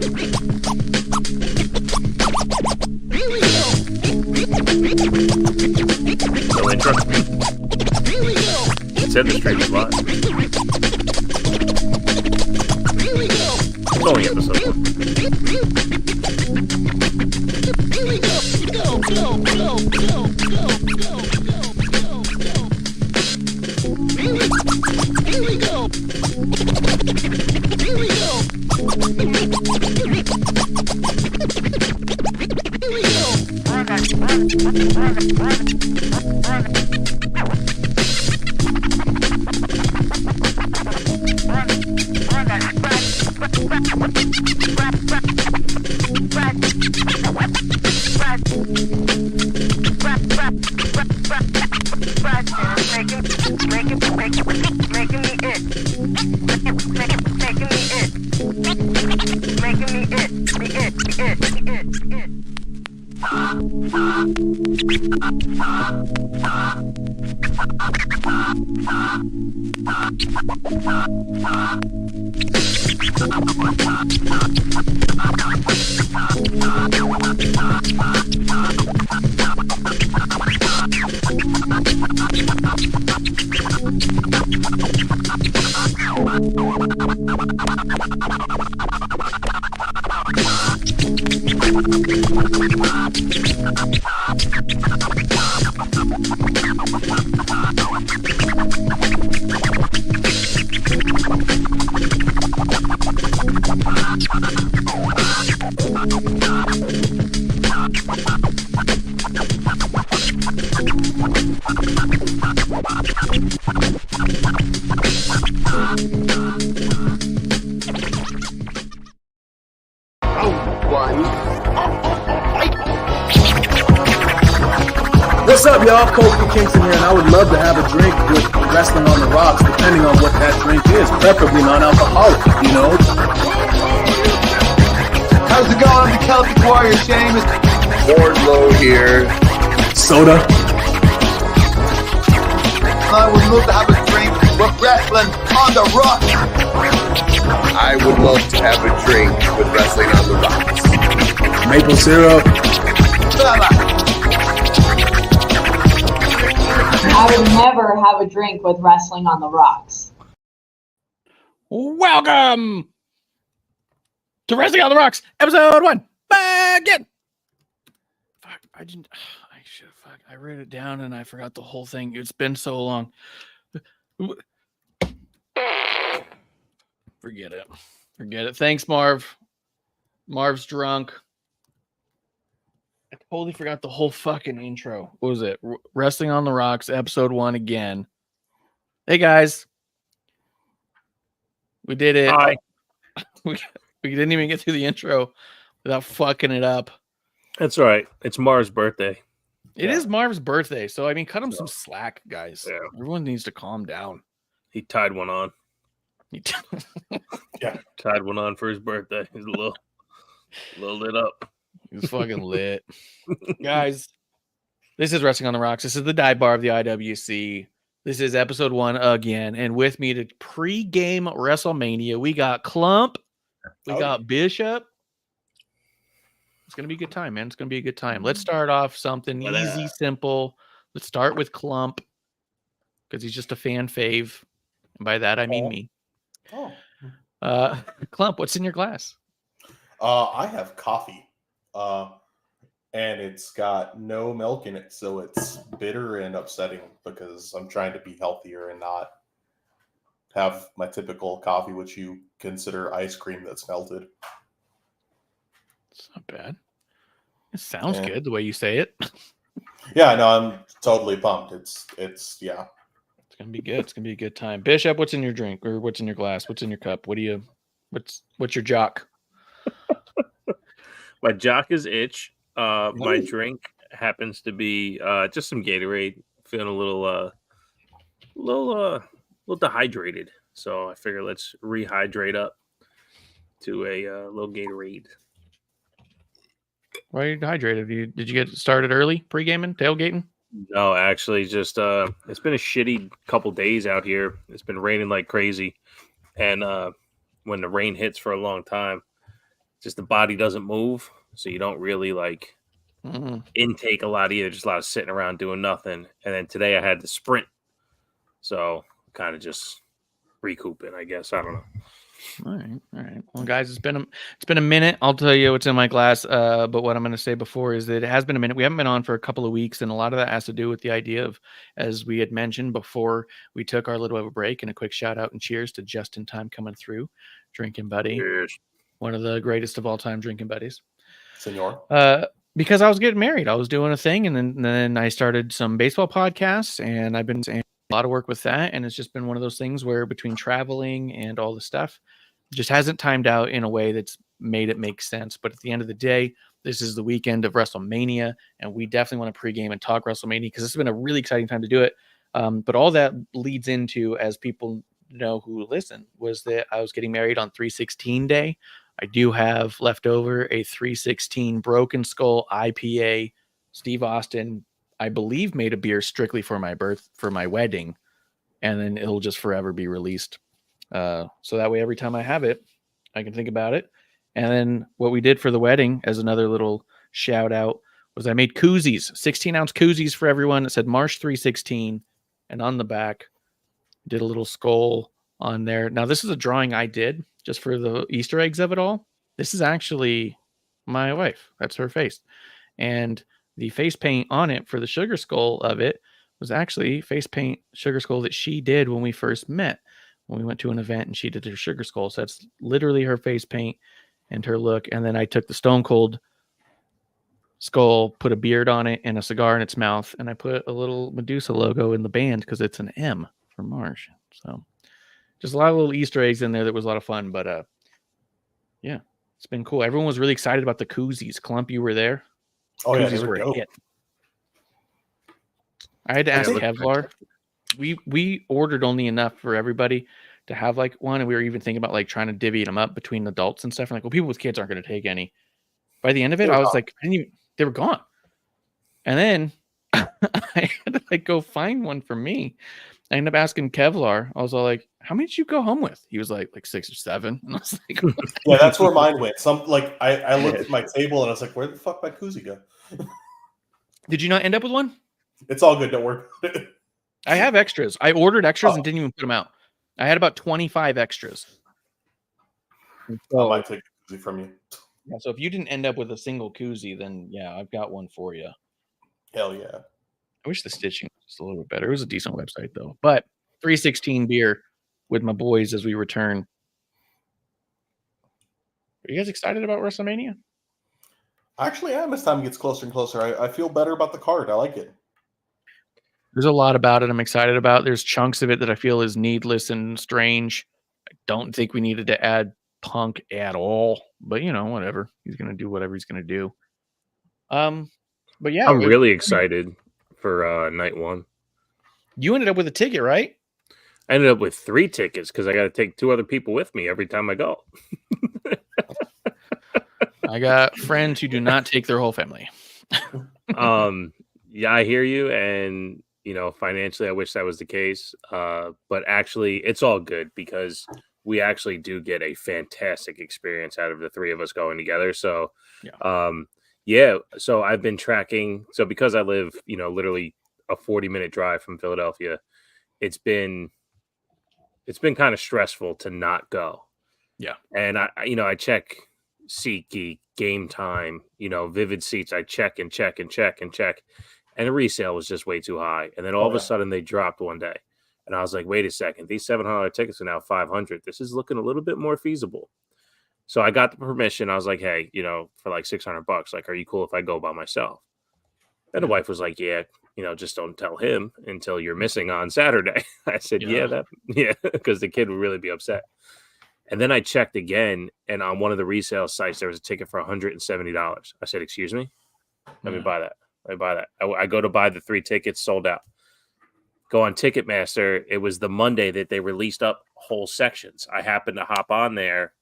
No intro. It said the stream was live. It's only episode 1. What's up, y'all? Kofi Kingston here, and I would love to have a drink with Wrestling on the Rocks, depending on what that drink is, preferably non-alcoholic, you know? How's it going? I'm the Celtic Warrior, Seamus. Wardlow here. Soda. I would love to have a drink with Wrestling on the Rocks. I would love to have a drink with Wrestling on the Rocks. Maple syrup. I would never have a drink with Wrestling on the Rocks. Welcome to Wrestling on the Rocks, episode 1. Again. Fuck, I wrote it down and I forgot the whole thing. It's been so long. Forget it. Thanks, Marv. Marv's drunk. I totally forgot the whole fucking intro. What was it? Wrestling on the Rocks, episode 1 again. Hey, guys. We did it. Hi. We didn't even get through the intro without fucking it up. That's all right. It's Marv's birthday. It is Marv's birthday, so I mean, cut him some slack, guys. Yeah. Everyone needs to calm down. He tied one on. Yeah. Tied one on for his birthday. He's a little lit up. He's fucking lit. Guys, this is Wrestling on the Rocks. This is the dive bar of the IWC. This is episode 1 again. And with me to pre-game WrestleMania, we got Clump. We got Bishop. It's going to be a good time, man. It's going to be a good time. Let's start off something easy, simple. Let's start with Clump because he's just a fan fave. And by that, I mean me. Clump, what's in your glass? I have coffee, and it's got no milk in it, so it's bitter and upsetting because I'm trying to be healthier and not have my typical coffee, which you consider ice cream that's melted. It's not bad. It sounds good the way you say it. Yeah, no, I'm totally pumped. It's It's gonna be good. It's gonna be a good time. Bishop, what's in your drink or what's in your glass? What's in your cup? What's your jock? My jock is itch. My drink happens to be just some Gatorade. Feeling a little dehydrated. So I figure let's rehydrate up to a little Gatorade. Why are you dehydrated? Did you get started early? Pre-gaming? Tailgating? No, actually, just it's been a shitty couple days out here. It's been raining like crazy, and when the rain hits for a long time, just the body doesn't move, so you don't really like intake a lot either. Just a lot of sitting around doing nothing. And then today I had to sprint, so kind of just recouping, I guess. I don't know. All right. Well, guys, it's been a minute. I'll tell you what's in my glass. But what I'm going to say before is that it has been a minute. We haven't been on for a couple of weeks, and a lot of that has to do with the idea of, as we had mentioned before, we took our little bit of a break. And a quick shout out and cheers to Just in Time coming through, drinking buddy, Cheers. one of the greatest of all time drinking buddies. Senor. Because I was getting married, I was doing a thing, and then I started some baseball podcasts, and I've been saying a lot of work with that, and it's just been one of those things where between traveling and all the stuff, just hasn't timed out in a way that's made it make sense. But at the end of the day, this is the weekend of WrestleMania, and we definitely want to pregame and talk WrestleMania because this has been a really exciting time to do it. But all that leads into, as people know who listen, was that I was getting married on 3/16 day. I do have left over a 3/16 Broken Skull IPA. Steve Austin, I believe, made a beer strictly for my wedding, and then it'll just forever be released. So that way, every time I have it, I can think about it. And then what we did for the wedding, as another little shout out, was I made koozies, 16-ounce koozies for everyone. It said March 3/16, and on the back, did a little skull on there. Now, this is a drawing I did just for the Easter eggs of it all. This is actually my wife. That's her face. And the face paint on it for the sugar skull of it was actually face paint sugar skull that she did when we first met. When we went to an event and she did her sugar skull. So that's literally her face paint and her look. And then I took the Stone Cold skull, put a beard on it and a cigar in its mouth. And I put a little Medusa logo in the band because it's an M for Marsh. So just a lot of little Easter eggs in there. That was a lot of fun. But yeah, it's been cool. Everyone was really excited about the koozies. Clump, you were there? Oh, yeah, Koozies they were dope. a hit. I had to ask Kevlar. We ordered only enough for everybody to have like one, and we were even thinking about like trying to divvy them up between adults and stuff. And like, well, people with kids aren't going to take any. By the end of it, I was like, they were gone. And then I had to like go find one for me. I ended up asking Kevlar. I was all like, "How many did you go home with?" He was like 6 or 7. And I was like, Yeah, that's where mine went. I looked at my table and I was like, "Where the fuck my koozie go?" Did you not end up with one? It's all good. Don't worry. I have extras. I ordered extras and didn't even put them out. I had about 25 extras. I might take a koozie from you. Yeah, so if you didn't end up with a single koozie, then yeah, I've got one for you. Hell yeah. I wish the stitching was just a little bit better. It was a decent website though. But 3/16 beer with my boys as we return. Are you guys excited about WrestleMania? Actually, I am as time gets closer and closer. I feel better about the card. I like it. There's a lot about it I'm excited about. There's chunks of it that I feel is needless and strange. I don't think we needed to add Punk at all. But whatever. He's gonna do whatever he's gonna do. But yeah, I'm really excited for night one. You ended up with a ticket, right? I ended up with 3 tickets because I got to take 2 other people with me every time I go. I got friends who do not take their whole family. Yeah, I hear you. And, financially, I wish that was the case. But actually, it's all good because we actually do get a fantastic experience out of the 3 of us going together. So, so I've been tracking. So because I live, literally a 40-minute drive from Philadelphia, it's been kind of stressful to not go. Yeah. And I check SeatGeek, Game Time, Vivid Seats. I check and check and check and check. And the resale was just way too high. And then all of a sudden they dropped one day. And I was like, wait a second, these $700 tickets are now $500. This is looking a little bit more feasible. So I got the permission. I was like, hey, for like $600, like, are you cool if I go by myself? And the wife was like, yeah, just don't tell him until you're missing on Saturday. I said, yeah, because the kid would really be upset. And then I checked again, and on one of the resale sites, there was a ticket for $170. I said, excuse me? Let me buy that. I go to buy the 3 tickets, sold out. Go on Ticketmaster. It was the Monday that they released up whole sections. I happened to hop on there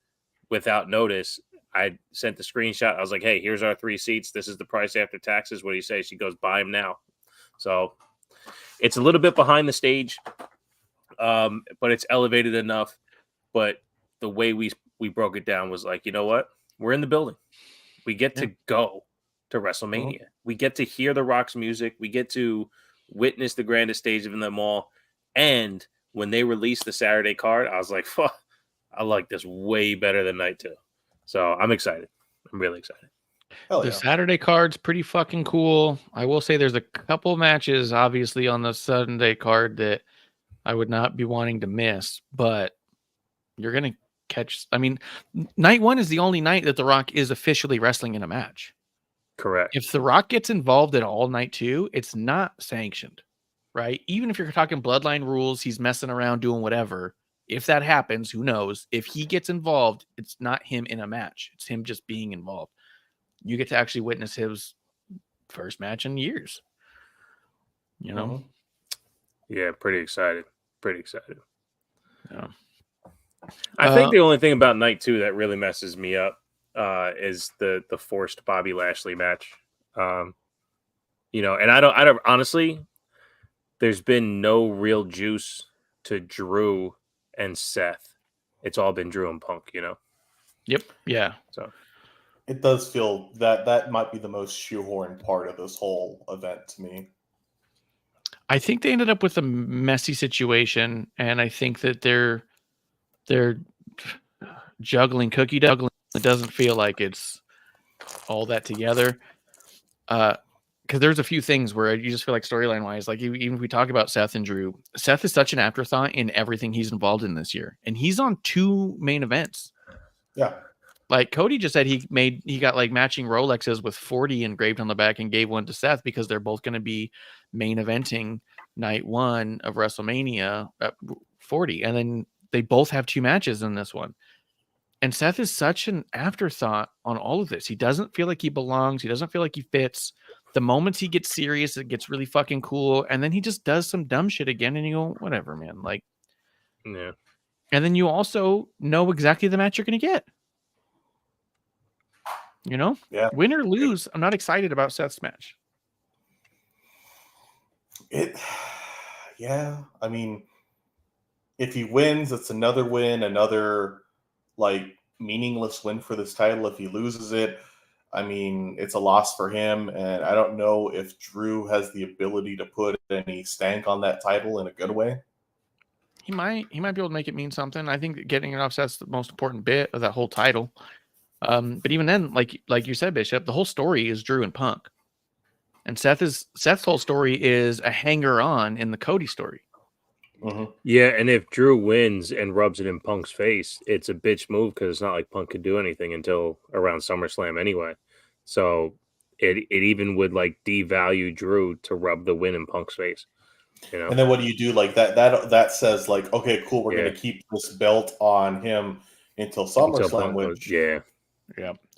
without notice. I sent the screenshot. I was like, hey, here's our 3 seats. This is the price after taxes. What do you say? She goes, buy them now. So it's a little bit behind the stage, but it's elevated enough. But the way we broke it down was like, you know what? We're in the building. We get to go to WrestleMania. We get to hear The Rock's music. We get to witness the grandest stage of them all. And when they released the Saturday card, I was like, fuck, I like this way better than night 2. So I'm excited. I'm really excited. The Saturday card's pretty fucking cool. I will say there's a couple matches, obviously, on the Sunday card that I would not be wanting to miss, but you're going to catch. I mean, night 1 is the only night that The Rock is officially wrestling in a match. Correct. If The Rock gets involved at all night 2, it's not sanctioned, right? Even if you're talking bloodline rules, he's messing around doing whatever. If that happens, who knows? If he gets involved, it's not him in a match. It's him just being involved. You get to actually witness his first match in years. You know? Yeah, pretty excited. Pretty excited. Yeah. I think the only thing about night 2 that really messes me up is the forced Bobby Lashley match. You know, and I don't honestly, there's been no real juice to Drew and Seth. It's all been Drew and Punk, you know? Yep. Yeah. So it does feel that might be the most shoehorned part of this whole event to me. I think they ended up with a messy situation, and I think that they're juggling cookie dough. It doesn't feel like it's all that together. Because there's a few things where you just feel like storyline wise, like even if we talk about Seth and Drew, Seth is such an afterthought in everything he's involved in this year, and he's on 2 main events. Yeah. Like Cody just said, he got like matching Rolexes with 40 engraved on the back and gave one to Seth because they're both going to be main eventing night 1 of WrestleMania at 40. And then they both have 2 matches in this one. And Seth is such an afterthought on all of this. He doesn't feel like he belongs. He doesn't feel like he fits. The moments he gets serious, it gets really fucking cool. And then he just does some dumb shit again. And you go, whatever, man. Like, yeah. And then you also know exactly the match you're going to get. You know, win or lose, I'm not excited about Seth's match. Yeah. I mean, if he wins, it's another win, another like meaningless win for this title. If he loses it, I mean, it's a loss for him. And I don't know if Drew has the ability to put any stank on that title in a good way. He might be able to make it mean something. I think getting it off Seth's the most important bit of that whole title. But even then, like you said, Bishop, the whole story is Drew and Punk, and Seth's whole story is a hanger on in the Cody story. Yeah, and if Drew wins and rubs it in Punk's face, it's a bitch move because it's not like Punk could do anything until around SummerSlam anyway. So it even would like devalue Drew to rub the win in Punk's face. You know? And then what do you do? Like that says like, okay, cool, we're gonna keep this belt on him until SummerSlam, which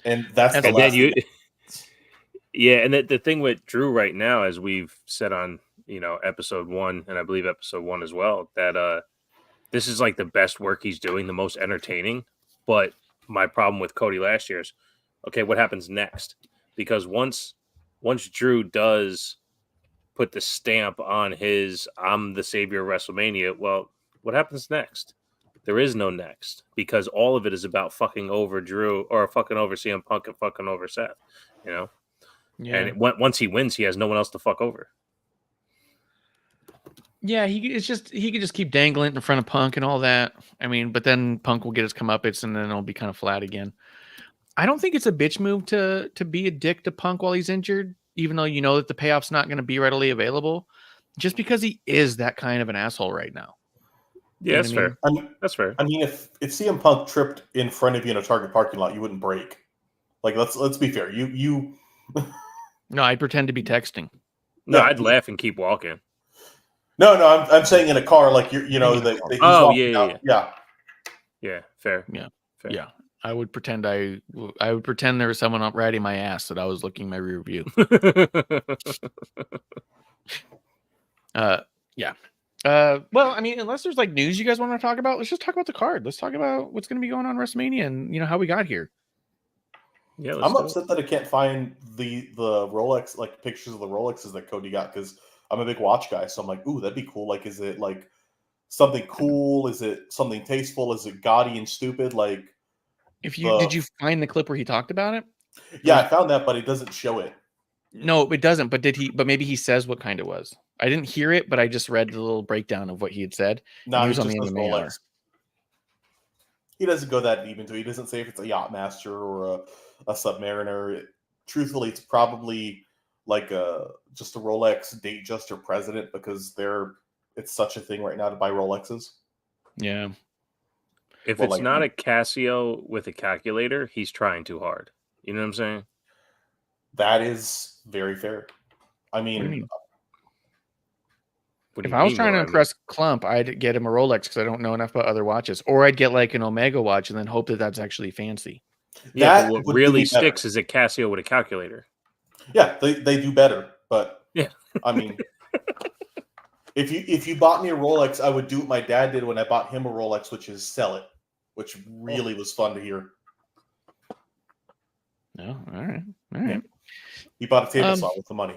and that's the last thing. Yeah, and the thing with Drew right now, as we've said on episode 1, and I believe episode 1 as well, that this is like the best work he's doing, the most entertaining. But my problem with Cody last year is, okay, what happens next? Because once Drew does put the stamp on his "I'm the savior of WrestleMania," well, what happens next? There is no next, because all of it is about fucking over Drew or fucking over CM Punk and fucking over Seth, you know? Yeah. And once he wins, he has no one else to fuck over. Yeah, he could just keep dangling in front of Punk and all that. I mean, but then Punk will get his comeuppance and then it'll be kind of flat again. I don't think it's a bitch move to be a dick to Punk while he's injured, even though you know that the payoff's not going to be readily available, just because he is that kind of an asshole right now. Yeah, that's fair. That's fair. I mean, if CM Punk tripped in front of you in a Target parking lot, you wouldn't break. Like, let's be fair. You. No, I'd pretend to be texting. No, I'd laugh and keep walking. No, I'm saying in a car, like he's walking out. Yeah, fair. Yeah, fair. Yeah. I would pretend there was someone up riding my ass that I was looking my rear view. Yeah. Well, I mean, unless there's like news you guys want to talk about, let's just talk about the card. Let's talk about what's going to be going on WrestleMania and how we got here. Yeah, I'm upset that I can't find the Rolex, like pictures of the Rolexes that Cody got, because I'm a big watch guy. So I'm like, ooh, that'd be cool. Like, is it like something cool? Is it something tasteful? Is it gaudy and stupid? Like, Did you find the clip where he talked about it? Yeah, I found that, but it doesn't show it. No, it doesn't. But but maybe he says what kind it was. I didn't hear it, but I just read the little breakdown of what he had said. No, he he was on just the says MMA hour. Rolex. He doesn't go that deep into it. He doesn't say if it's a Yachtmaster or a Submariner. Truthfully, it's probably like just a Rolex Datejust President because it's such a thing right now to buy Rolexes. Yeah. If it's not a Casio with a calculator, he's trying too hard. You know what I'm saying? That is very fair. I mean, if I was trying to impress Clump, I'd get him a Rolex because I don't know enough about other watches, or I'd get like an Omega watch and then hope that that's actually fancy. Yeah, but what really sticks is a Casio with a calculator. Yeah, they do better, but yeah, I mean, if you bought me a Rolex, I would do what my dad did when I bought him a Rolex, which is sell it, which really was fun to hear. No, all right. Yeah. He bought a table saw with the money.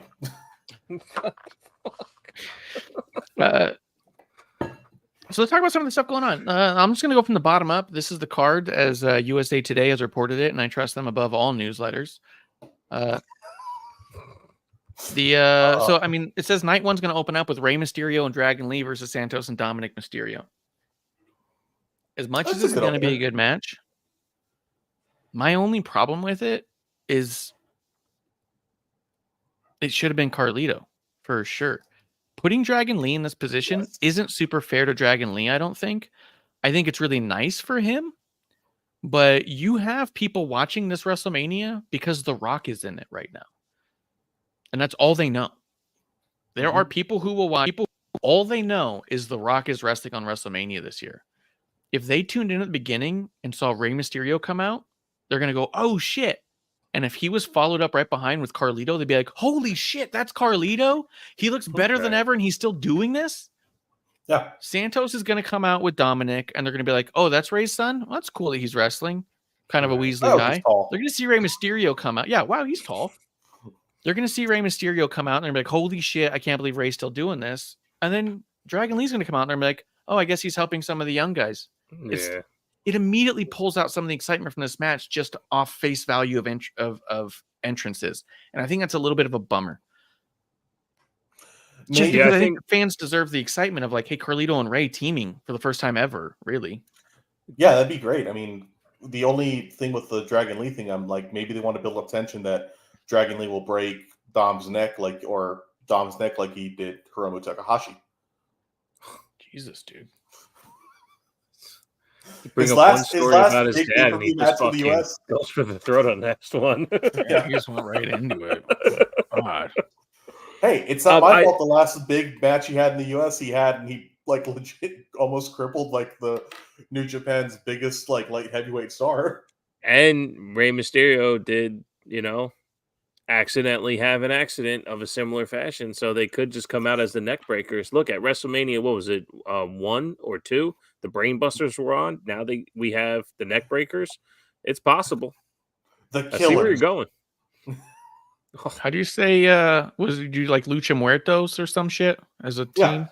So let's talk about some of the stuff going on. I'm just going to go from the bottom up. This is the card as USA Today has reported it, and I trust them above all newsletters. So I mean, it says night one's going to open up with Rey Mysterio and Dragon Lee versus Santos and Dominic Mysterio. As much as this is going to be a good match, my only problem with it is it should have been Carlito for sure. Putting Dragon Lee in this position isn't super fair to Dragon Lee, I don't think. I think it's really nice for him, but you have people watching this WrestleMania because The Rock is in it right now. And that's all they know. There are people who will watch. All they know is The Rock is wrestling on WrestleMania this year. If they tuned in at the beginning and saw Rey Mysterio come out, they're going to go, oh shit. And if he was followed up right behind with Carlito, they'd be like, holy shit, that's Carlito. He looks better than ever and he's still doing this. Yeah. Santos is going to come out with Dominic and they're going to be like, oh, that's Rey's son? Well, that's cool that he's wrestling. Kind of a Weasley guy. They're going to see Rey Mysterio come out. Yeah, wow, he's tall. They're going to see Rey Mysterio come out and they're going to be like, holy shit, I can't believe Rey's still doing this. And then Dragon Lee's going to come out and they're going to be like, oh, I guess he's helping some of the young guys. Yeah. It immediately pulls out some of the excitement from this match just off face value of entrances. And I think that's a little bit of a bummer. Just because I think fans deserve the excitement of like, hey, Carlito and Rey teaming for the first time ever, really. Yeah, that'd be great. I mean, the only thing with the Dragon Lee thing, I'm like, maybe they want to build up tension that Dragon Lee will break Dom's neck like he did Hiromu Takahashi. Jesus, dude. Bring up one story about his dad, and he just fucking goes for the throat on the next one. Yeah, he just went right into it. God. Hey, it's not my fault. The last big match he had in the U.S. he like legit almost crippled like the New Japan's biggest like light heavyweight star. And Rey Mysterio did, accidentally have an accident of a similar fashion, so they could just come out as the neck breakers. Look at WrestleMania, what was it, 1 or 2? The Brain Busters were on. Now we have the neck breakers. It's possible. The Killers. I see where you're going. How do you say? You like Lucha Muertos or some shit as a team? Yeah.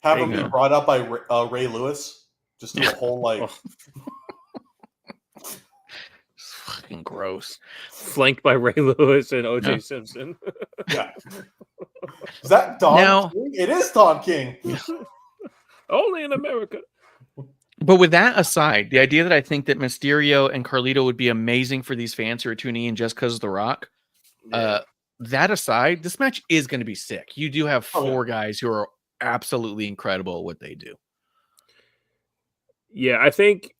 Have them be brought up by Ray Lewis. Just do a whole like. Fucking gross. Flanked by Ray Lewis and OJ Simpson. Yeah. Is that Don King? It is Don King. Only in America. But with that aside, the idea that I think that Mysterio and Carlito would be amazing for these fans who are tuning in just because of The Rock. That aside, this match is going to be sick. You do have 4 guys who are absolutely incredible at what they do. Yeah, I think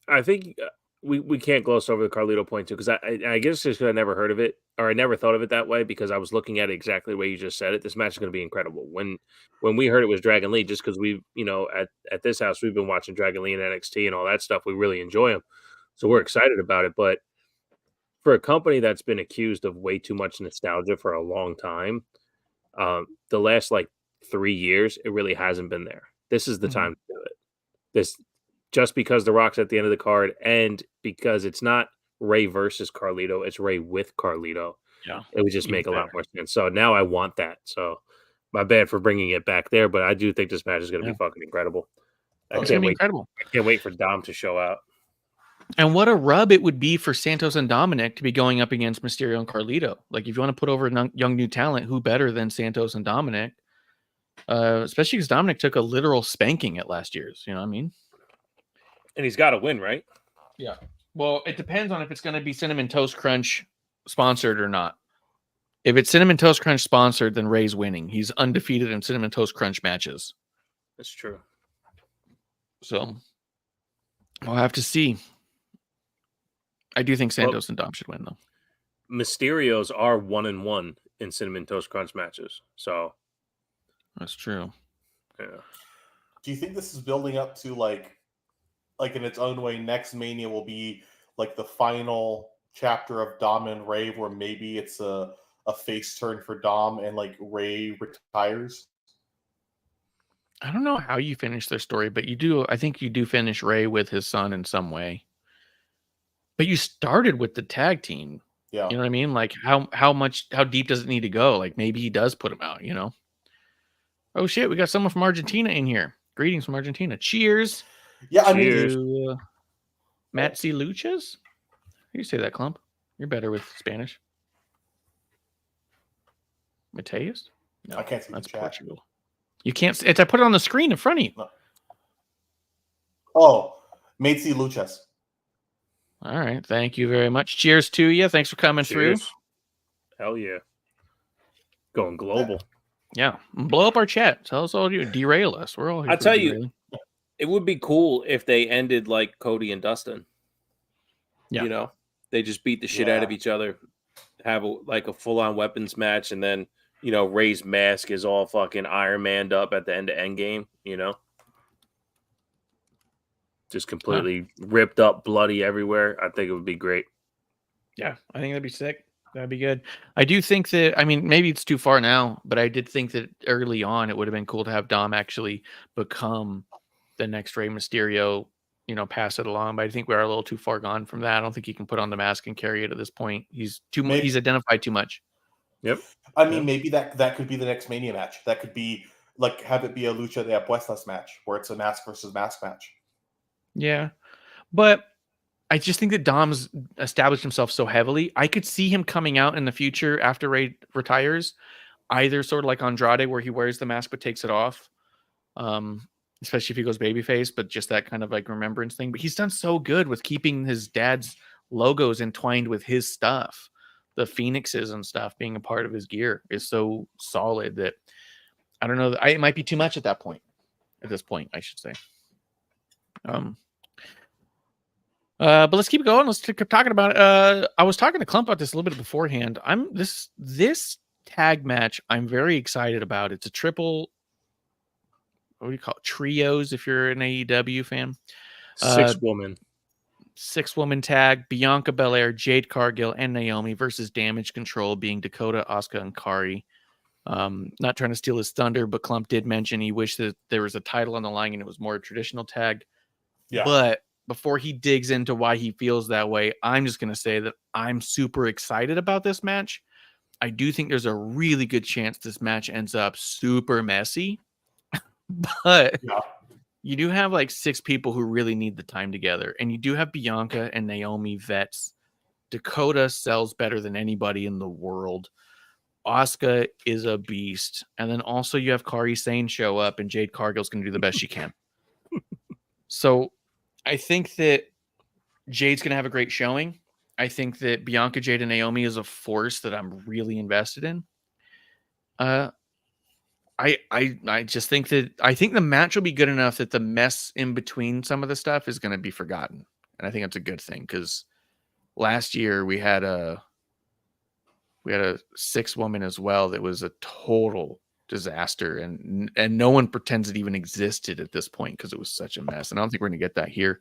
we can't gloss over the Carlito point too, because I guess just because I never heard of it, or I never thought of it that way, because I was looking at it exactly the way you just said it. This match is going to be incredible. When we heard it was Dragon Lee, just because we, at this house, we've been watching Dragon Lee and NXT and all that stuff. We really enjoy him. So we're excited about it. But for a company that's been accused of way too much nostalgia for a long time, the last 3 years, it really hasn't been there. This is the time to do it. Just because The Rock's at the end of the card, and because it's not Rey versus Carlito, it's Rey with Carlito. Yeah, it would just make a lot more sense. So now I want that. So my bad for bringing it back there, but I do think this match is going to be fucking incredible. It's going to be incredible. I can't wait for Dom to show out. And what a rub it would be for Santos and Dominic to be going up against Mysterio and Carlito. Like, if you want to put over a young new talent, who better than Santos and Dominic? Especially because Dominic took a literal spanking at last year's. You know what I mean? And he's got to win, right? Yeah. Well, it depends on if it's going to be Cinnamon Toast Crunch sponsored or not. If it's Cinnamon Toast Crunch sponsored, then Ray's winning. He's undefeated in Cinnamon Toast Crunch matches. That's true. So we'll have to see. I do think Santos and Dom should win, though. Mysterios are 1-1 in Cinnamon Toast Crunch matches. So that's true. Yeah. Do you think this is building up to like in its own way, next Mania will be like the final chapter of Dom and Ray, where maybe it's a face turn for Dom and like Ray retires? I don't know how you finish their story, but you do. I think you do finish Ray with his son in some way. But you started with the tag team. Yeah. You know what I mean? Like how deep does it need to go? Like maybe he does put him out, you know? Oh shit, we got someone from Argentina in here. Greetings from Argentina. Cheers. Yeah, I Cheers. mean, Matt C. Luchas? You say that, Clump. You're better with Spanish. Mateus? No, I can't see that's the chat. Portugal. You can't. I put it on the screen in front of you. No. Oh, Matey Luchas. All right. Thank you very much. Cheers to you. Thanks for coming through. Hell yeah. Going global. Yeah. Blow up our chat. Tell us all you derail us. We're all here. I'll tell you, it would be cool if they ended like Cody and Dustin. Yeah. You know, they just beat the shit out of each other, have a full-on weapons match, and then, you know, Ray's mask is all fucking Iron Man'd up at the end of Endgame, you know? Just completely ripped up, bloody everywhere. I think it would be great. Yeah, I think that'd be sick. That'd be good. I do think that, I mean, maybe it's too far now, but I did think that early on it would have been cool to have Dom actually become the next Rey Mysterio, you know, pass it along. But I think we are a little too far gone from that. I don't think he can put on the mask and carry it at this point. He's he's identified too much. Yep. I mean, maybe that could be the next Mania match. That could be like have it be a Lucha de Apuestas match where it's a mask versus mask match. Yeah, but I just think that Dom's established himself so heavily. I could see him coming out in the future after Ray retires, either sort of like Andrade, where he wears the mask but takes it off, especially if he goes babyface, but just that kind of like remembrance thing. But he's done so good with keeping his dad's logos entwined with his stuff. The Phoenixes and stuff being a part of his gear is so solid that I don't know. It might be too much at that point. At this point, I should say. But let's keep going. Let's keep talking about it. I was talking to Clump about this a little bit beforehand. This tag match I'm very excited about. It's a triple, what do you call it? Trios if you're an AEW fan. Six woman tag, Bianca Belair, Jade Cargill, and Naomi versus Damage Control, being Dakota, Asuka, and Kari. Not trying to steal his thunder, but Clump did mention he wished that there was a title on the line and it was more traditional tag. Yeah. But before he digs into why he feels that way, I'm just going to say that I'm super excited about this match. I do think there's a really good chance this match ends up super messy, but you do have like 6 people who really need the time together. And you do have Bianca and Naomi vets. Dakota sells better than anybody in the world. Asuka is a beast. And then also you have Kairi Sane show up and Jade Cargill's going to do the best she can. So I think that Jade's going to have a great showing. I think that Bianca, Jade, and Naomi is a force that I'm really invested in. I just think that the match will be good enough that the mess in between some of the stuff is going to be forgotten. And I think that's a good thing because last year we had a 6-woman as well that was a total disaster, and no one pretends it even existed at this point because it was such a mess. And I don't think we're going to get that here.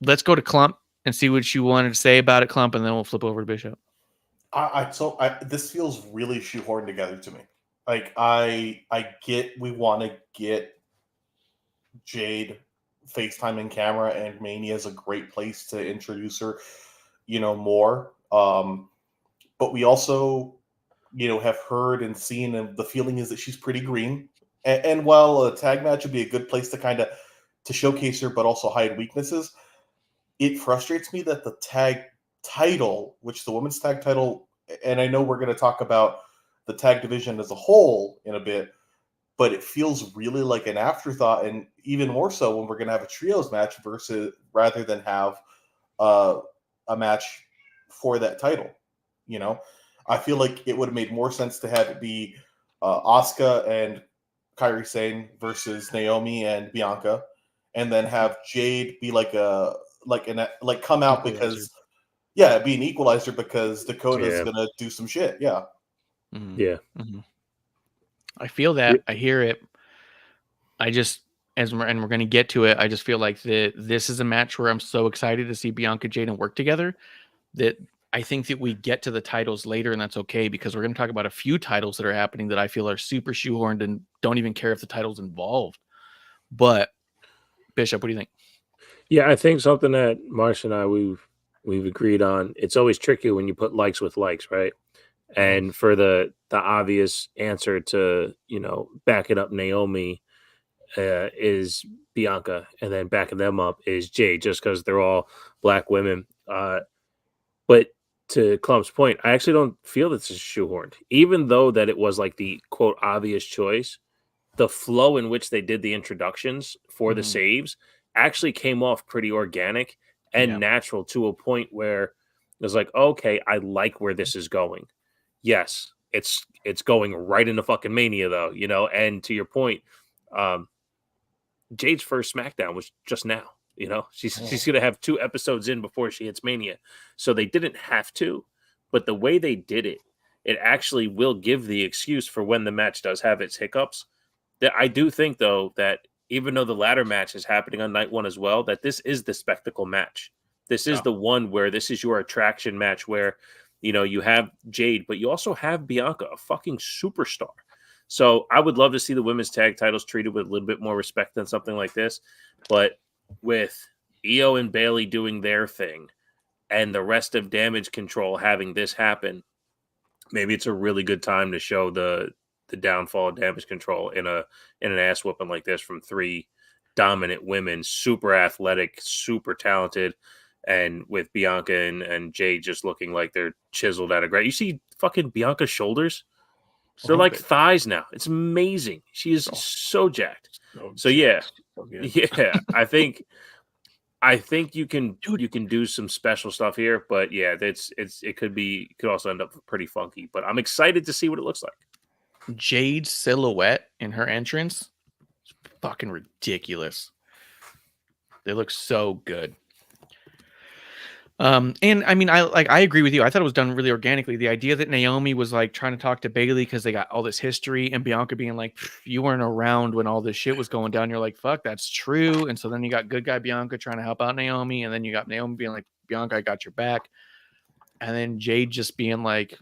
Let's go to Clump and see what you wanted to say about it, Clump, and then we'll flip over to Bishop. This feels really shoehorned together to me. Like I get we want to get Jade FaceTime in camera, and Mania is a great place to introduce her, more. But we also, have heard and seen, and the feeling is that she's pretty green. And while a tag match would be a good place to kind of to showcase her, but also hide weaknesses, it frustrates me that the tag title, which the women's tag title, and I know we're going to talk about the tag division as a whole in a bit, but it feels really like an afterthought, and even more so when we're going to have a trios match rather than have uh, a match for that title. You know, I feel like it would have made more sense to have it be Asuka and Kairi Sane versus Naomi and Bianca, and then have Jade be like come out Equalizer. because be an equalizer because Dakota's Yeah. gonna do some shit. Yeah. Mhm. Yeah. Mhm. I feel that. I hear it. I just, we're going to get to it, I just feel like this is a match where I'm so excited to see Bianca, Jade, and work together that I think that we get to the titles later, and that's okay because we're going to talk about a few titles that are happening that I feel are super shoehorned and don't even care if the title's involved. But Bishop, what do you think? Yeah, I think something that Marsh and I we've agreed on. It's always tricky when you put likes with likes, right? And for the obvious answer to backing up Naomi is Bianca, and then backing them up is Jade, just because they're all black women. But to Clump's point, I actually don't feel this is shoehorned, even though that it was like the quote obvious choice. The flow in which they did the introductions for the saves actually came off pretty organic and natural to a point where it was like, okay, I like where this is going. Yes, it's going right into fucking Mania though, and to your point, Jade's first SmackDown was just now. She's gonna have 2 episodes in before she hits Mania, so they didn't have to, but the way they did it, it actually will give the excuse for when the match does have its hiccups. That I do think though that even though the ladder match is happening on night 1 as well, that this is the spectacle match. This is the one where this is your attraction match where you have Jade, but you also have Bianca, a fucking superstar. So I would love to see the women's tag titles treated with a little bit more respect than something like this. But with Io and Bailey doing their thing and the rest of Damage Control having this happen, maybe it's a really good time to show the downfall of Damage Control in an ass whooping like this from 3 dominant women, super athletic, super talented, and with Bianca and Jade just looking like they're chiseled out of granite. You see fucking Bianca's shoulders? They're like thighs now. It's amazing. She is so jacked. So yeah, I think you can do some special stuff here, but yeah, it could also end up pretty funky. But I'm excited to see what it looks like. Jade's silhouette in her entrance, it's fucking ridiculous. They look so good. And I mean, I agree with you. I thought it was done really organically. The idea that Naomi was like trying to talk to Bailey because they got all this history, and Bianca being like, "You weren't around when all this shit was going down." You're like, "Fuck, that's true." And so then you got good guy Bianca trying to help out Naomi, and then you got Naomi being like, "Bianca, I got your back," and then Jade just being like,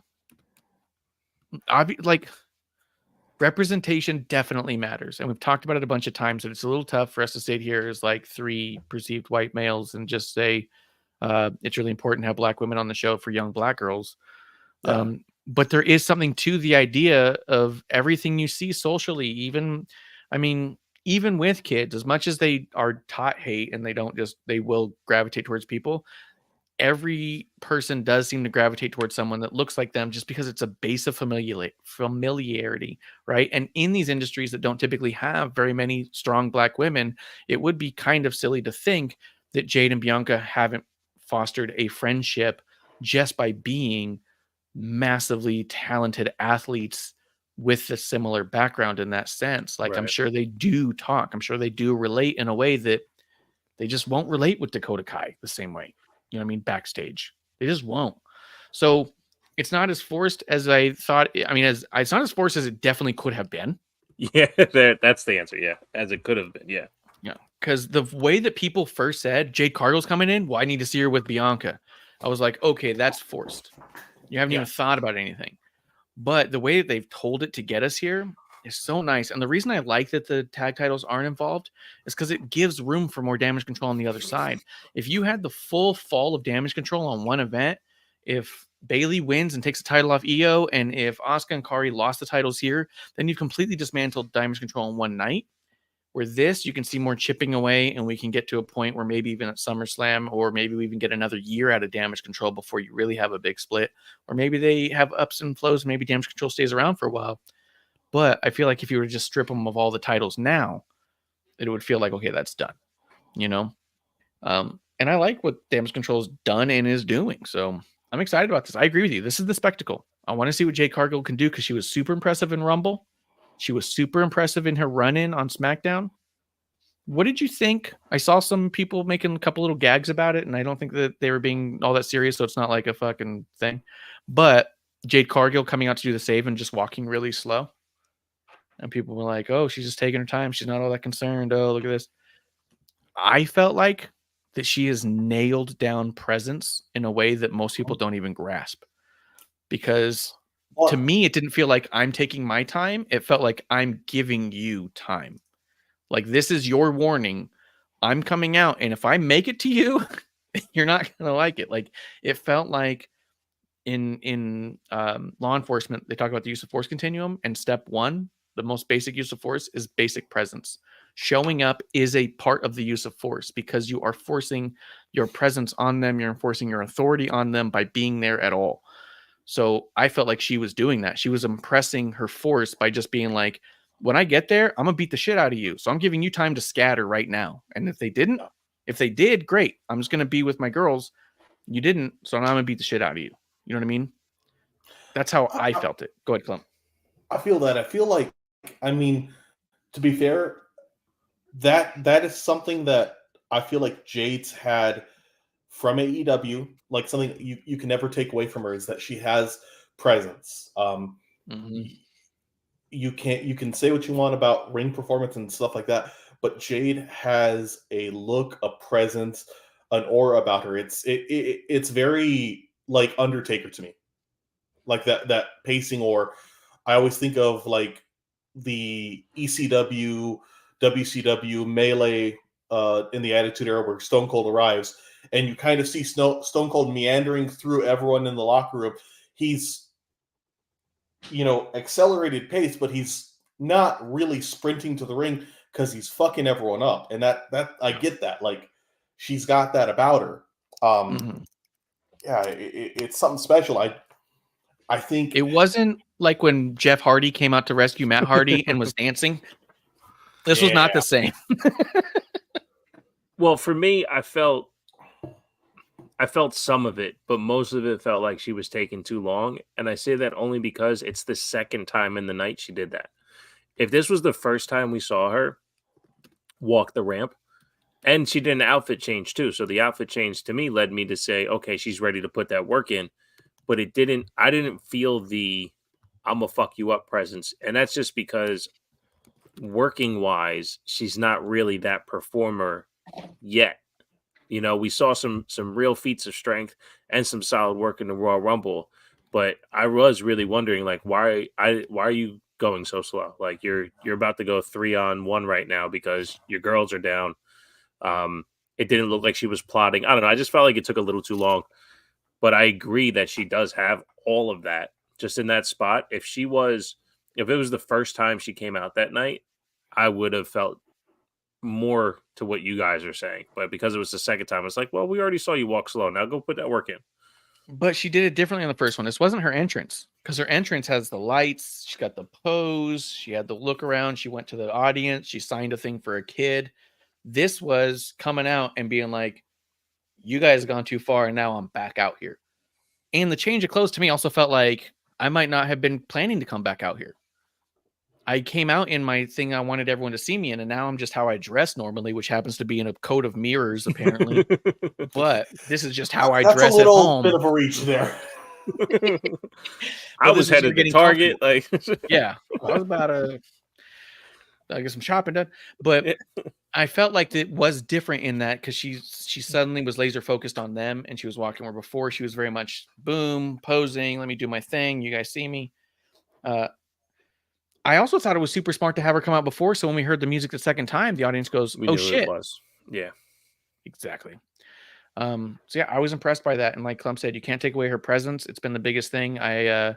representation definitely matters, and we've talked about it a bunch of times. And it's a little tough for us to sit here as like 3 perceived white males and just say. It's really important to have black women on the show for young black girls. But there is something to the idea of everything you see socially, even with kids, as much as they are taught hate and they will gravitate towards people. Every person does seem to gravitate towards someone that looks like them just because it's a base of familiarity, right? And in these industries that don't typically have very many strong black women, it would be kind of silly to think that Jade and Bianca haven't fostered a friendship just by being massively talented athletes with a similar background in that sense. Like, I'm sure they do talk. I'm sure they do relate in a way that they just won't relate with Dakota Kai the same way. You know what I mean? Backstage. They just won't. So it's not as forced as I thought. I mean, it's not as forced as it definitely could have been. Yeah, that's the answer. Yeah, as it could have been. Yeah. Yeah. Because the way that people first said Jade Cargill's coming in, well, I need to see her with Bianca. I was like, okay, that's forced. You haven't even thought about anything. But the way that they've told it to get us here is so nice. And the reason I like that the tag titles aren't involved is because it gives room for more Damage Control on the other side. If you had the full fall of Damage Control on one event, if Bailey wins and takes the title off Io, and if Asuka and Kairi lost the titles here, then you've completely dismantled Damage Control in one night. Where this, you can see more chipping away, and we can get to a point where maybe even at SummerSlam, or maybe we even get another year out of Damage Control before you really have a big split. Or maybe they have ups and flows. Maybe Damage Control stays around for a while. But I feel like if you were to just strip them of all the titles now, it would feel like, okay, that's done, you know? And I like what Damage Control's done and is doing. So I'm excited about this. I agree with you. This is the spectacle. I want to see what Jade Cargill can do because she was super impressive in Rumble. She was super impressive in her run-in on SmackDown. What did you think? I saw some people making a couple little gags about it, and I don't think that they were being all that serious, so it's not like a fucking thing. But Jade Cargill coming out to do the save and just walking really slow. And people were like, oh, she's just taking her time. She's not all that concerned. Oh, look at this. I felt like that she has nailed down presence in a way that most people don't even grasp. Because to me, it didn't feel like I'm taking my time. It felt like I'm giving you time. Like, this is your warning. I'm coming out, and if I make it to you, you're not gonna like it. Like, it felt like in law enforcement, they talk about the use of force continuum, and step one, the most basic use of force, is basic presence. Showing up is a part of the use of force because you are forcing your presence on them. You're enforcing your authority on them by being there at all. So I felt like she was doing that. She was impressing her force by just being like, when I get there, I'm gonna beat the shit out of you. So I'm giving you time to scatter right now. And if they did, great. I'm just gonna be with my girls. You didn't, so now I'm gonna beat the shit out of you. You know what I mean? That's how I felt it. Go ahead, Clem. I feel that. I feel like, I mean, to be fair, that is something that I feel like Jade's had from AEW. Like, something you can never take away from her is that she has presence. You can say what you want about ring performance and stuff like that, but Jade has a look, a presence, an aura about her. It's very like Undertaker to me, like that pacing. Or I always think of like the ECW, WCW melee in the Attitude Era where Stone Cold arrives, and you kind of see Stone Cold meandering through everyone in the locker room. He's accelerated pace, but he's not really sprinting to the ring because he's fucking everyone up. And that I get that. Like, she's got that about her. Yeah, it's something special. I think it wasn't like when Jeff Hardy came out to rescue Matt Hardy and was dancing. This was not the same. Well, for me, I felt some of it, but most of it felt like she was taking too long. And I say that only because it's the second time in the night she did that. If this was the first time we saw her walk the ramp, and she did an outfit change too. So the outfit change to me led me to say, okay, she's ready to put that work in. But I didn't feel the I'm gonna fuck you up presence. And that's just because working wise, she's not really that performer yet. We saw some real feats of strength and some solid work in the Royal Rumble, but I was really wondering, like, why are you going so slow? Like, you're about to go 3-on-1 right now because your girls are down. It didn't look like she was plotting. I don't know. I just felt like it took a little too long. But I agree that she does have all of that just in that spot. If it was the first time she came out that night, I would have felt more to what you guys are saying. But because it was the second time, it's like, well, we already saw you walk slow. Now go put that work in. But she did it differently on the first one. This wasn't her entrance because her entrance has the lights. She got the pose. She had the look around. She went to the audience. She signed a thing for a kid. This was coming out and being like, you guys have gone too far, and now I'm back out here. And the change of clothes to me also felt like I might not have been planning to come back out here. I came out in my thing I wanted everyone to see me in, and now I'm just how I dress normally, which happens to be in a coat of mirrors, apparently. But this is just how I dress at home. That's a little bit of a reach there. I was headed to Target. Like, yeah, I was about to get some shopping done. But I felt like it was different in that because she suddenly was laser focused on them, and she was walking where before she was very much boom, posing, let me do my thing, you guys see me. I also thought it was super smart to have her come out before, so when we heard the music the second time, the audience goes, oh shit. It was. Yeah. Exactly. So yeah, I was impressed by that. And like Clump said, you can't take away her presence. It's been the biggest thing. I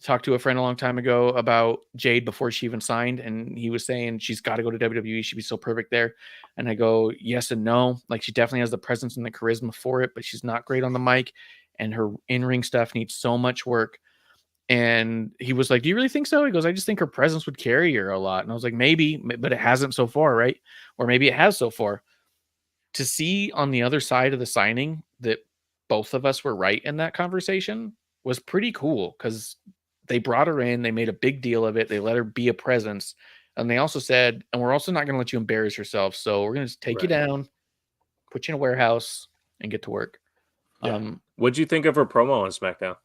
talked to a friend a long time ago about Jade before she even signed, and he was saying she's got to go to WWE. She'd be so perfect there. And I go, yes and no. Like, she definitely has the presence and the charisma for it, but she's not great on the mic, and her in-ring stuff needs so much work. And he was like, do you really think so? He goes, I just think her presence would carry her a lot. And I was like, maybe, but it hasn't so far, right? Or maybe it has so far. To see on the other side of the signing that both of us were right in that conversation was pretty cool, because they brought her in, they made a big deal of it, they let her be a presence, and they also said, and we're also not going to let you embarrass yourself, so we're going to take you down, put you in a warehouse, and get to work. Yeah. What'd you think of her promo on SmackDown?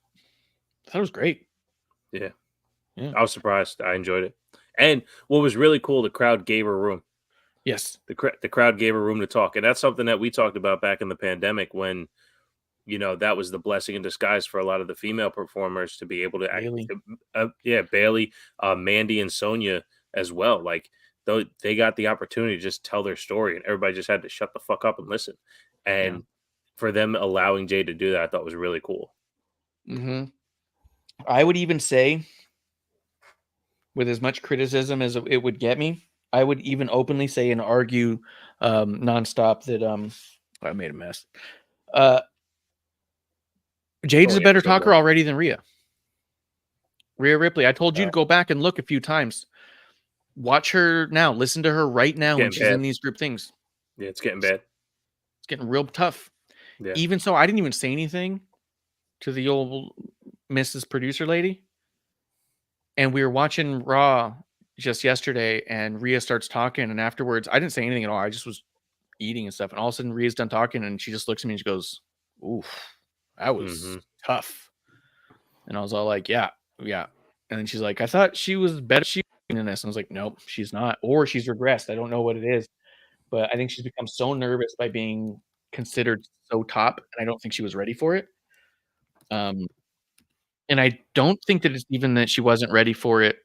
I thought it was great. Yeah. Yeah. I was surprised. I enjoyed it. And what was really cool, the crowd gave her room. Yes. The crowd gave her room to talk. And that's something that we talked about back in the pandemic when, that was the blessing in disguise for a lot of the female performers to be able to Bailey. Bailey, Mandy, and Sonya as well. Like, they got the opportunity to just tell their story, and everybody just had to shut the fuck up and listen. And for them allowing Jay to do that, I thought was really cool. Mm-hmm. I would even say, with as much criticism as it would get me, I would even openly say and argue nonstop that I made a mess. Jade's a better talker already than Rhea. Rhea Ripley. I told you to go back and look a few times. Watch her now. Listen to her right now when she's in these group things. Yeah, it's getting bad. It's getting real tough. Yeah. Even so, I didn't even say anything to the old Mrs. Producer lady. And we were watching Raw just yesterday, and Rhea starts talking, and afterwards, I didn't say anything at all. I just was eating and stuff. And all of a sudden, Rhea's done talking, and she just looks at me and she goes, "Oof, that was tough." And I was all like, yeah. And then she's like, I thought she was better than this. And I was like, nope, she's not. Or she's regressed. I don't know what it is. But I think she's become so nervous by being considered so top. And I don't think she was ready for it. And I don't think that it's even that she wasn't ready for it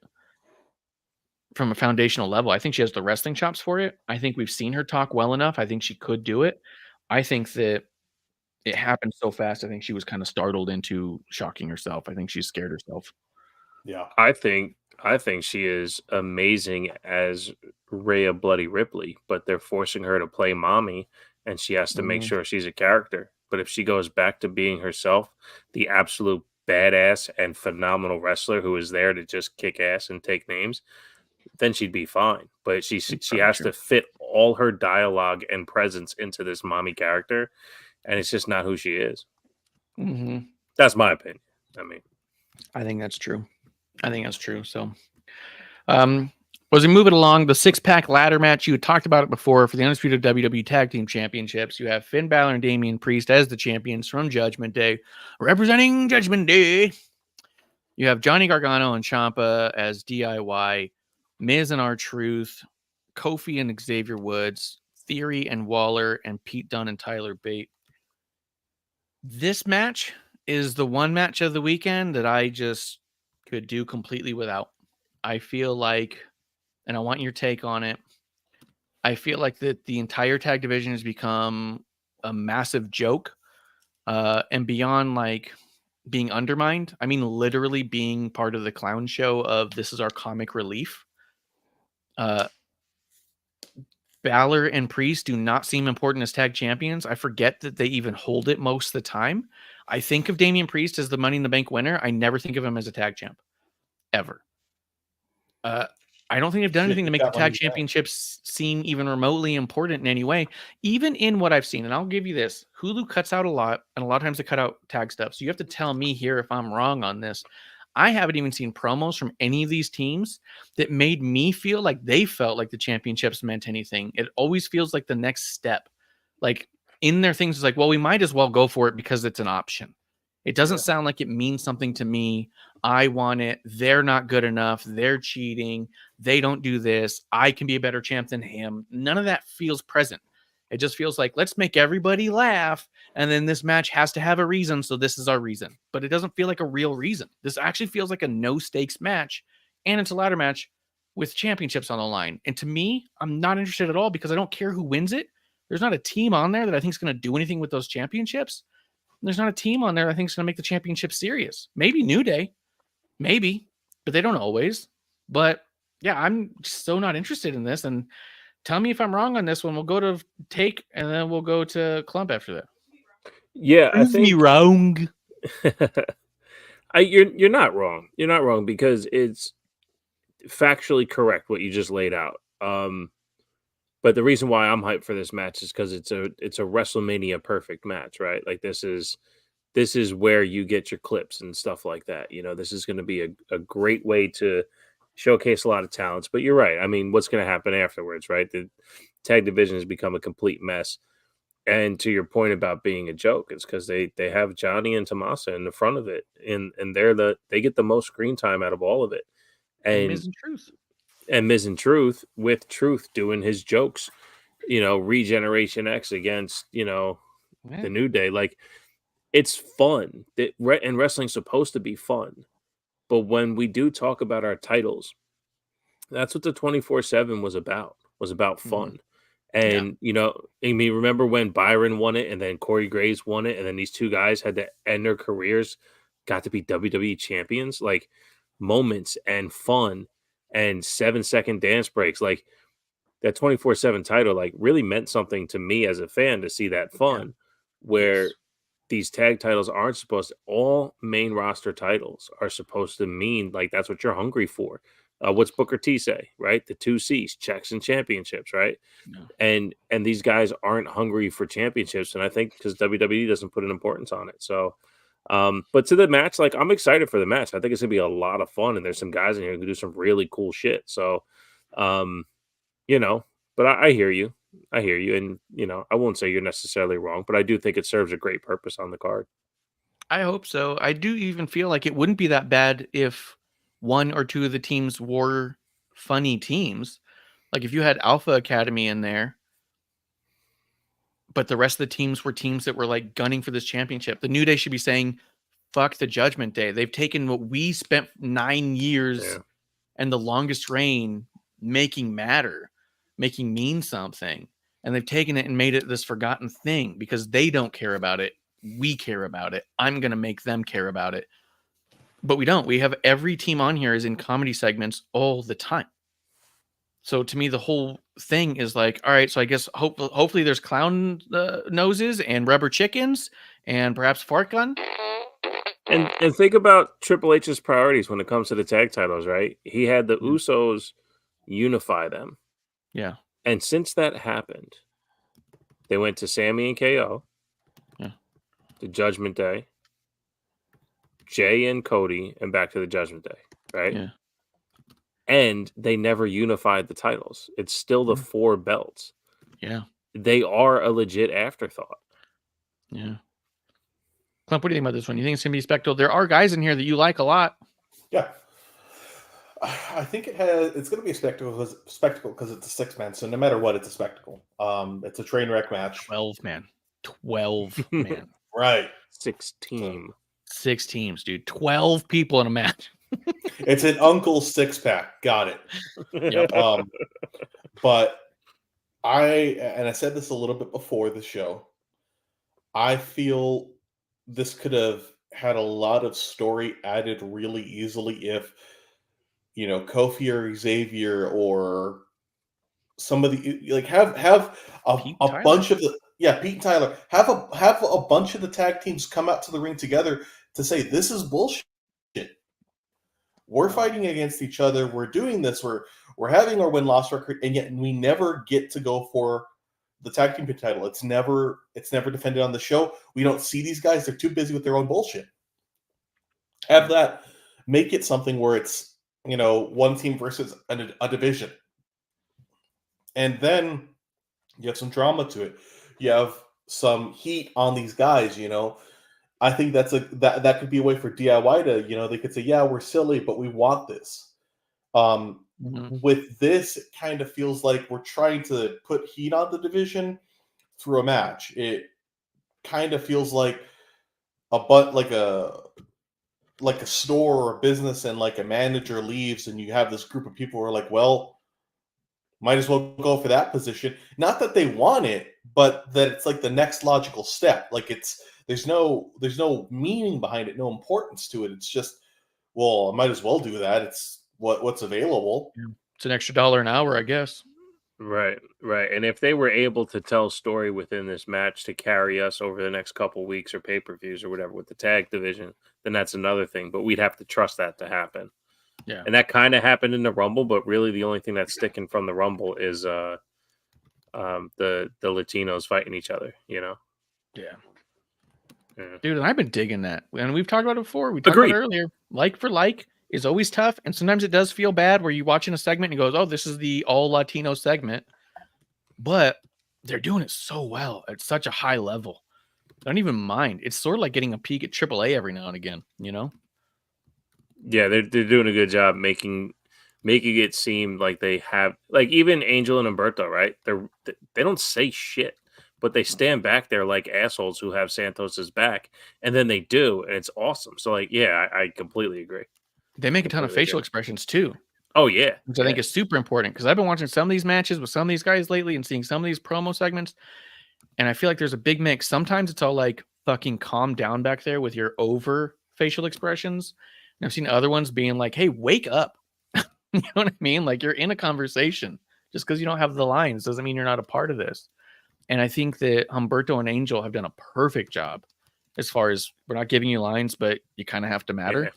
from a foundational level. I think she has the wrestling chops for it. I think we've seen her talk well enough. I think she could do it. I think that it happened so fast. I think she was kind of startled into shocking herself. I think she scared herself. Yeah. I think she is amazing as Rhea Bloody Ripley, but they're forcing her to play mommy, and she has to make sure she's a character. But if she goes back to being herself, the absolute badass and phenomenal wrestler who is there to just kick ass and take names, then she'd be fine. But she has to fit all her dialogue and presence into this mommy character, and it's just not who she is. Mm-hmm. That's my opinion. I mean, I think that's true. So, as we move it along, the 6-pack ladder match, you had talked about it before for the Undisputed WWE Tag Team Championships. You have Finn Balor and Damian Priest as the champions from Judgment Day, representing Judgment Day. You have Johnny Gargano and Ciampa as DIY, Miz and R-Truth, Kofi and Xavier Woods, Theory and Waller, and Pete Dunne and Tyler Bate. This match is the one match of the weekend that I just could do completely without. I feel like, and I want your take on it, I feel like that the entire tag division has become a massive joke, and beyond like being undermined, I mean literally being part of the clown show of this is our comic relief. Balor and Priest do not seem important as tag champions. I forget that they even hold it most of the time. I think of Damian Priest as the Money in the Bank winner. I never think of him as a tag champ, ever. I don't think they've done anything to make the tag championships seem even remotely important in any way, even in what I've seen. And I'll give you this. Hulu cuts out a lot, and a lot of times they cut out tag stuff. So you have to tell me here if I'm wrong on this. I haven't even seen promos from any of these teams that made me feel like they felt like the championships meant anything. It always feels like the next step. Like in their things, it's like, well, we might as well go for it because it's an option. It doesn't sound like it means something to me. I want it. They're not good enough. They're cheating. They don't do this. I can be a better champ than him. None of that feels present. It just feels like, let's make everybody laugh. And then this match has to have a reason. So this is our reason. But it doesn't feel like a real reason. This actually feels like a no stakes match. And it's a ladder match with championships on the line. And to me, I'm not interested at all because I don't care who wins it. There's not a team on there that I think is going to do anything with those championships. There's not a team on there that I think is going to make the championship serious. Maybe New Day. Maybe, but they don't always. But yeah, I'm so not interested in this. And tell me if I'm wrong on this one. We'll go to take, and then we'll go to clump after that. Yeah, I Prove me think wrong. you're not wrong. You're not wrong because it's factually correct what you just laid out. But the reason why I'm hyped for this match is because it's a WrestleMania perfect match, right? Like this is where you get your clips and stuff like that. You know, this is going to be a great way to showcase a lot of talents. But you're right. I mean, what's going to happen afterwards, right? The tag division has become a complete mess. And to your point about being a joke, it's because they have Johnny and Tommaso in the front of it, and they get the most screen time out of all of it. And And Miz and Truth. and Miz and Truth with Truth doing his jokes, Regeneration X against, the New Day. Like, it's fun. And wrestling's supposed to be fun. But when we do talk about our titles, that's what the 24/7 was about fun. And, I mean, remember when Byron won it and then Corey Graves won it and then these two guys had to end their careers, got to be WWE champions? Like, moments and fun and 7-second dance breaks. Like, that 24/7 title, like, really meant something to me as a fan to see that fun where these tag titles aren't supposed to, all main roster titles are supposed to mean, like, that's what you're hungry for. What's Booker T say, right? The 2 C's, checks and championships, right? And these guys aren't hungry for championships, and I think because WWE doesn't put an importance on it. So, but to the match, like, I'm excited for the match. I think it's gonna be a lot of fun, and there's some guys in here who can do some really cool shit. So, but I hear you. I hear you, and I won't say you're necessarily wrong, but I do think it serves a great purpose on the card. I hope so. I do even feel like it wouldn't be that bad if one or two of the teams were funny teams. Like if you had Alpha Academy in there, but the rest of the teams were teams that were like gunning for this championship. The New Day should be saying, fuck the Judgment Day. They've taken what we spent 9 years and the longest reign making matter, making mean something. And they've taken it and made it this forgotten thing because they don't care about it. We care about it. I'm going to make them care about it. But we don't. We have every team on here is in comedy segments all the time. So to me, the whole thing is like, all right, so I guess hopefully there's clown noses and rubber chickens and perhaps fart gun. And think about Triple H's priorities when it comes to the tag titles, right? He had the Usos unify them. Yeah. And since that happened, they went to Sammy and KO. Yeah. The Judgment Day. Jay and Cody, and back to the Judgment Day, right? Yeah. And they never unified the titles. It's still the 4 belts. Yeah. They are a legit afterthought. Yeah. Clump, what do you think about this one? You think it's going to be a spectacle? There are guys in here that you like a lot. Yeah. I think it's going to be a spectacle because it's a 6-man. So no matter what, it's a spectacle. It's a train wreck match. 12 man. 12 man. Right. 6 teams, dude. 12 people in a match. It's an Uncle 6-pack. Got it. Yep. But I said this a little bit before the show. I feel this could have had a lot of story added really easily if, Kofi or Xavier or somebody like have a bunch of the Pete and Tyler have a bunch of the tag teams come out to the ring together to say this is bullshit. We're fighting against each other. We're doing this. We're having our win-loss record, and yet we never get to go for the tag team title. It's never defended on the show. We don't see these guys. They're too busy with their own bullshit. Have that. Make it something where it's, one team versus a division. And then you have some drama to it. You have some heat on these guys, I think that could be a way for DIY to, they could say, yeah, we're silly, but we want this. With this, it kind of feels like we're trying to put heat on the division through a match. It kind of feels like like a store or a business, and like a manager leaves, and you have this group of people who are like, well, might as well go for that position. Not that they want it, but that it's like the next logical step. Like there's no meaning behind it, no importance to it. It's just Well, I might as well do that. It's what's available. It's an extra $1 an hour, I guess. Right. And if they were able to tell story within this match to carry us over the next couple weeks or pay-per-views or whatever with the tag division, then that's another thing. But we'd have to trust that to happen. Yeah. And that kind of happened in the Rumble, but really the only thing that's sticking from the Rumble is the Latinos fighting each other, Yeah. Yeah. Dude, and I've been digging that. And we've talked about it before. We talked Agreed. about it earlier. Like for like is always tough. And sometimes it does feel bad where you're watching a segment and you go, oh, this is the all Latino segment. But they're doing it so well at such a high level. I don't even mind. It's sort of like getting a peek at AAA every now and again, you know? Yeah, they're doing a good job making it seem like they have, like, even Angel and Humberto, right? They don't say shit, but they stand back there like assholes who have Santos's back, and then they do, and it's awesome. So, like, yeah, I completely agree. They make a ton of Completely facial agree. expressions too, Oh yeah, which I think is super important because I've been watching some of these matches with some of these guys lately and seeing some of these promo segments, and I feel like there's a big mix. Sometimes it's all like fucking calm down back there with your over facial expressions. And I've seen other ones being like, hey, wake up. You know what I mean? Like you're in a conversation. Just because you don't have the lines doesn't mean you're not a part of this. And I think that Humberto and Angel have done a perfect job as far as we're not giving you lines, but you kind of have to matter.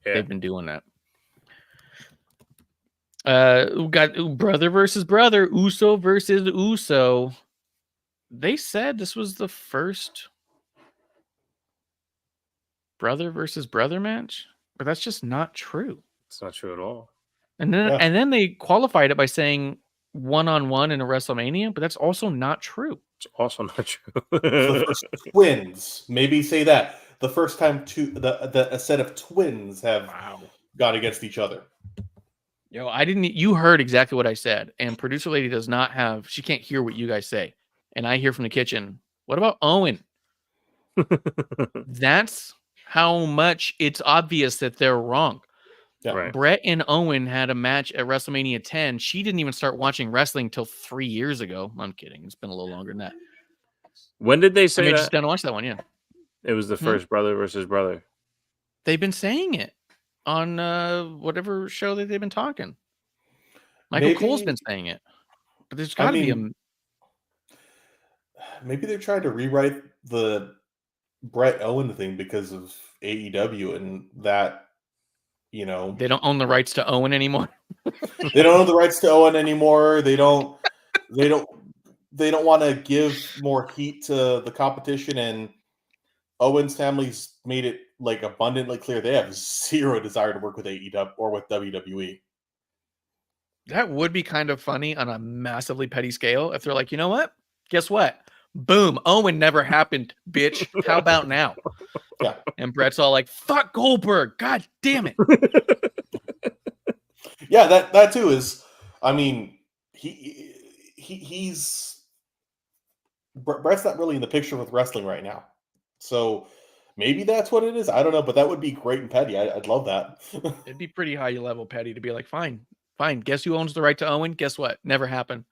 Yeah. They've been doing that. We got brother versus brother, Uso versus Uso. They said this was the first brother versus brother match, but that's just not true. It's not true at all. And then they qualified it by saying 1-on-1 in a WrestleMania, but that's also not true. It's also not true. The first twins, maybe say that the first time a set of twins have gone against each other. Yo, you heard exactly what I said, and producer lady does not have. She can't hear what you guys say, and I hear from the kitchen. What about Owen? That's how much it's obvious that they're wrong. Yeah. Right. Brett and Owen had a match at WrestleMania 10. She didn't even start watching wrestling till 3 years ago. I'm kidding. It's been a little longer than that. When did they say I mean, that? just didn't watch that one. Yeah, It was the first brother versus brother. they've been saying it on whatever show that they've been talking. Michael Cole's been saying it, but there's got to be a. Maybe they're trying to rewrite the Brett Owen thing because of AEW and that. You know, They don't own the rights to Owen anymore. They don't own the rights to Owen anymore. They don't want to give more heat to the competition, and Owen's family's made it like abundantly clear they have zero desire to work with AEW or with WWE. That would be kind of funny on a massively petty scale if they're like, you know what? Guess what? Boom. Owen never happened, bitch. How about now? Yeah. And Brett's all like, fuck Goldberg. God damn it. Yeah, that too is, I mean, he's Brett's not really in the picture with wrestling right now. So maybe that's what it is. I don't know, but that would be great and petty. I'd love that. It'd be pretty high level petty to be like, fine. Guess who owns the right to Owen? Guess what? Never happened.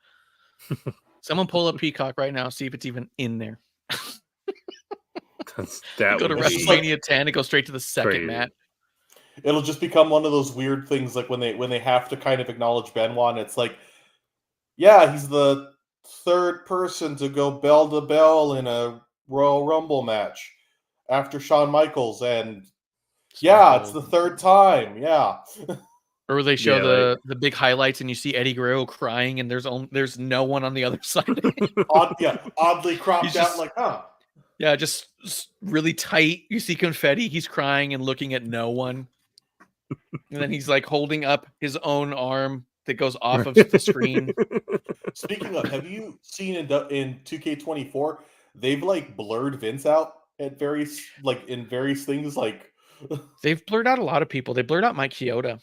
Someone pull up Peacock right now, see if it's even in there. That Go to would be WrestleMania 10 and go straight to the second crazy. match. It'll just become one of those weird things like when they have to kind of acknowledge Benoit, and it's like, yeah, he's the third person to go bell to bell in a Royal Rumble match after Shawn Michaels, and yeah, it's the third time. Yeah. Or they show the big highlights and you see Eddie Guerrero crying and there's no one on the other side. Oddly cropped He's out, just- like, huh. Yeah, just really tight. You see confetti. He's crying and looking at no one. And then he's like holding up his own arm that goes off of the screen. Speaking of, have you seen in 2K24, they've like blurred Vince out at various things, like They've blurred out a lot of people. They blurred out Mike Chioda.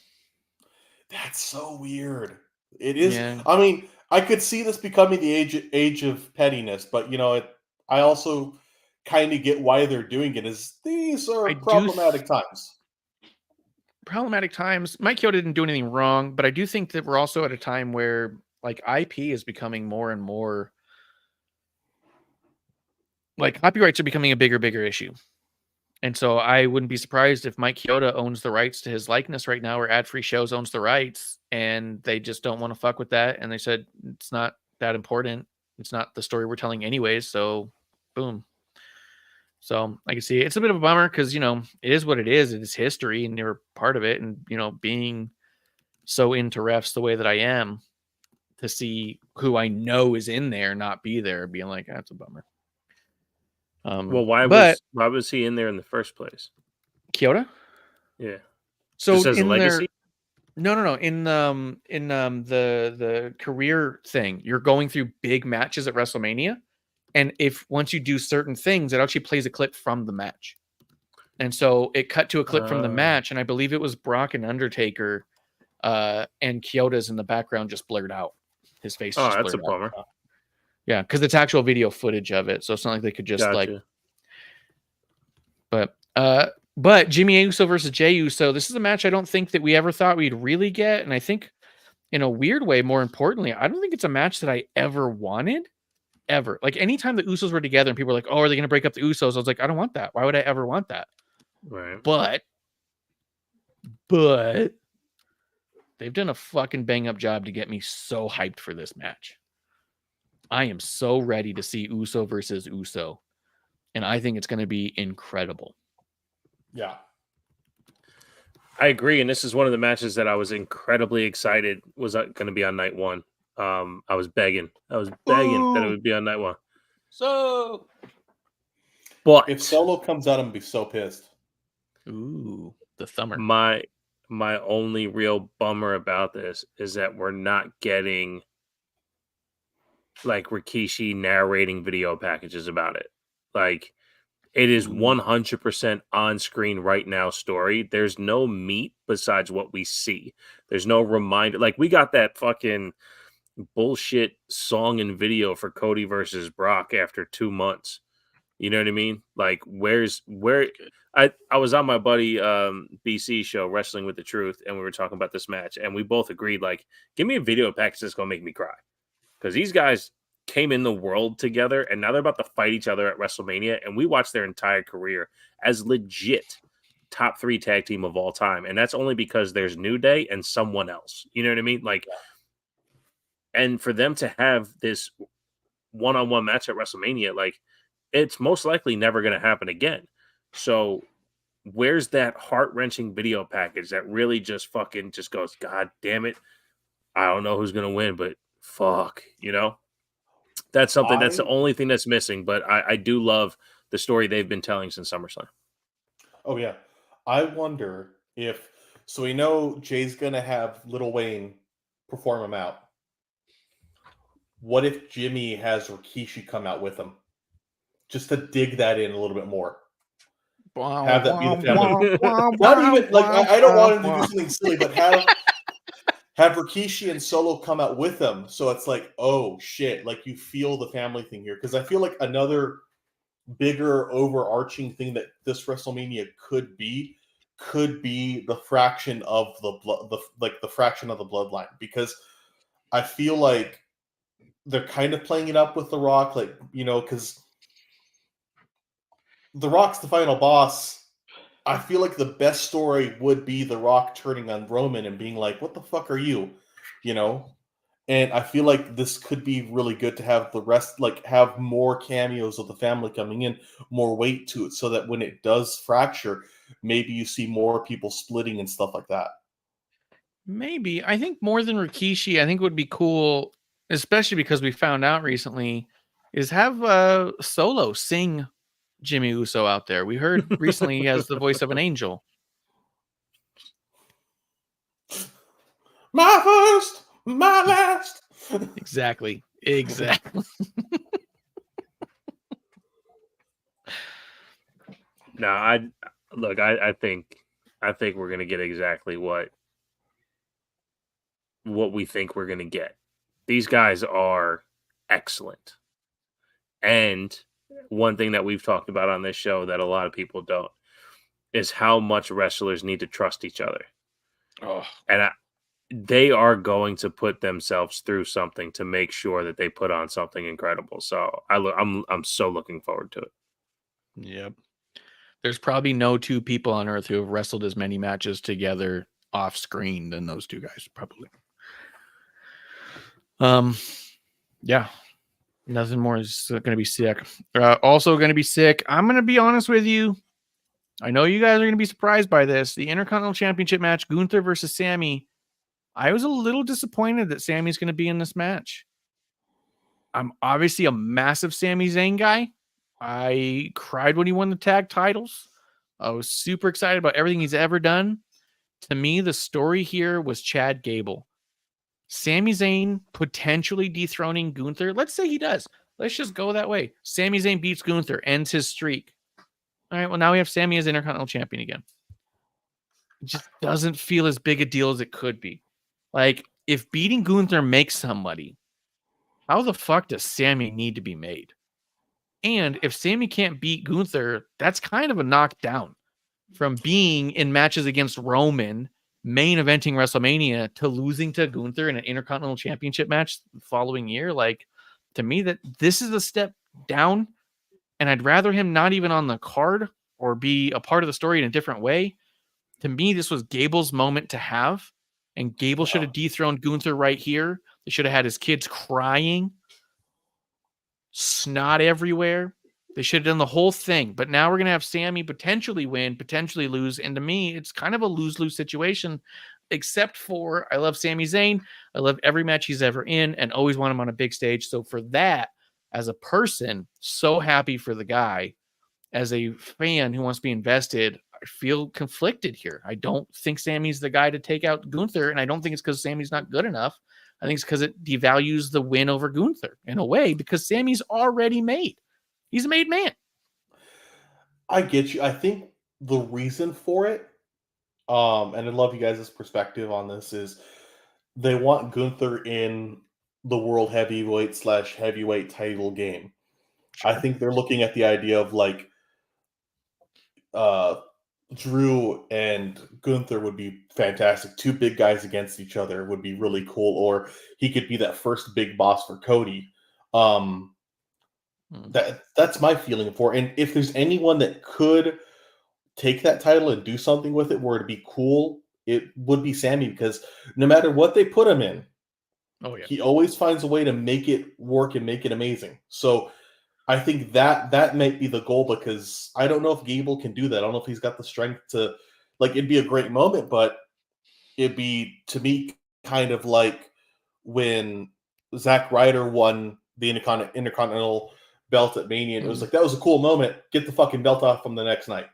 that's so weird. It is. Yeah. I mean, I could see this becoming the age of pettiness, but you know, I also kind of get why they're doing it. Is these are problematic times. Problematic times. Mike Chioda didn't do anything wrong, but I do think that we're also at a time where like IP is becoming more and more like copyrights are becoming a bigger issue. And so I wouldn't be surprised if Mike Chioda owns the rights to his likeness right now, or Ad Free Shows owns the rights, and they just don't want to fuck with that. And they said it's not that important. It's not the story we're telling anyways. So, boom. So I can see it's a bit of a bummer because, it is what it is. It is history and you're part of it. And, being so into refs the way that I am, to see who I know is in there not be there, being like, that's a bummer. Well, why was he in there in the first place? Chioda? Yeah. So just as a in legacy? No. In the career thing, you're going through big matches at WrestleMania, and once you do certain things, it actually plays a clip from the match. And so it cut to a clip from the match, and I believe it was Brock and Undertaker, and Chioda's in the background just blurred out. His face. Oh, that's a bummer. Yeah, because it's actual video footage of it, so it's not like they could just But Jimmy Uso versus Jey Uso, this is a match I don't think that we ever thought we'd really get. And I think in a weird way, more importantly, I don't think it's a match that I ever wanted. Ever. Like anytime the Usos were together and people were like, oh, are they going to break up the Usos? I was like, I don't want that. Why would I ever want that? Right. But they've done a fucking bang up job to get me so hyped for this match. I am so ready to see Uso versus Uso. And I think it's going to be incredible. Yeah. I agree. And this is one of the matches that I was incredibly excited was going to be on night one. I was begging that it would be on night one. So, but if Solo comes out, I'm gonna be so pissed. Ooh, the thumber. My only real bummer about this is that we're not getting like Rikishi narrating video packages about it. Like, it is 100% on screen right now story. There's no meat besides what we see. There's no reminder. Like, we got that fucking bullshit song and video for Cody versus Brock after 2 months. You know what I mean? Like, I was on my buddy BC show, Wrestling with the Truth, and we were talking about this match, and we both agreed, like, give me a video package that's going to make me cry. Because these guys came in the world together, and now they're about to fight each other at WrestleMania, and we watched their entire career as legit top 3 tag team of all time, and that's only because there's New Day and someone else. You know what I mean? Like, and for them to have this one-on-one match at WrestleMania, like, it's most likely never going to happen again. So where's that heart-wrenching video package that really just fucking just goes, God damn it, I don't know who's going to win, but fuck, you know? That's something. That's the only thing that's missing. But I do love the story they've been telling since SummerSlam. Oh yeah, I wonder if we know Jay's gonna have Lil Wayne perform him out. What if Jimmy has Rikishi come out with him, just to dig that in a little bit more? Have that be the family. Not even like I don't want him to do something silly, but have Rikishi and Solo come out with them, so it's like, oh shit, like you feel the family thing here. Because I feel like another bigger overarching thing that this WrestleMania could be the fraction of the fraction of the bloodline. Because I feel like they're kind of playing it up with The Rock, like, you know, because The Rock's the final boss. I feel like the best story would be The Rock turning on Roman and being like, what the fuck are you? You know? And I feel like this could be really good to have the rest, like, have more cameos of the family coming in, more weight to it, so that when it does fracture, maybe you see more people splitting and stuff like that. Maybe. I think more than Rikishi, I think would be cool, especially because we found out recently, is have Solo sing Jimmy Uso out there. We heard recently he has the voice of an angel. My first, my last. Exactly. No, I think we're gonna get exactly what we think we're gonna get. These guys are excellent, and one thing that we've talked about on this show that a lot of people don't is how much wrestlers need to trust each other. Oh, and they are going to put themselves through something to make sure that they put on something incredible. So I'm so looking forward to it. Yep. There's probably no two people on earth who have wrestled as many matches together off screen than those two guys, probably. Yeah. Nothing more is going to be sick. Also going to be sick. I'm going to be honest with you. I know you guys are going to be surprised by this. The Intercontinental Championship match, Gunther versus Sammy. I was a little disappointed that Sammy's going to be in this match. I'm obviously a massive Sami Zayn guy. I cried when he won the tag titles. I was super excited about everything he's ever done. To me, the story here was Chad Gable. Sami Zayn potentially dethroning Gunther. Let's say he does. Let's just go that way. Sami Zayn beats Gunther, ends his streak. All right, well, now we have Sami as Intercontinental Champion again. It just doesn't feel as big a deal as it could be. Like, if beating Gunther makes somebody, how the fuck does Sami need to be made? And if Sami can't beat Gunther, that's kind of a knockdown from being in matches against Roman, main eventing WrestleMania, to losing to Gunther in an Intercontinental Championship match the following year. Like, to me, that this is a step down, and I'd rather him not even on the card or be a part of the story in a different way. To me, this was Gable's moment to have, and Gable should have dethroned Gunther right here. They should have had his kids crying, snot everywhere. They should have done the whole thing. But now we're going to have Sami potentially win, potentially lose. And to me, it's kind of a lose-lose situation, except for I love Sami Zayn. I love every match he's ever in and always want him on a big stage. So for that, as a person, so happy for the guy. As a fan who wants to be invested, I feel conflicted here. I don't think Sammy's the guy to take out Gunther, and I don't think it's because Sammy's not good enough. I think it's because it devalues the win over Gunther in a way, because Sammy's already made. He's a made man. I get you. I think the reason for it, and I'd love you guys' perspective on this, is they want Gunther in the world heavyweight / heavyweight title game. I think they're looking at the idea of like Drew and Gunther would be fantastic. Two big guys against each other would be really cool. Or he could be that first big boss for Cody. That's my feeling for it. And if there's anyone that could take that title and do something with it where it'd be cool, it would be Sami, because no matter what they put him in, he always finds a way to make it work and make it amazing. So I think that might be the goal, because I don't know if Gable can do that. I don't know if he's got the strength to, like, it'd be a great moment, but it'd be, to me, kind of like when Zack Ryder won the Intercontinental belt at Mania, and it was like, that was a cool moment. Get the fucking belt off from the next night.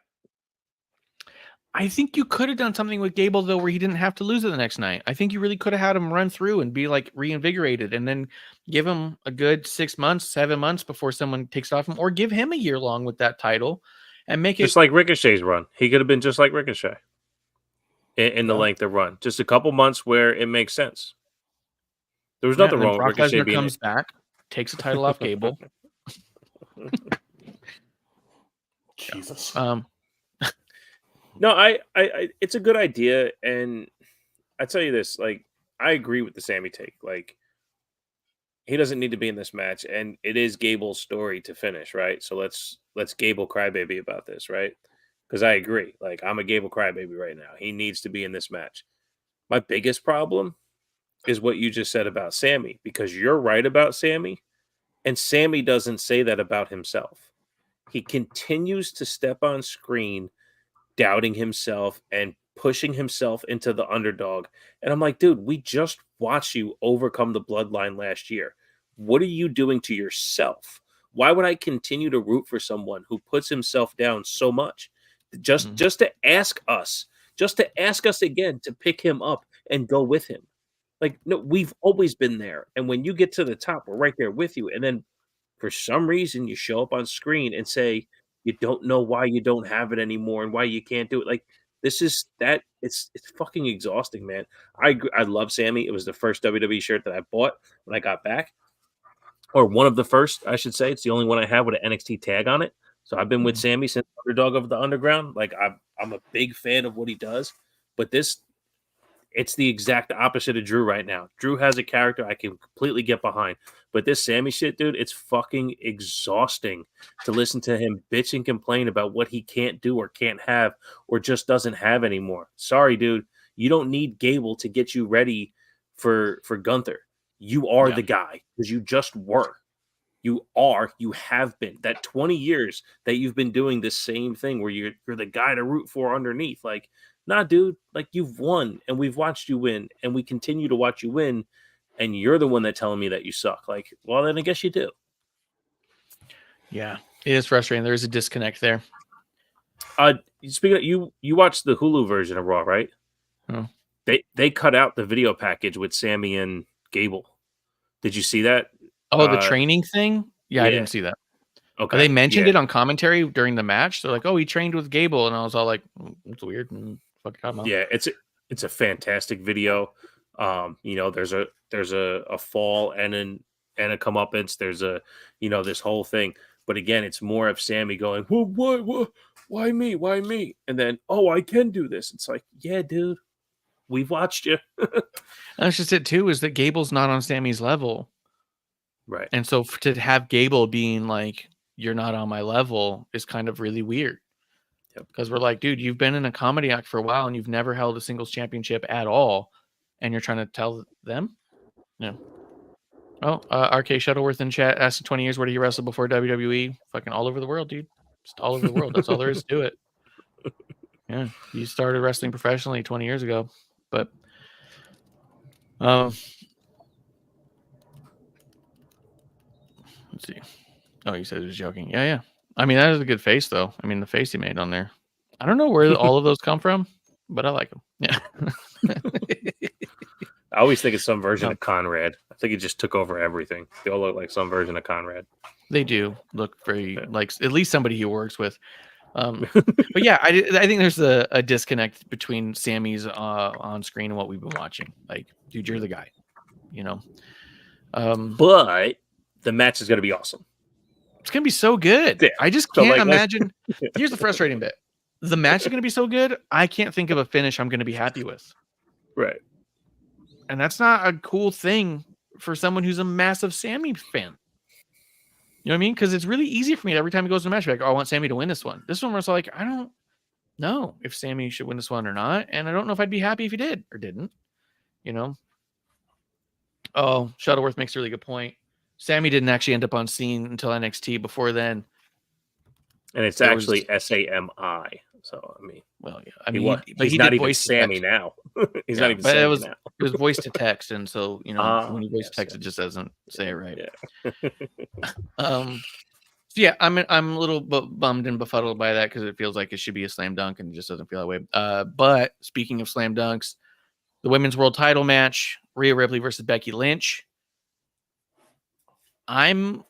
I think you could have done something with Gable, though, where he didn't have to lose it the next night. I think you really could have had him run through and be like reinvigorated, and then give him a good 6 months, 7 months before someone takes it off him, or give him a year long with that title and make it just like Ricochet's run. He could have been just like Ricochet in the length of run. Just a couple months where it makes sense. There was nothing wrong with Brock Ricochet Lesnar being comes back, takes the title off Gable. Jesus. No, I it's a good idea, and I tell you this, like, I agree with the Sami take. Like, he doesn't need to be in this match, and it is Gable's story to finish, right? So let's Gable crybaby about this, right? Because I agree. Like, I'm a Gable crybaby right now. He needs to be in this match. My biggest problem is what you just said about Sami, because you're right about Sami, and Sami doesn't say that about himself. He continues to step on screen doubting himself and pushing himself into the underdog. And I'm like, dude, we just watched you overcome the bloodline last year. What are you doing to yourself? Why would I continue to root for someone who puts himself down so much? Just to ask us again to pick him up and go with him. Like, no, we've always been there. And when you get to the top, we're right there with you. And then for some reason, you show up on screen and say, you don't know why you don't have it anymore and why you can't do it. Like, this is that it's fucking exhausting, man. I love Sami. It was the first WWE shirt that I bought when I got back, or one of the first, I should say. It's the only one I have with an NXT tag on it. So I've been with Sami since Underdog of the Underground. Like, I'm a big fan of what he does, but this, It's the exact opposite of Drew right now. Drew has a character I can completely get behind. But this Sammy shit, dude, it's fucking exhausting to listen to him bitch and complain about what he can't do or can't have or just doesn't have anymore. Sorry, dude. You don't need Gable to get you ready for Gunther. You are the guy because you just were. You have been. That 20 years that you've been doing the same thing where you're the guy to root for underneath. Like, nah, dude, like you've won and we've watched you win and we continue to watch you win. And you're the one that telling me that you suck. Like, well, then I guess you do. Yeah, it is frustrating. There is a disconnect there. Speaking of, you watched the Hulu version of Raw, right? Oh. They cut out the video package with Sammy and Gable. Did you see that? Oh, the training thing? Yeah, I didn't see that. Okay. They mentioned it on commentary during the match. They're like, "Oh, he trained with Gable," and I was all like, "It's weird." And yeah, it's a fantastic video. There's a fall and a comeuppance. There's this whole thing. But again, it's more of Sammy going, "What? Why me? Why me?" And then, "Oh, I can do this." It's like, yeah, dude, we've watched you. That's just it too. Is that Gable's not on Sammy's level, right? And so to have Gable being like, "You're not on my level," is kind of really weird. Because we're like, dude, you've been in a comedy act for a while and you've never held a singles championship at all, and you're trying to tell them, no. Oh, RK Shuttleworth in chat asking 20 years, where did you wrestle before WWE? Fucking all over the world, dude. Just all over the world. That's all there is to it. Yeah, you started wrestling professionally 20 years ago, but let's see. Oh, you said he was joking. Yeah. I mean, that is a good face, though. I mean, the face he made on there. I don't know where all of those come from, but I like them. Yeah. I always think it's some version of Conrad. I think he just took over everything. They all look like some version of Conrad. They do look very like at least somebody he works with. But yeah, I think there's a disconnect between Sammy's on screen and what we've been watching. Like, dude, you're the guy, But the match is going to be awesome. It's going to be so good. Yeah. I just can't imagine. Here's the frustrating bit. The match is going to be so good. I can't think of a finish I'm going to be happy with. Right. And that's not a cool thing for someone who's a massive Sammy fan. You know what I mean? Because it's really easy for me every time he goes to a match, like, oh, I want Sammy to win this one. This one was like, I don't know if Sammy should win this one or not. And I don't know if I'd be happy if he did or didn't. Oh, Shuttleworth makes a really good point. Sammy didn't actually end up on scene until NXT. Before then. And it's actually SAMI. So, I mean. Well, yeah. I mean, he's not even Sammy now. He's not even Sammy now. It was voice to text. And so, when you voice text, it just doesn't say it right. Yeah. I'm a little bummed and befuddled by that because it feels like it should be a slam dunk and it just doesn't feel that way. But speaking of slam dunks, the women's world title match, Rhea Ripley versus Becky Lynch. I'm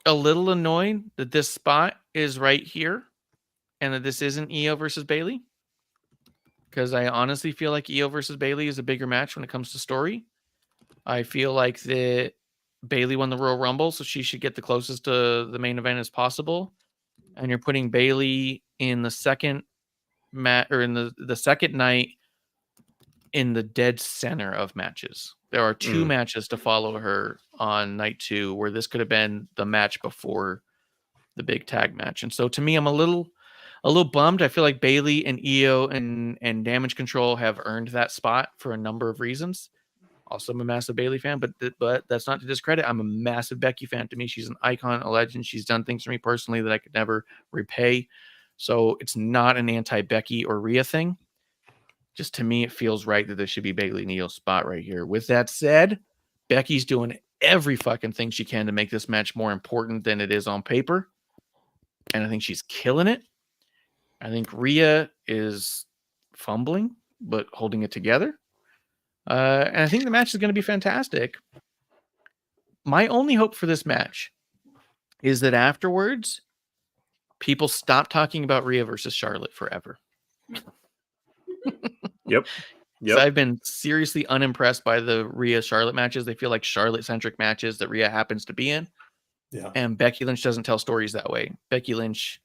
a little annoyed that this spot is right here and that this isn't Io versus Bayley, because I honestly feel like Io versus Bayley is a bigger match when it comes to story. I feel like that Bayley won the Royal Rumble, so she should get the closest to the main event as possible. And you're putting Bayley in the second match, or in the second night, in the dead center of matches. There are two matches to follow her on night 2, where this could have been the match before the big tag match. And so to me, I'm a little bummed. I feel like Bayley and Io and Damage Control have earned that spot for a number of reasons. Also, I'm a massive Bayley fan, but that's not to discredit. I'm a massive Becky fan. To me, she's an icon, a legend. She's done things for me personally that I could never repay. So it's not an anti-Becky or Rhea thing. Just to me, it feels right that there should be Bayley and Io's spot right here. With that said, Becky's doing every fucking thing she can to make this match more important than it is on paper. And I think she's killing it. I think Rhea is fumbling, but holding it together. And I think the match is going to be fantastic. My only hope for this match is that afterwards, people stop talking about Rhea versus Charlotte forever. Yep. So I've been seriously unimpressed by the Rhea Charlotte matches. They feel like Charlotte-centric matches that Rhea happens to be in. Yeah. And Becky Lynch doesn't tell stories that way. Becky Lynch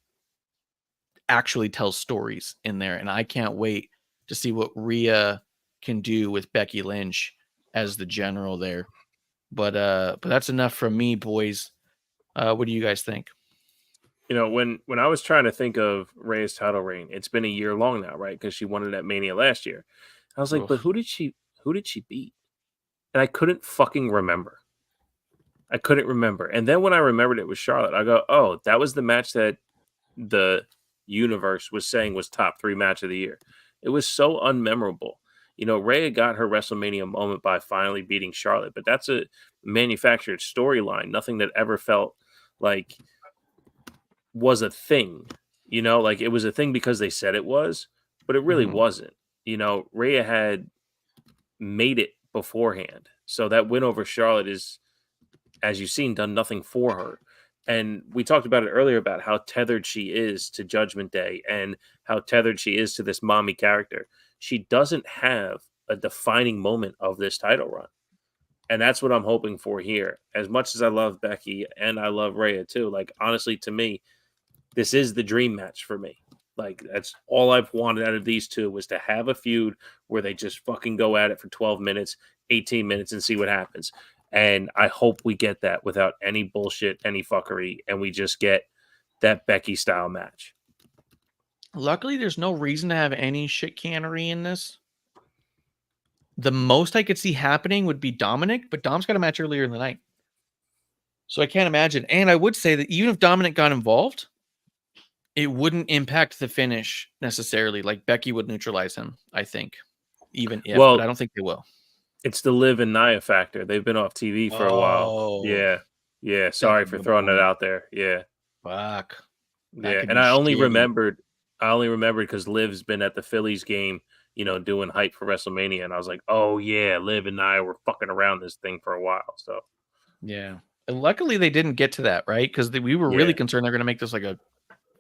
actually tells stories in there. And I can't wait to see what Rhea can do with Becky Lynch as the general there. But that's enough from me, boys. What do you guys think? You know, when I was trying to think of Rhea's title reign, it's been a year long now, right? Because she won it at Mania last year. I was like, but Oof. who did she beat? And I couldn't fucking remember. I couldn't remember. And then when I remembered it was Charlotte, I go, oh, that was the match that the universe was saying was top 3 match of the year. It was so unmemorable. You know, Rhea got her WrestleMania moment by finally beating Charlotte, but that's a manufactured storyline. Nothing that ever felt like was a thing. You know, like it was a thing because they said it was, but it really wasn't. You know, Rhea had made it beforehand. So that win over Charlotte is, as you've seen, done nothing for her. And we talked about it earlier about how tethered she is to Judgment Day and how tethered she is to this mommy character. She doesn't have a defining moment of this title run. And that's what I'm hoping for here. As much as I love Becky and I love Rhea too, like honestly, to me, this is the dream match for me. Like that's all I've wanted out of these two was to have a feud where they just fucking go at it for 12 minutes, 18 minutes and see what happens. And I hope we get that without any bullshit, any fuckery, and we just get that Becky style match. Luckily, there's no reason to have any chicanery in this. The most I could see happening would be Dominic, but Dom's got a match earlier in the night. So I can't imagine. And I would say that even if Dominic got involved, it wouldn't impact the finish necessarily. Like Becky would neutralize him, I think. Even if, but I don't think they will. It's the Liv and Nia factor. They've been off TV for a while. Yeah. Yeah. Sorry for throwing that out there. Yeah. Fuck. Yeah. And I only remembered because Liv's been at the Phillies game, you know, doing hype for WrestleMania. And I was like, oh, yeah, Liv and Nia were fucking around this thing for a while. So, yeah. And luckily they didn't get to that, right? Because we were really concerned they're going to make this like a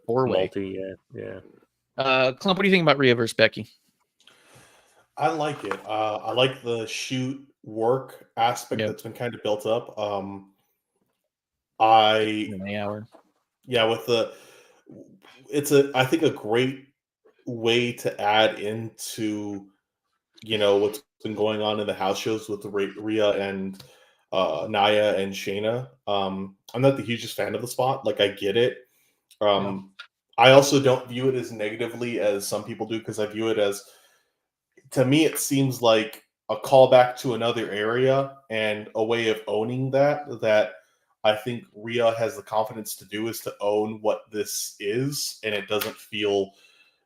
4-way. Yeah. Clump, what do you think about Rhea versus Becky? I like it. I like the shoot work aspect that's been kind of built up. In the hour. Yeah, I think a great way to add into, you know, what's been going on in the house shows with Rhea and Nia and Shayna. I'm not the hugest fan of the spot. Like I get it. I also don't view it as negatively as some people do because I view it as, to me, it seems like a callback to another area and a way of owning that I think Rhea has the confidence to do is to own what this is, and it doesn't feel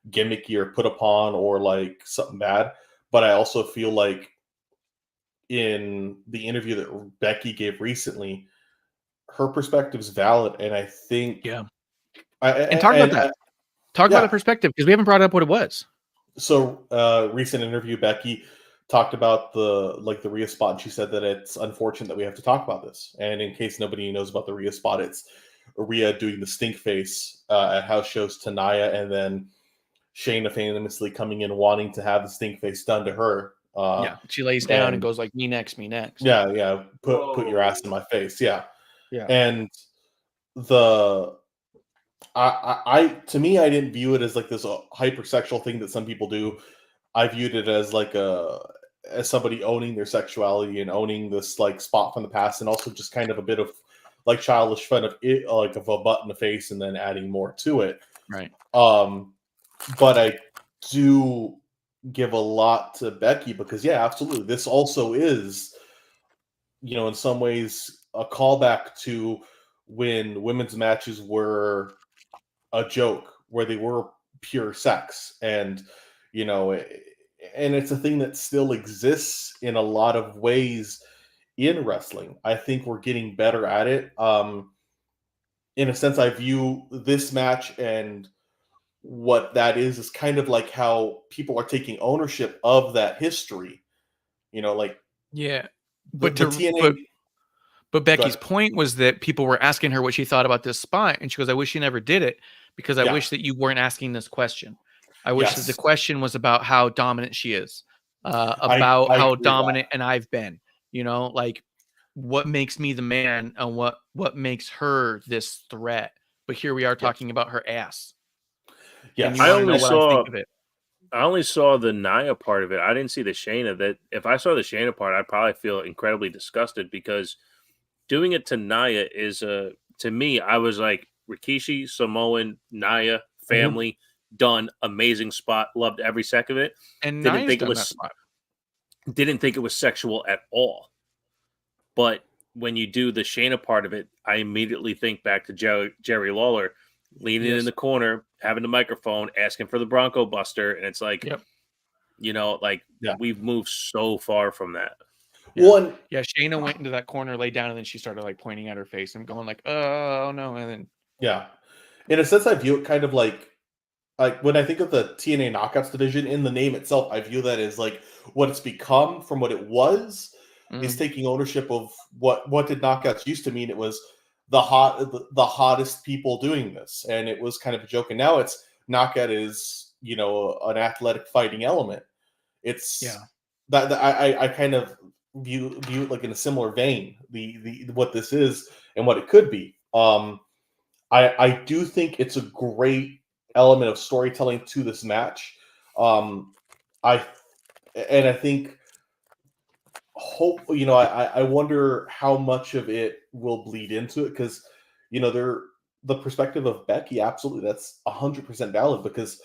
gimmicky or put upon or like something bad. But I also feel like in the interview that Becky gave recently, her perspective is valid, and I think talk about that. Talk about the perspective because we haven't brought up what it was. So, recent interview, Becky talked about the Rhea spot, and she said that it's unfortunate that we have to talk about this. And in case nobody knows about the Rhea spot, it's Rhea doing the stink face at house shows to Nia, and then Shayna famously coming in wanting to have the stink face done to her. She lays down and goes like, "Me next, me next." Yeah. Put your ass in my face. Yeah. And to me, I didn't view it as like this hypersexual thing that some people do. I viewed it as like as somebody owning their sexuality and owning this like spot from the past, and also just kind of a bit of like childish fun of it, like of a butt in the face, and then adding more to it. Right. But I do give a lot to Becky because absolutely, this also is, you know, in some ways a callback to when women's matches were a joke, where they were pure sex, and you know, and it's a thing that still exists in a lot of ways in wrestling. I think we're getting better at it. In a sense, I view this match and what that is kind of like how people are taking ownership of that history. You know, like but Becky's point was that people were asking her what she thought about this spot, and she goes, "I wish you never did it because I wish that you weren't asking this question. I wish that the question was about how dominant she is, about how dominant and I've been. You know, like what makes me the man and what makes her this threat. But here we are talking about her ass. Yeah, I I only saw the Nia part of it. I didn't see the Shayna. That if I saw the Shayna part, I'd probably feel incredibly disgusted because doing it to Nia is to me. I was like Rikishi, Samoan, Nia, family, done, amazing spot, loved every second of it. And Didn't Nia's think it done that was spot. didn't think it was sexual at all. But when you do the Shayna part of it, I immediately think back to Jerry Lawler leaning in Yes. the corner, having the microphone, asking for the Bronco Buster, and it's like, Yep. you know, like Yeah. we've moved so far from that. Yeah. One, Yeah, Shayna went into that corner, laid down, and then she started like pointing at her face and going like, "Oh no!" And then yeah. In a sense, I view it kind of like when I think of the TNA Knockouts division in the name itself, I view that as like what it's become from what it was is taking ownership of what did Knockouts used to mean. It was the hottest people doing this, and it was kind of a joke. And now it's Knockout is an athletic fighting element. It's that I kind of view it like in a similar vein. The what this is and what it could be. I do think it's a great element of storytelling to this match. I think I wonder how much of it will bleed into it because the perspective of Becky, absolutely, that's 100% valid because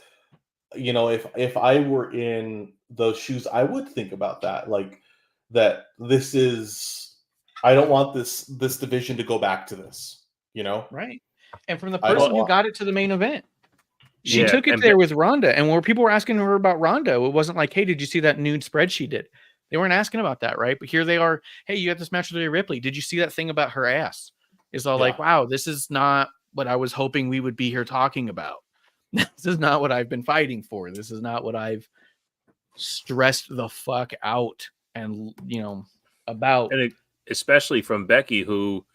if I were in those shoes, I would think about that, like that this is I don't want this division to go back to this, right. And from the I don't person who want- got it to the main event, she Yeah, took it and there with Ronda. And when people were asking her about Ronda, it wasn't like, "Hey, did you see that nude spread she did?" They weren't asking about that, right? But here they are. "Hey, you had this match with Rhea Ripley. Did you see that thing about her ass?" It's all like, Yeah. "Wow, this is not what I was hoping we would be here talking about. This is not what I've been fighting for. This is not what I've stressed the fuck out and about." and especially from Becky, who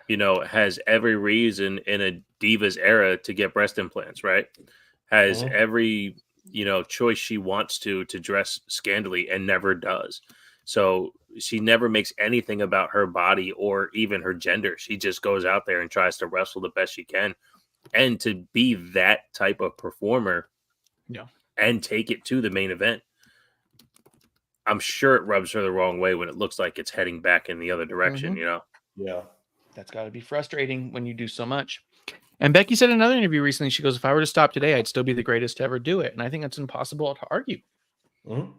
has every reason in a Divas era to get breast implants, right? Has Mhm. every choice she wants to dress scandally and never does. So she never makes anything about her body or even her gender. She just goes out there and tries to wrestle the best she can. And to be that type of performer and take it to the main event, I'm sure it rubs her the wrong way when it looks like it's heading back in the other direction, Yeah. That's got to be frustrating when you do so much. And Becky said in another interview recently, she goes, "If I were to stop today, I'd still be the greatest to ever do it." And I think that's impossible to argue. Mhm.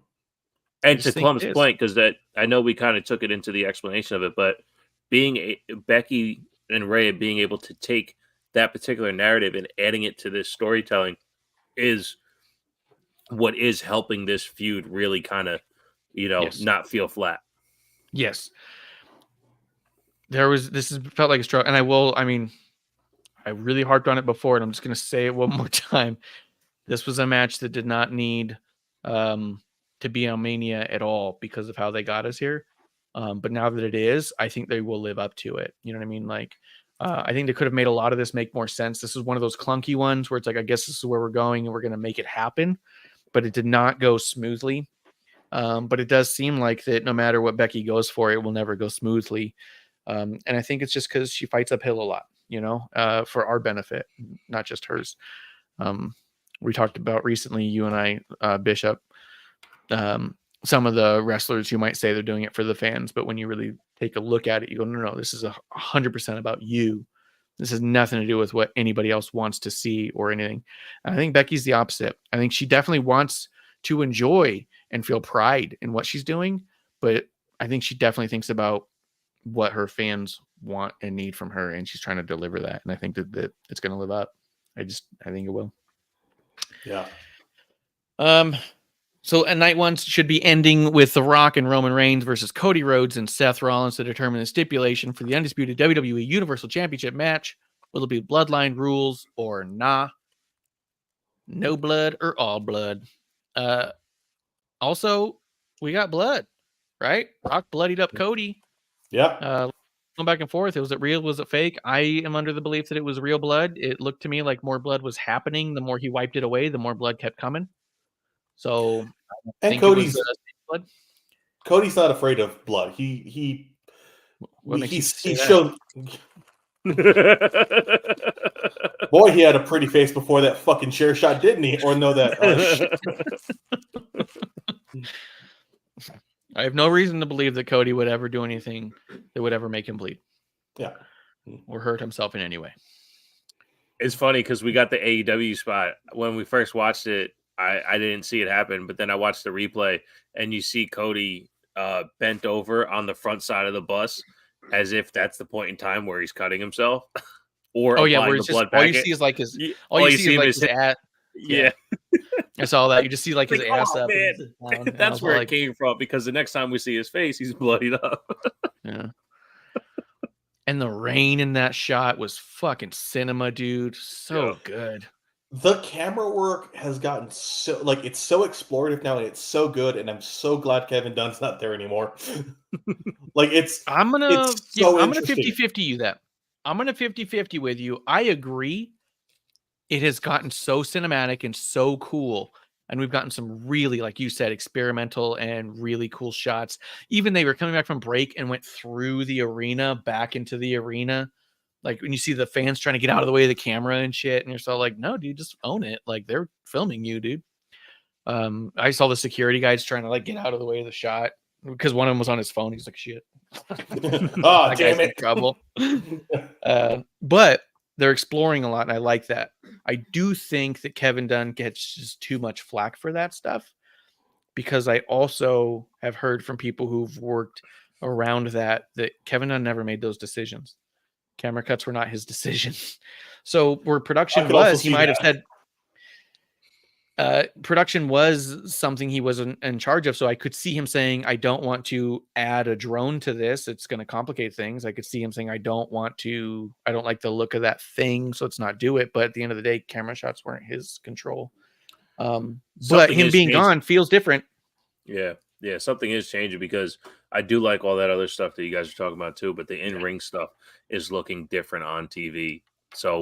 And just to think Clump's it is. point, because that I know we kind of took it into the explanation of it, but Becky and Ray being able to take that particular narrative and adding it to this storytelling is what is helping this feud really kind of, Yes. not feel flat. Yes. This has felt like a struggle. And I really harped on it before, and I'm just going to say it one more time. This was a match that did not need to be on Mania at all because of how they got us here. But now that it is, I think they will live up to it. You know what I mean? Like, I think they could have made a lot of this make more sense. This is one of those clunky ones where it's like, I guess this is where we're going and we're going to make it happen. But it did not go smoothly. But it does seem like that no matter what Becky goes for, it will never go smoothly. And I think it's just because she fights uphill a lot, for our benefit, not just hers. We talked about recently, you and I, Bishop, some of the wrestlers who might say they're doing it for the fans, but when you really take a look at it, you go, no, this is 100% about you. This has nothing to do with what anybody else wants to see or anything. And I think Becky's the opposite. I think she definitely wants to enjoy and feel pride in what she's doing, but I think she definitely thinks about what her fans want and need from her, and she's trying to deliver that. And I think that it's going to live up. I think it will. Yeah. So a night one should be ending with The Rock and Roman Reigns versus Cody Rhodes and Seth Rollins to determine the stipulation for the undisputed WWE Universal Championship match. Will it be bloodline rules or nah? No blood or all blood? Also, we got blood, right? Rock bloodied up Cody. Yeah. Going back and forth. Was it real? Was it fake? I am under the belief that it was real blood. It looked to me like more blood was happening. The more he wiped it away, the more blood kept coming. So, I And think blood. Cody's not afraid of blood. He What makes you say that? showed Boy, he had a pretty face before that fucking chair shot, didn't he? Or no, that shit. I have no reason to believe that Cody would ever do anything that would ever make him bleed. Yeah. Or hurt himself in any way. It's funny because we got the AEW spot when we first watched it. I didn't see it happen, but then I watched the replay and you see Cody bent over on the front side of the bus as if that's the point in time where he's cutting himself or where applying it's the just blood all you packet. see is like his All you see is like is his ass. Yeah. I saw that. You just see like his Like, ass oh, up. man. And down. That's where it came from because the next time we see his face, he's bloodied up. Yeah. And the rain in that shot was fucking cinema, dude. So good. The camera work has gotten so it's so explorative now, and it's so good, and I'm so glad Kevin Dunn's not there anymore. I'm gonna 50-50 you that. I'm gonna 50-50 with you. I agree. It has gotten so cinematic and so cool. And we've gotten some really, like you said, experimental and really cool shots. Even they were coming back from break and went through the arena, back into the arena. Like when you see the fans trying to get out of the way of the camera and shit. And you're so like, no, dude, just own it. Like they're filming you, dude. I saw the security guys trying to like get out of the way of the shot because one of them was on his phone. He's like, shit. Oh, damn it. Trouble. But they're exploring a lot, and I like that. I do think that Kevin Dunn gets just too much flack for that stuff because I also have heard from people who've worked around that Kevin Dunn never made those decisions. Camera cuts were not his decision. So where production was, he might have said production was something he wasn't in charge of. So I could see him saying, I don't want to add a drone to this. It's going to complicate things. I could see him saying, I don't like the look of that thing. So let's not do it. But at the end of the day, camera shots weren't his control. But him being gone feels different. Yeah. Yeah. Something is changing because I do like all that other stuff that you guys are talking about too, but the in-ring stuff is looking different on TV. So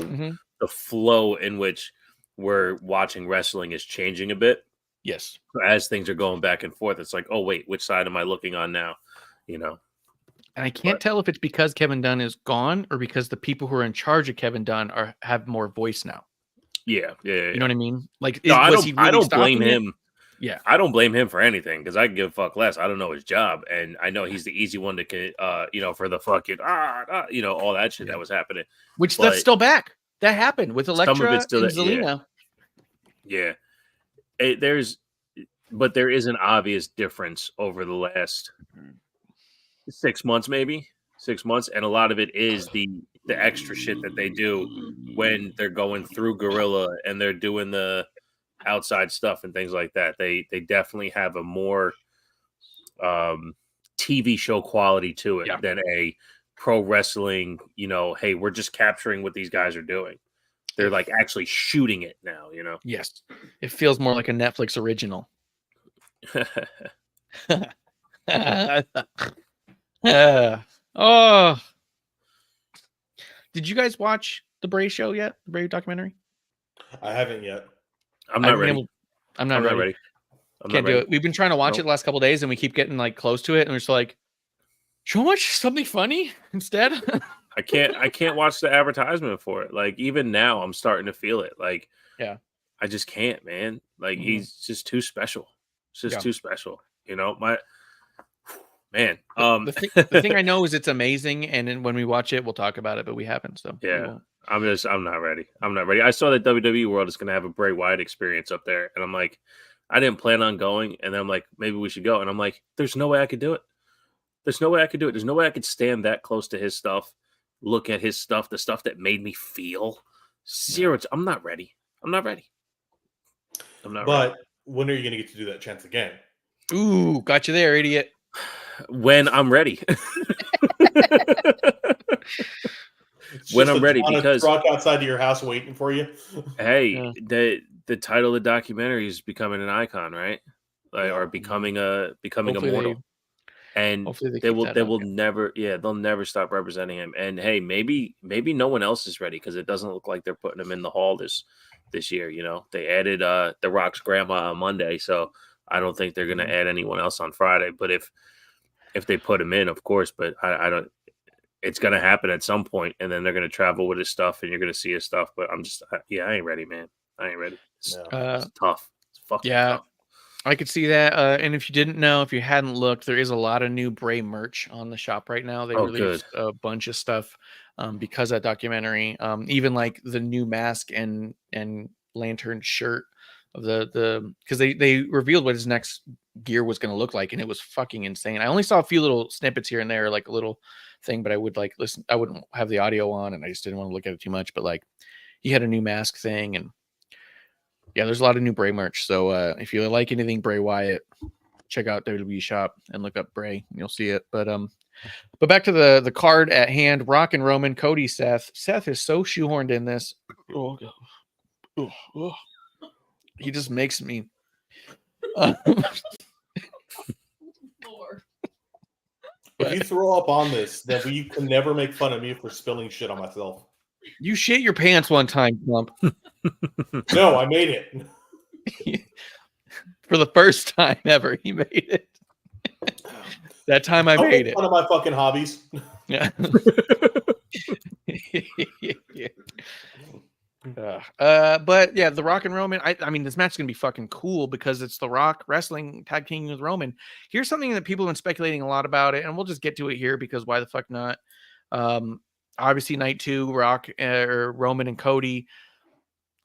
the flow in which we're watching wrestling is changing a bit. Yes. As things are going back and forth, it's like, oh, wait, which side am I looking on now? You know? And I can't tell if it's because Kevin Dunn is gone or because the people who are in charge of Kevin Dunn have more voice now. Yeah. You know what I mean? Like, I don't blame him. Yeah. I don't blame him for anything because I give a fuck less. I don't know his job. And I know he's the easy one to, for the fucking, all that shit that was happening. Which that's still back. That happened with Elektra and Zelina. Yeah. There is an obvious difference over the last 6 months, maybe 6 months. And a lot of it is the extra shit that they do when they're going through Gorilla and they're doing the outside stuff and things like that. They definitely have a more TV show quality to it than a pro wrestling, hey, we're just capturing what these guys are doing. They're like actually shooting it now, Yes. It feels more like a Netflix original. Oh. Did you guys watch the Bray show yet? The Bray documentary? I haven't yet. I'm not ready. I'm not ready. Can't do it. We've been trying to watch it the last couple of days and we keep getting like close to it and we're just like, should we watch something funny instead? I can't watch the advertisement for it. Like even now I'm starting to feel it. Like, yeah, I just can't, man. Like he's just too special. It's just too special. The thing I know is it's amazing. And then when we watch it, we'll talk about it, but we haven't. So yeah, I'm not ready. I saw that WWE World is going to have a Bray Wyatt experience up there. And I'm like, I didn't plan on going. And then I'm like, maybe we should go. And I'm like, there's no way I could do it. There's no way I could stand that close to his stuff, look at his stuff, the stuff that made me feel. Zero. I'm not ready. But when are you going to get to do that chance again? Ooh, got you there, idiot. When I'm ready. When I'm ready, because truck outside of your house waiting for you. Hey, the title of the documentary is becoming an icon, right? Or becoming a mortal. And they'll never stop representing him. And hey, maybe no one else is ready because it doesn't look like they're putting him in the hall this year. They added The Rock's grandma on Monday, so I don't think they're going to add anyone else on Friday. But if they put him in, of course. But I don't. it's gonna happen at some point, and then they're gonna travel with his stuff, and you're gonna see his stuff. But I'm just, I ain't ready, man. I ain't ready. It's tough. It's fucking tough. I could see that. And if you didn't know, if you hadn't looked, there is a lot of new Bray merch on the shop right now. They released a bunch of stuff because of that documentary. Even like the new mask and lantern shirt of the because they revealed what his next gear was going to look like, and it was fucking insane. I only saw a few little snippets here and there, like a little thing, but I would like listen. I wouldn't have the audio on, and I just didn't want to look at it too much. But like, he had a new mask thing, and yeah, there's a lot of new Bray merch. So if you like anything Bray Wyatt, check out WWE Shop and look up Bray, and you'll see it. But back to the card at hand: Rock and Roman, Cody, Seth. Seth is so shoehorned in this. Oh, oh, oh. He just makes me. If you throw up on this, then you can never make fun of me for spilling shit on myself. You shit your pants one time, Clump. No, I made it. For the first time ever, he made it. That time I made it. One of my fucking hobbies. Yeah. But yeah, The Rock and Roman. I mean, this match is gonna be fucking cool because it's The Rock wrestling tag teaming with Roman. Here's something that people have been speculating a lot about it, and we'll just get to it here because why the fuck not? Obviously, night 2, Rock or Roman and Cody.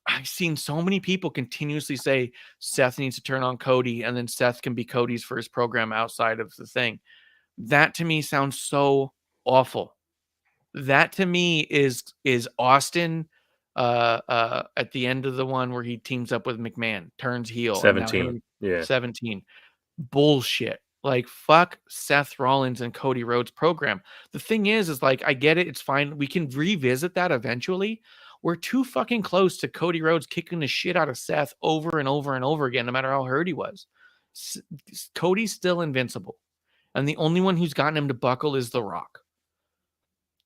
I've seen so many people continuously say Seth needs to turn on Cody, and then Seth can be Cody's first program outside of the thing. That to me sounds so awful. That to me is Austin at the end of the one where he teams up with McMahon, turns heel. 17. Yeah. 17. Bullshit. Like, fuck Seth Rollins and Cody Rhodes program. The thing is like, I get it. It's fine. We can revisit that eventually. We're too fucking close to Cody Rhodes kicking the shit out of Seth over and over and over again, no matter how hurt he was. Cody's still invincible. And the only one who's gotten him to buckle is The Rock.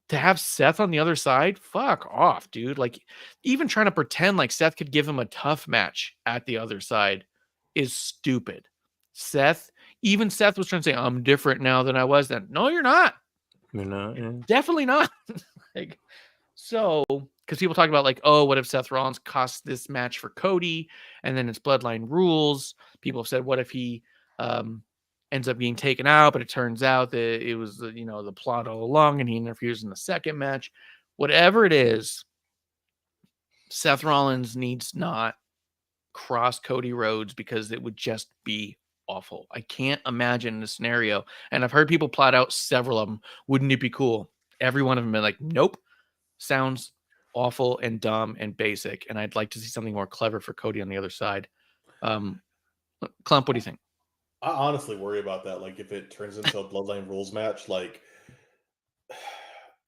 To have Seth on the other side, fuck off, dude. Like, even trying to pretend like Seth could give him a tough match at the other side is stupid. Even Seth was trying to say, I'm different now than I was then. No, you're not. You're not. Yeah. Definitely not. Like, so, because people talk about like, oh, what if Seth Rollins costs this match for Cody and then it's bloodline rules? People have said, what if he ends up being taken out, but it turns out that it was the plot all along and he interferes in the second match. Whatever it is, Seth Rollins needs not cross Cody Rhodes because it would just be awful. I can't imagine the scenario. And I've heard people plot out several of them. Wouldn't it be cool? Every one of them been like, nope. Sounds awful and dumb and basic. And I'd like to see something more clever for Cody on the other side. Clump, what do you think? I honestly worry about that. Like, if it turns into a Bloodline Rules match, like,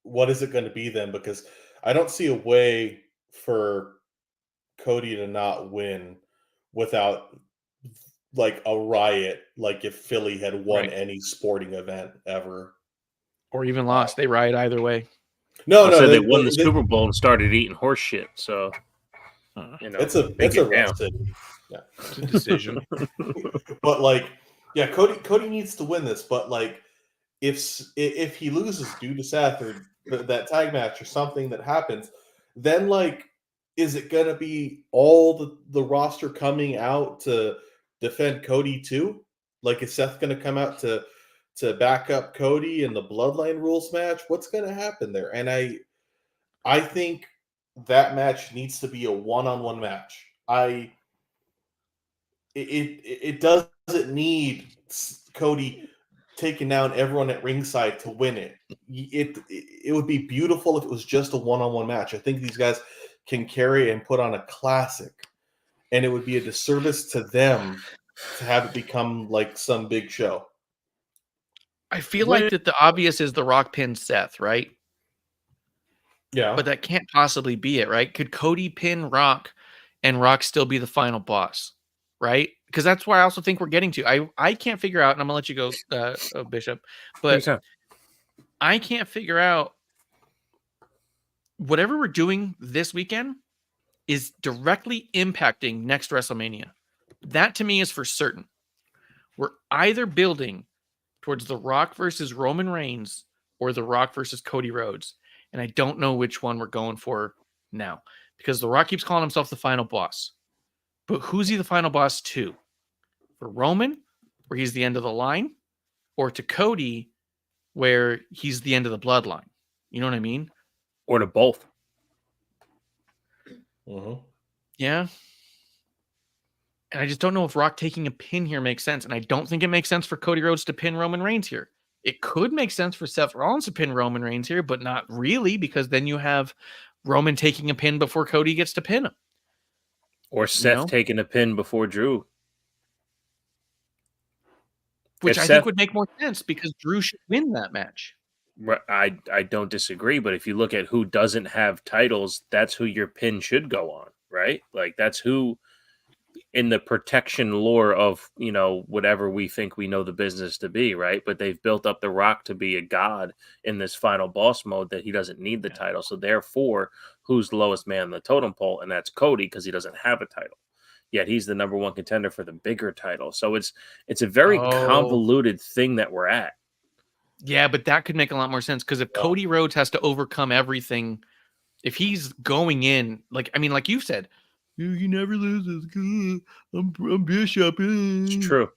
what is it going to be then? Because I don't see a way for Cody to not win without like a riot, like if Philly had won any sporting event ever. Or even lost. They riot either way. No, they won the Super Bowl and started eating horse shit. So, it's a decision. But like, yeah, Cody needs to win this. But like, if he loses due to Seth or that tag match or something that happens, then like, is it gonna be all the roster coming out to defend Cody too? Like, is Seth gonna come out to back up Cody in the Bloodline Rules match? What's going to happen there? And I think that match needs to be a one-on-one match. It doesn't need Cody taking down everyone at ringside to win it. It would be beautiful if it was just a one-on-one match. I think these guys can carry and put on a classic, and it would be a disservice to them to have it become like some big show. I feel like that the obvious is The Rock pins Seth, right? Yeah. But that can't possibly be it, right? Could Cody pin Rock and Rock still be the final boss, right? Because that's why I also think we're getting to. I can't figure out, and I'm going to let you go, Bishop, but I can't figure out whatever we're doing this weekend is directly impacting next WrestleMania. That to me is for certain. We're either building towards The Rock versus Roman Reigns or The Rock versus Cody Rhodes. And I don't know which one we're going for now because The Rock keeps calling himself the final boss. But who's he the final boss to? For Roman, where he's the end of the line, or to Cody, where he's the end of the bloodline? You know what I mean? Or to both. Mm-hmm. Yeah. And I just don't know if Rock taking a pin here makes sense. And I don't think it makes sense for Cody Rhodes to pin Roman Reigns here. It could make sense for Seth Rollins to pin Roman Reigns here, but not really, because then you have Roman taking a pin before Cody gets to pin him. Or Seth know? taking a pin before Drew. Which If I Seth- think would make more sense because Drew should win that match. I don't disagree, but if you look at who doesn't have titles, that's who your pin should go on, right? Like that's who in the protection lore of, you know, whatever we think we know the business to be, right? But they've built up The Rock to be a god in this final boss mode that he doesn't need the title. So therefore, who's the lowest man on the totem pole? And that's Cody because he doesn't have a title. Yet he's the number one contender for the bigger title. So it's a very convoluted thing that we're at. Yeah, but that could make a lot more sense because if Cody Rhodes has to overcome everything, if he's going in, like you said, he never loses. I'm Bishop. It's true.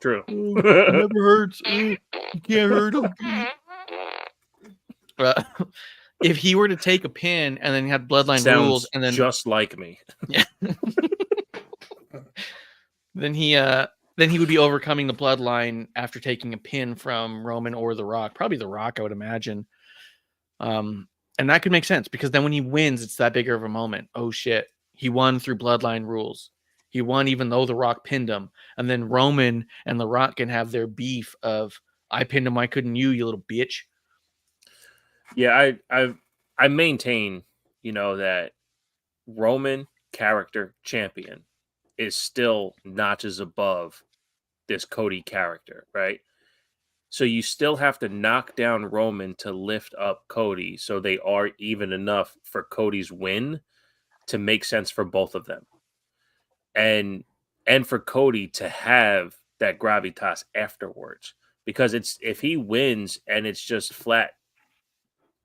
True. It never hurts. You can't hurt him. If he were to take a pin and then had bloodline Sounds rules, and then just like me. Yeah. then he would be overcoming the bloodline after taking a pin from Roman or The Rock. Probably The Rock, I would imagine. And that could make sense because then when he wins, it's that bigger of a moment. Oh shit. He won through bloodline rules. He won even though The Rock pinned him. And then Roman and The Rock can have their beef of I pinned him, why couldn't you, you little bitch? Yeah, I maintain, you know, that Roman character champion is still notches above this Cody character, right? So you still have to knock down Roman to lift up Cody so they are even enough for Cody's win to make sense for both of them. And for Cody to have that gravitas afterwards. Because if he wins and it's just flat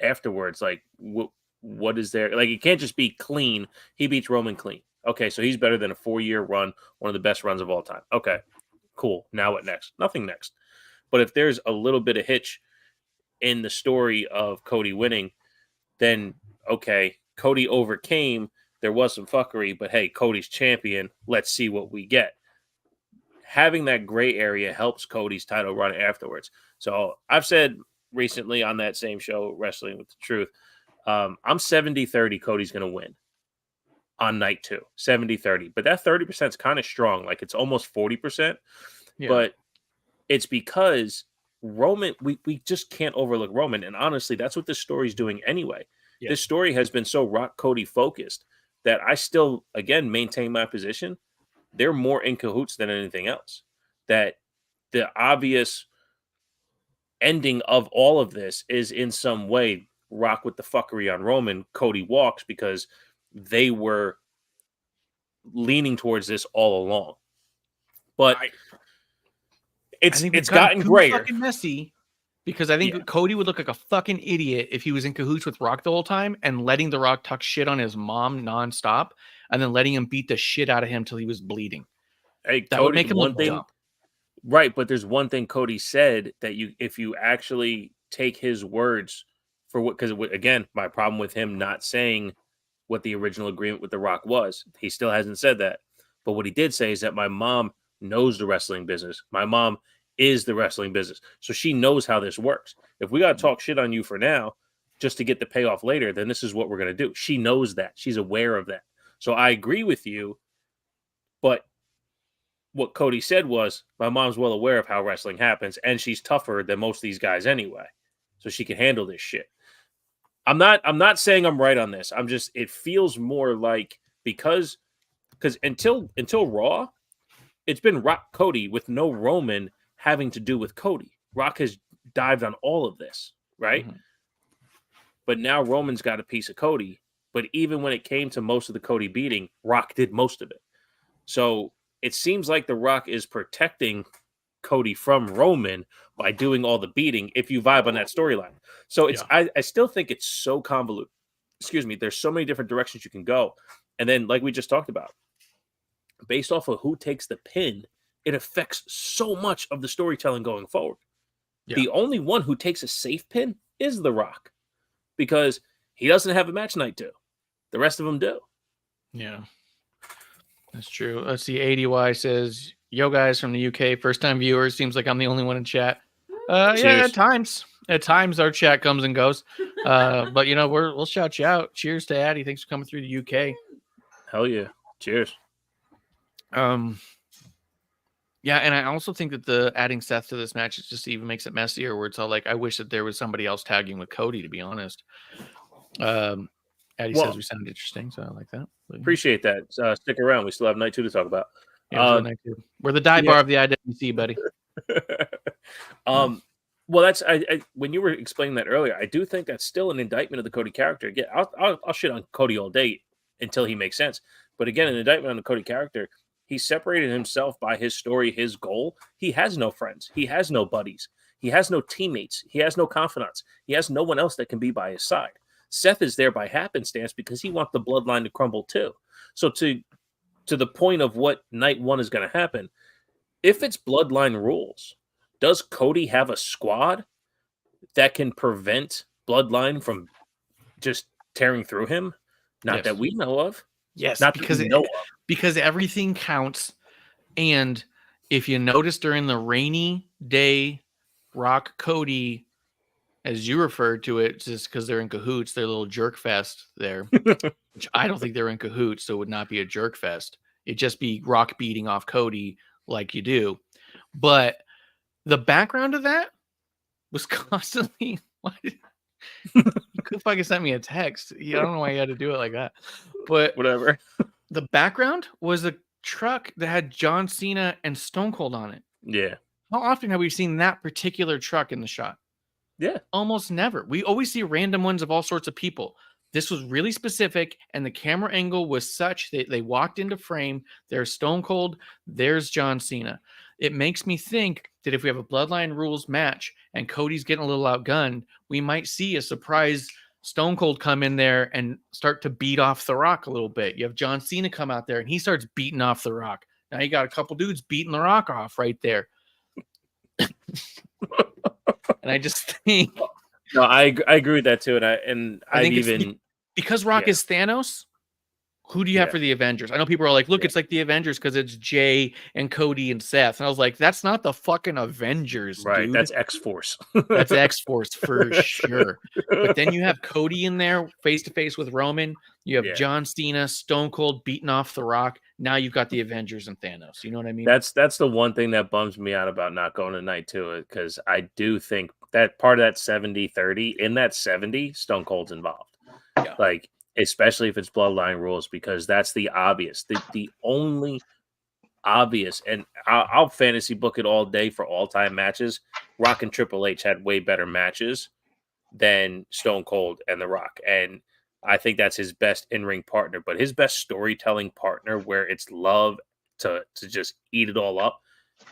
afterwards, like what is there? Like it can't just be clean. He beats Roman clean. Okay, so he's better than a 4-year run, one of the best runs of all time. Okay, cool. Now what next? Nothing next. But if there's a little bit of hitch in the story of Cody winning, then okay, Cody overcame. There was some fuckery, but hey, Cody's champion. Let's see what we get. Having that gray area helps Cody's title run afterwards. So I've said recently on that same show, Wrestling with the Truth, I'm 70-30 Cody's going to win on night 2. 70-30. But that 30% is kind of strong. Like it's almost 40%. Yeah. But it's because Roman, we just can't overlook Roman. And honestly, that's what this story is doing anyway. Yeah. This story has been so Rock Cody focused that I still, again, maintain my position. They're more in cahoots than anything else. That the obvious ending of all of this is in some way Rock with the fuckery on Roman, Cody walks because they were leaning towards this all along. But it's gotten grayer. Fucking messy because I think Cody would look like a fucking idiot if he was in cahoots with Rock the whole time and letting The Rock talk shit on his mom nonstop and then letting him beat the shit out of him till he was bleeding. Hey, that Cody, would make him look dumb. Right, but there's one thing Cody said that if you actually take his words for what, because again, my problem with him not saying what the original agreement with The Rock was, he still hasn't said that. But what he did say is that my mom knows the wrestling business. My mom is the wrestling business. So she knows how this works. If we got to talk shit on you for now, just to get the payoff later, then this is what we're going to do. She knows that. She's aware of that. So I agree with you. But what Cody said was, my mom's well aware of how wrestling happens, and she's tougher than most of these guys anyway. So she can handle this shit. I'm not saying I'm right on this. I'm just, it feels more like because until Raw, it's been Rock Cody with no Roman having to do with Cody. Rock has dived on all of this, right? Mm-hmm. But now Roman's got a piece of Cody. But even when it came to most of the Cody beating, Rock did most of it. So it seems like The Rock is protecting Cody from Roman by doing all the beating if you vibe on that storyline. So it's I still think it's so convoluted. Excuse me, there's so many different directions you can go. And then, like we just talked about, based off of who takes the pin, it affects so much of the storytelling going forward. Yeah. The only one who takes a safe pin is The Rock, because he doesn't have a match night 2. The rest of them do. Yeah, that's true. Let's see. ADY says, "Yo, guys from the UK, first-time viewers. Seems like I'm the only one in chat." Yeah, Cheers. at times our chat comes and goes. But you know, we'll shout you out. Cheers to Addy. Thanks for coming through the UK. Hell yeah. Cheers. Yeah, and I also think that the adding Seth to this match just even makes it messier, where it's all like, I wish that there was somebody else tagging with Cody, to be honest. Addy says we sound interesting, so I like that. Appreciate that. Stick around. We still have night 2 to talk about. Yeah, we're the die bar of the IWC, buddy. Well, that's I when you were explaining that earlier, I do think that's still an indictment of the Cody character. Again, I'll shit on Cody all day until he makes sense. But again, an indictment on the Cody character. He separated himself by his story, his goal. He has no friends. He has no buddies. He has no teammates. He has no confidants. He has no one else that can be by his side. Seth is there by happenstance because he wants the bloodline to crumble too. So to the point of what night 1 is going to happen, if it's bloodline rules, does Cody have a squad that can prevent bloodline from just tearing through him? Not that we know of. Yes, not because everything counts. And if you notice during the rainy day Rock Cody, as you referred to it, just because they're in cahoots, their little jerk fest there, which I don't think they're in cahoots, so it would not be a jerk fest. It'd just be Rock beating off Cody like you do. But the background of that was constantly... You could fucking send me a text. I don't know why you had to do it like that. But whatever. The background was a truck that had John Cena and Stone Cold on it. Yeah. How often have we seen that particular truck in the shot? Yeah. Almost never. We always see random ones of all sorts of people. This was really specific, and the camera angle was such that they walked into frame. There's Stone Cold. There's John Cena. It makes me think that if we have a Bloodline Rules match and Cody's getting a little outgunned, we might see a surprise Stone Cold come in there and start to beat off The Rock a little bit. You have John Cena come out there and he starts beating off The Rock. Now you got a couple dudes beating The Rock off right there. And I just think... No, I agree with that too. And I even... Because Rock is Thanos, who do you have for the Avengers? I know people are like, look, it's like the Avengers because it's Jay and Cody and Seth. And I was like, that's not the fucking Avengers, right? Dude. That's X-Force. That's X-Force for sure. But then you have Cody in there face-to-face with Roman. You have John Cena, Stone Cold beating off The Rock. Now you've got the Avengers and Thanos. You know what I mean? That's the one thing that bums me out about not going to night 2, because I do think that part of that 70-30, in that 70, Stone Cold's involved. Yeah. Like, especially if it's Bloodline Rules, because that's the obvious. The only obvious, and I'll fantasy book it all day for all-time matches. Rock and Triple H had way better matches than Stone Cold and The Rock. And I think that's his best in-ring partner. But his best storytelling partner, where it's love to just eat it all up,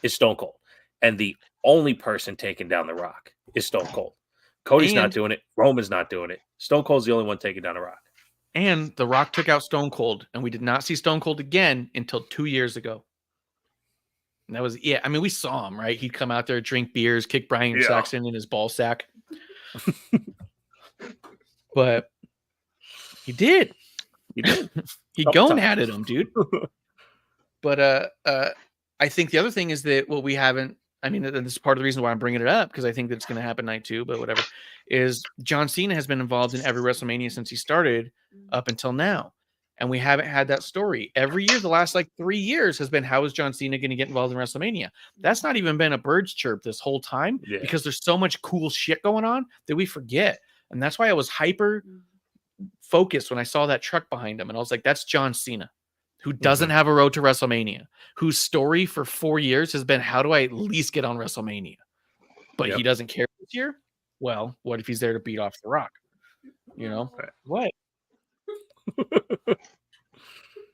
is Stone Cold. And the only person taking down The Rock is Stone Cold. Cody's not doing it. Roman's not doing it. Stone Cold's the only one taking down The Rock. And The Rock took out Stone Cold, and we did not see Stone Cold again until 2 years ago. And that was, I mean, we saw him, right? He'd come out there, drink beers, kick Brian Saxon in his ball sack. But he did. He going at him, dude. But I think the other thing is that what we haven't, I mean, this is part of the reason why I'm bringing it up, because I think that it's going to happen night 2, but whatever, is John Cena has been involved in every WrestleMania since he started up until now. And we haven't had that story. Every year, the last 3 years has been, how is John Cena going to get involved in WrestleMania? That's not even been a bird's chirp this whole time, because there's so much cool shit going on that we forget. And that's why I was hyper focused when I saw that truck behind him. And I was like, that's John Cena, who doesn't have a road to WrestleMania, whose story for 4 years has been, how do I at least get on WrestleMania? But he doesn't care this year. Well, what if he's there to beat off The Rock? You know, what?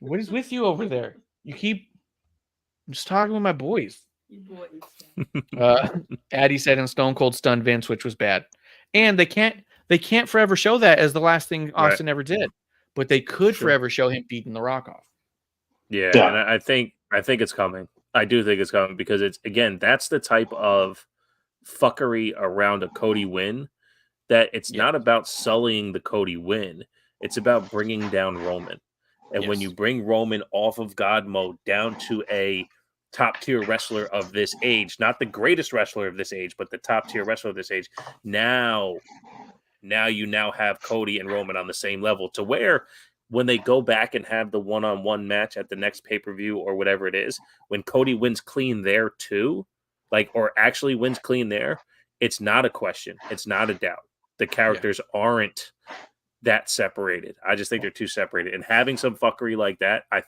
What is with you over there? I'm just talking with my boys. Addy said, and Stone Cold stunned Vince, which was bad. And they can't forever show that as the last thing Austin ever did, but they could forever show him beating The Rock off. Yeah, and I think it's coming. I do think it's coming because it's, again, that's the type of fuckery around a Cody win that it's not about sullying the Cody win. It's about bringing down Roman. And when you bring Roman off of God mode down to a top tier wrestler of this age, not the greatest wrestler of this age, but the top tier wrestler of this age, now you have Cody and Roman on the same level, to where when they go back and have the one-on-one match at the next pay-per-view or whatever it is, when Cody wins clean there too, or actually wins clean there, it's not a question. It's not a doubt. The characters aren't that separated. I just think they're too separated. And having some fuckery like that, I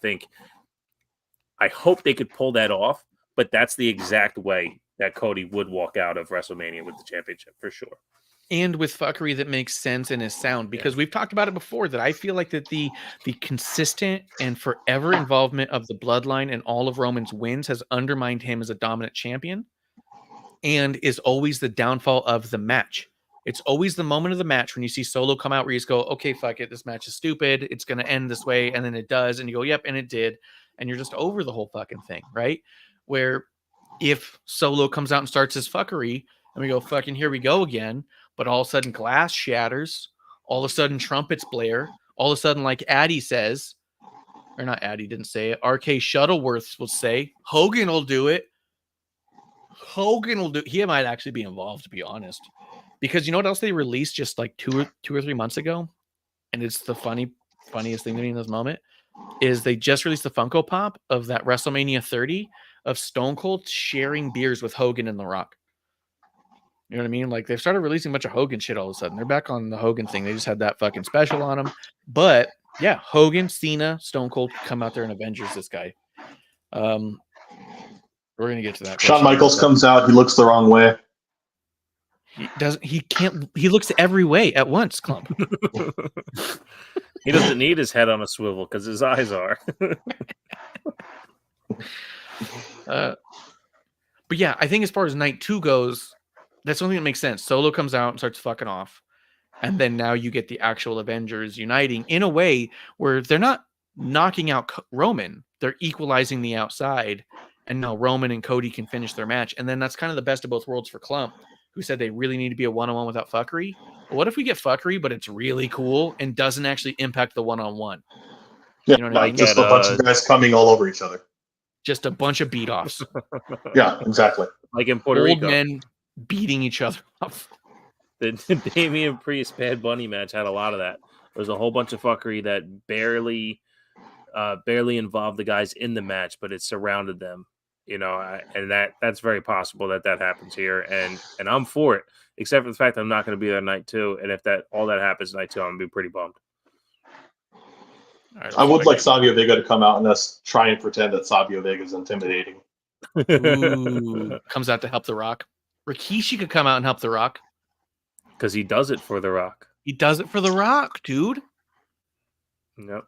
hope they could pull that off, but that's the exact way that Cody would walk out of WrestleMania with the championship for sure. And with fuckery that makes sense and is sound, because we've talked about it before, that I feel like that the consistent and forever involvement of the bloodline and all of Roman's wins has undermined him as a dominant champion and is always the downfall of the match. It's always the moment of the match when you see Solo come out where you just go, okay, fuck it, this match is stupid, it's going to end this way, and then it does, and you go, yep, and it did, and you're just over the whole fucking thing, right? Where if Solo comes out and starts his fuckery, and we go, fucking here we go again, but all of a sudden glass shatters, all of a sudden trumpets blare, all of a sudden, like Addy says, or not Addy, didn't say it, RK Shuttleworth will say, Hogan will do it. He might actually be involved, to be honest. Because you know what else they released just like two or 3 months ago? And it's the funniest thing to me in this moment, is they just released the Funko Pop of that WrestleMania 30 of Stone Cold sharing beers with Hogan and The Rock. You know what I mean? Like, they've started releasing a bunch of Hogan shit all of a sudden. They're back on the Hogan thing. They just had that fucking special on them. But yeah, Hogan, Cena, Stone Cold come out there and Avengers this guy. We're gonna get to that. Shawn Michaels comes out. He looks the wrong way. He looks every way at once, Clump. He doesn't need his head on a swivel because his eyes are. But yeah, I think as far as night 2 goes, that's something that makes sense. Solo comes out and starts fucking off. And then now you get the actual Avengers uniting in a way where they're not knocking out Roman. They're equalizing the outside. And now Roman and Cody can finish their match. And then that's kind of the best of both worlds for Clump, who said they really need to be a one-on-one without fuckery. But what if we get fuckery, but it's really cool and doesn't actually impact the one-on-one? Yeah, you know what I mean? just a bunch of guys coming all over each other. Just a bunch of beat-offs. Yeah, exactly. Like in Puerto Old Rico. men beating each other up. The Damian Priest Bad Bunny match had a lot of that. There was a whole bunch of fuckery that barely involved the guys in the match, but it surrounded them. You know, and that's very possible that happens here, and I'm for it, except for the fact that I'm not going to be there night 2, and if all that happens night 2, I'm going to be pretty bummed. Right, I would like Savio Vega to come out and us try and pretend that Savio Vega is intimidating. Ooh, comes out to help The Rock. Rikishi could come out and help The Rock. Because he does it for The Rock. He does it for The Rock, dude. Yep.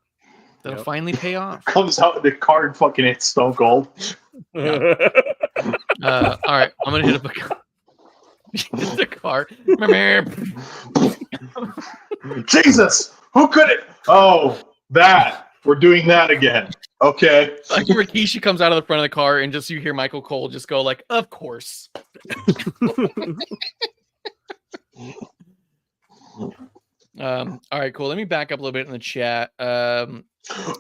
That'll finally pay off. Comes out in the car and fucking hits Stone Cold. Yeah. All right, I'm gonna hit up the car. Jesus, who could it? Oh, that we're doing that again. Okay. Like Rikishi comes out of the front of the car, and just you hear Michael Cole just go like, "Of course." All right, cool. Let me back up a little bit in the chat.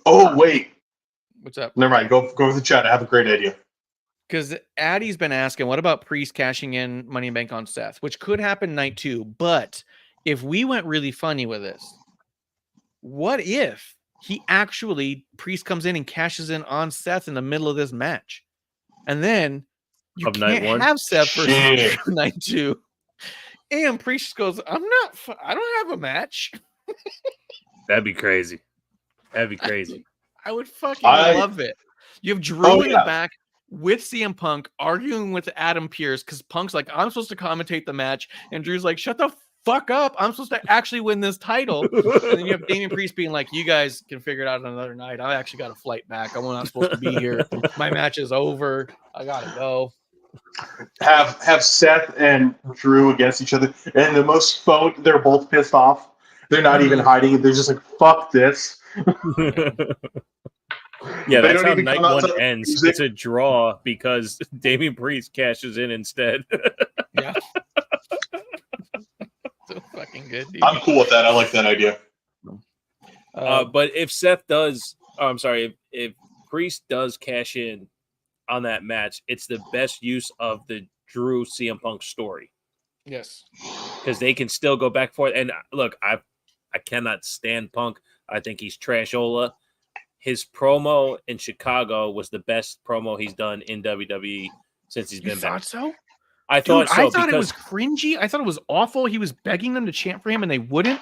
Oh wait, what's up? Never mind. Go with the chat. I have a great idea. Because Addy's been asking, what about Priest cashing in Money in Bank on Seth, which could happen night 2. But if we went really funny with this, what if Priest comes in and cashes in on Seth in the middle of this match, and then you can't have Seth versus night 2, and Priest goes, I don't have a match. That'd be crazy. I would fucking love it. You have Drew in the back with CM Punk arguing with Adam Pearce because Punk's like, I'm supposed to commentate the match, and Drew's like, shut the fuck up. I'm supposed to actually win this title. And then you have Damian Priest being like, you guys can figure it out another night. I actually got a flight back. I'm not supposed to be here. My match is over. I gotta go. have Seth and Drew against each other, and they're both pissed off. They're not even hiding it. They're just like, fuck this. Yeah, They that's don't how even night come out one to the ends. music. It's a draw because Damian Priest cashes in instead. Yeah. So fucking good, dude. I'm cool with that. I like that idea. But if Seth does, I'm sorry, if Priest does cash in on that match, it's the best use of the Drew CM Punk story. Yes. Because they can still go back and forth. And look, I cannot stand Punk. I think he's trashola. His promo in Chicago was the best promo he's done in WWE since he's been back. So? I Dude, thought so. I thought it was cringy. I thought it was awful. He was begging them to chant for him, and they wouldn't.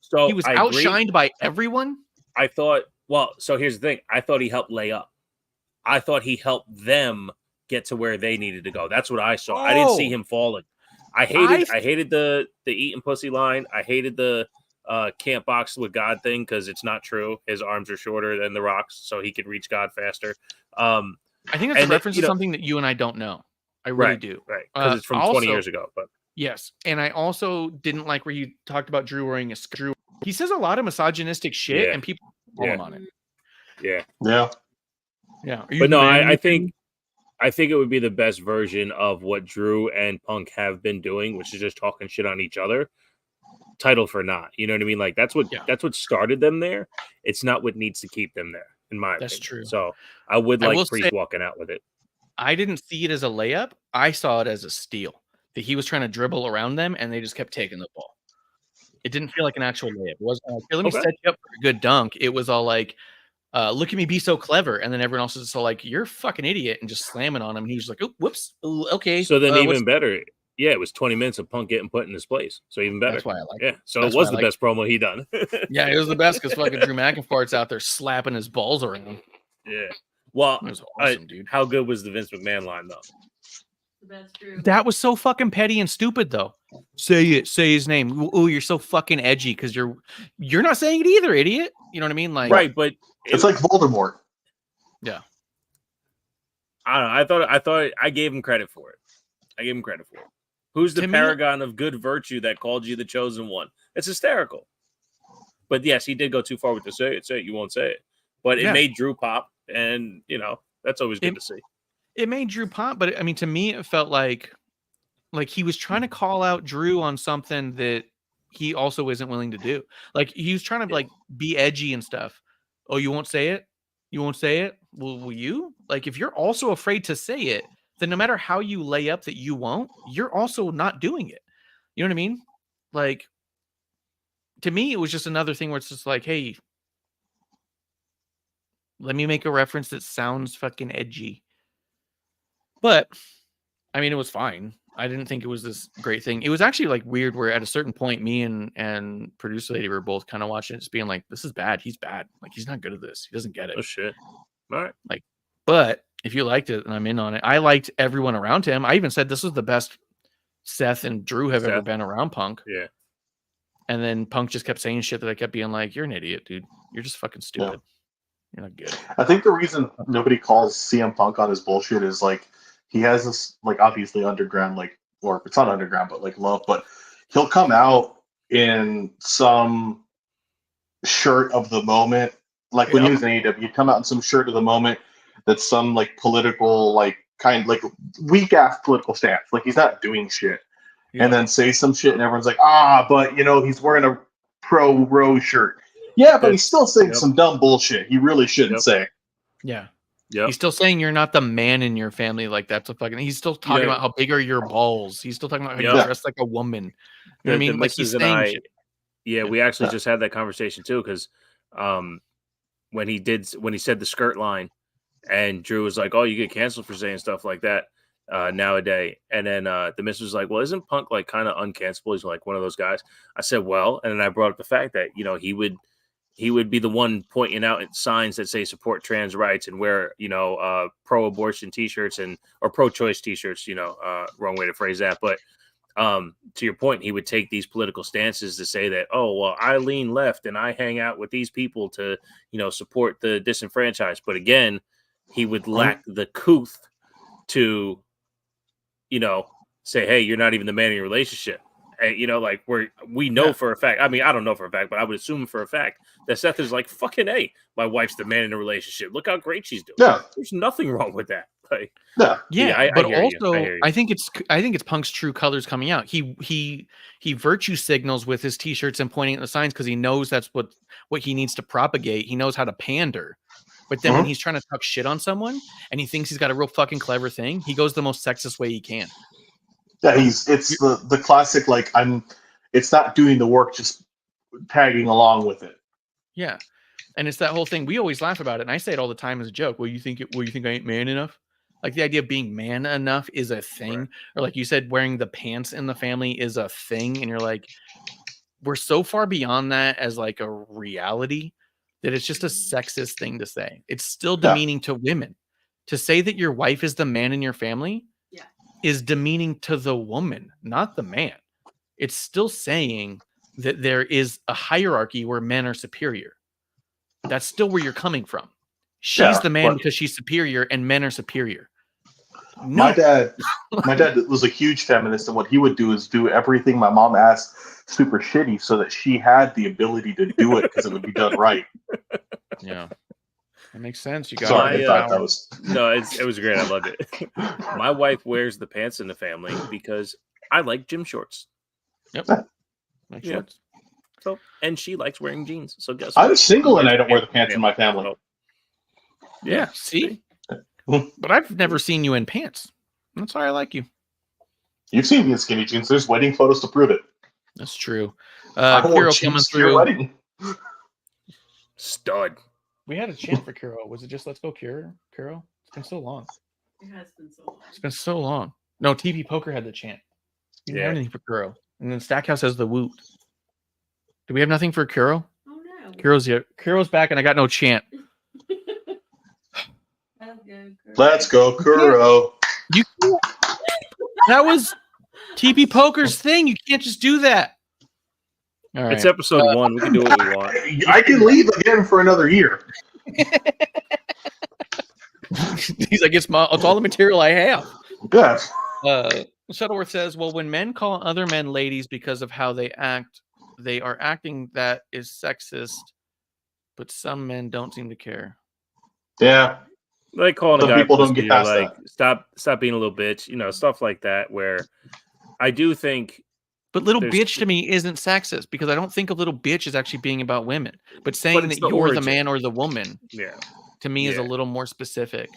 So he was I outshined by everyone. I thought, well, so here's the thing. I thought he helped lay up. I thought he helped them get to where they needed to go. That's what I saw. I didn't see him falling. I hated the eating pussy line. I hated the can't box with God thing because it's not true. His arms are shorter than the Rock's, so he could reach God faster. I think that's a reference to something that you and I don't know. I really do. Right, because it's from 20 years ago. But yes, and I also didn't like where he talked about Drew wearing a skirt. He says a lot of misogynistic shit, and people call him on it. Yeah. But no, I think it would be the best version of what Drew and Punk have been doing, which is just talking shit on each other. Title for not, you know what I mean? Like that's what started them there. It's not what needs to keep them there, in my opinion. That's true. So I would like Priest walking out with it. I didn't see it as a layup. I saw it as a steal. That he was trying to dribble around them, and they just kept taking the ball. It didn't feel like an actual layup. It wasn't like, let me set you up for a good dunk. It was all like, look at me be so clever. And then everyone else is all like, you're a fucking idiot, and just slamming on him. And he was like, oh, whoops. Ooh, okay. So then even better. Yeah, it was 20 minutes of Punk getting put in his place. So even better. That's why I like it. So it was the best promo he done. Yeah, it was the best because fucking Drew McIntyre's out there slapping his balls around. Yeah. Well, it was awesome, dude. How good was the Vince McMahon line, though? That was so fucking petty and stupid, though. Say his name. Oh, you're so fucking edgy because you're not saying it either, idiot. You know what I mean? Like, right, but it's like Voldemort. Yeah. I don't know. I thought I gave him credit for it. Who's the paragon of good virtue that called you the chosen one? It's hysterical. But yes, he did go too far with the say it, you won't say it. But it made Drew pop, and that's always good to see. It made Drew pop, but I mean, to me, it felt like he was trying to call out Drew on something that he also isn't willing to do. Like he was trying to like be edgy and stuff. Oh, you won't say it? You won't say it? Will you? Like if you're also afraid to say it, then no matter how you lay up that you won't, you're also not doing it. You know what I mean? Like to me, it was just another thing where it's just like, hey, let me make a reference that sounds fucking edgy. But I mean, it was fine. I didn't think it was this great thing. It was actually like weird where at a certain point, me and producer lady were both kind of watching it, just being like, this is bad. He's bad. Like, he's not good at this. He doesn't get it. Oh, shit. All right. Like, but if you liked it and I'm in on it, I liked everyone around him. I even said this was the best Seth and Drew have ever been around Punk. Yeah. And then Punk just kept saying shit that I kept being like, you're an idiot, dude. You're just fucking stupid. You're not good. I think the reason nobody calls CM Punk on his bullshit is like, he has this, like, obviously underground, like, or it's not underground, but like love, but he'll come out in some shirt of the moment. Like when he was in AEW, he'd come out in some shirt of the moment that's some like political, like kind of like weak ass political stance. Like he's not doing shit. Yeah. And then say some shit and everyone's like, but he's wearing a pro Rose shirt. Yeah, but he's still saying some dumb bullshit he really shouldn't say. Yeah. Yeah, he's still saying you're not the man in your family. Like that's a fucking. He's still talking about how big are your balls. He's still talking about how you dress like a woman. You know what I mean? Like he's saying shit. Yeah, we actually just had that conversation too because when he said the skirt line, and Drew was like, "Oh, you get canceled for saying stuff like that nowadays." And then the miss was like, "Well, isn't Punk like kind of uncancelable? He's like one of those guys." I said, "Well," and then I brought up the fact that he would be the one pointing out signs that say support trans rights and wear, pro-abortion t-shirts or pro-choice t-shirts, wrong way to phrase that. But to your point, he would take these political stances to say that, oh, well, I lean left and I hang out with these people to, support the disenfranchised. But again, he would lack the couth to say, hey, you're not even the man in your relationship. And, like we know for a fact. I mean, I don't know for a fact, but I would assume for a fact that Seth is like, fucking hey, my wife's the man in a relationship. Look how great she's doing. Yeah. There's nothing wrong with that. Like, yeah. But I hear also, you. I think it's Punk's true colors coming out. He virtue signals with his t-shirts and pointing at the signs because he knows that's what he needs to propagate. He knows how to pander. But then when he's trying to talk shit on someone and he thinks he's got a real fucking clever thing, he goes the most sexist way he can. Yeah, it's the classic, like, it's not doing the work, just tagging along with it. Yeah. And it's that whole thing. We always laugh about it, and I say it all the time as a joke. Well, you think I ain't man enough? Like, the idea of being man enough is a thing. Right. Or like you said, wearing the pants in the family is a thing. And you're like, we're so far beyond that as like a reality that it's just a sexist thing to say. It's still demeaning to women. To say that your wife is the man in your family is demeaning to the woman, not the man. It's still saying that there is a hierarchy where men are superior. That's still where you're coming from. She's the man because she's superior and men are superior. No. My dad was a huge feminist, and what he would do is do everything my mom asked super shitty so that she had the ability to do it because it would be done right. Yeah. That makes sense. You got Sorry, I thought that was... No, it was great. I loved it. My wife wears the pants in the family because I like gym shorts. Yep. Like shorts. So, and she likes wearing jeans. So guess what? I'm single and I don't wear the pants in my family. Yeah, see? But I've never seen you in pants. That's why I like you. You've seen me in skinny jeans. There's wedding photos to prove it. That's true. Kiro coming through. Wedding. Stud. We had a chant for Kiro. Was it just "Let's go, Kiro"? It's been so long. It has been so long. It's been so long. No, TV Poker had the chant. You didn't have anything for Kiro. And then Stackhouse has the woot. Do we have nothing for Kiro? Oh no. Kiro's here. Kiro's back, and I got no chant. Let's go, Kuro. You can't. That was TP Poker's thing. You can't just do that. All right. It's episode 1. We can do what we want. I can leave again for another year. He's like, it's all the material I have. Good. Shuttleworth says, well, when men call other men ladies because of how they act, they are acting that is sexist, but some men don't seem to care. Yeah. Like calling Some a guy people don't get past like that. stop being a little bitch, stuff like that, where I do think. But little bitch to me isn't sexist because I don't think a little bitch is actually being about women. But saying that you're the man or the woman, to me is a little more specific.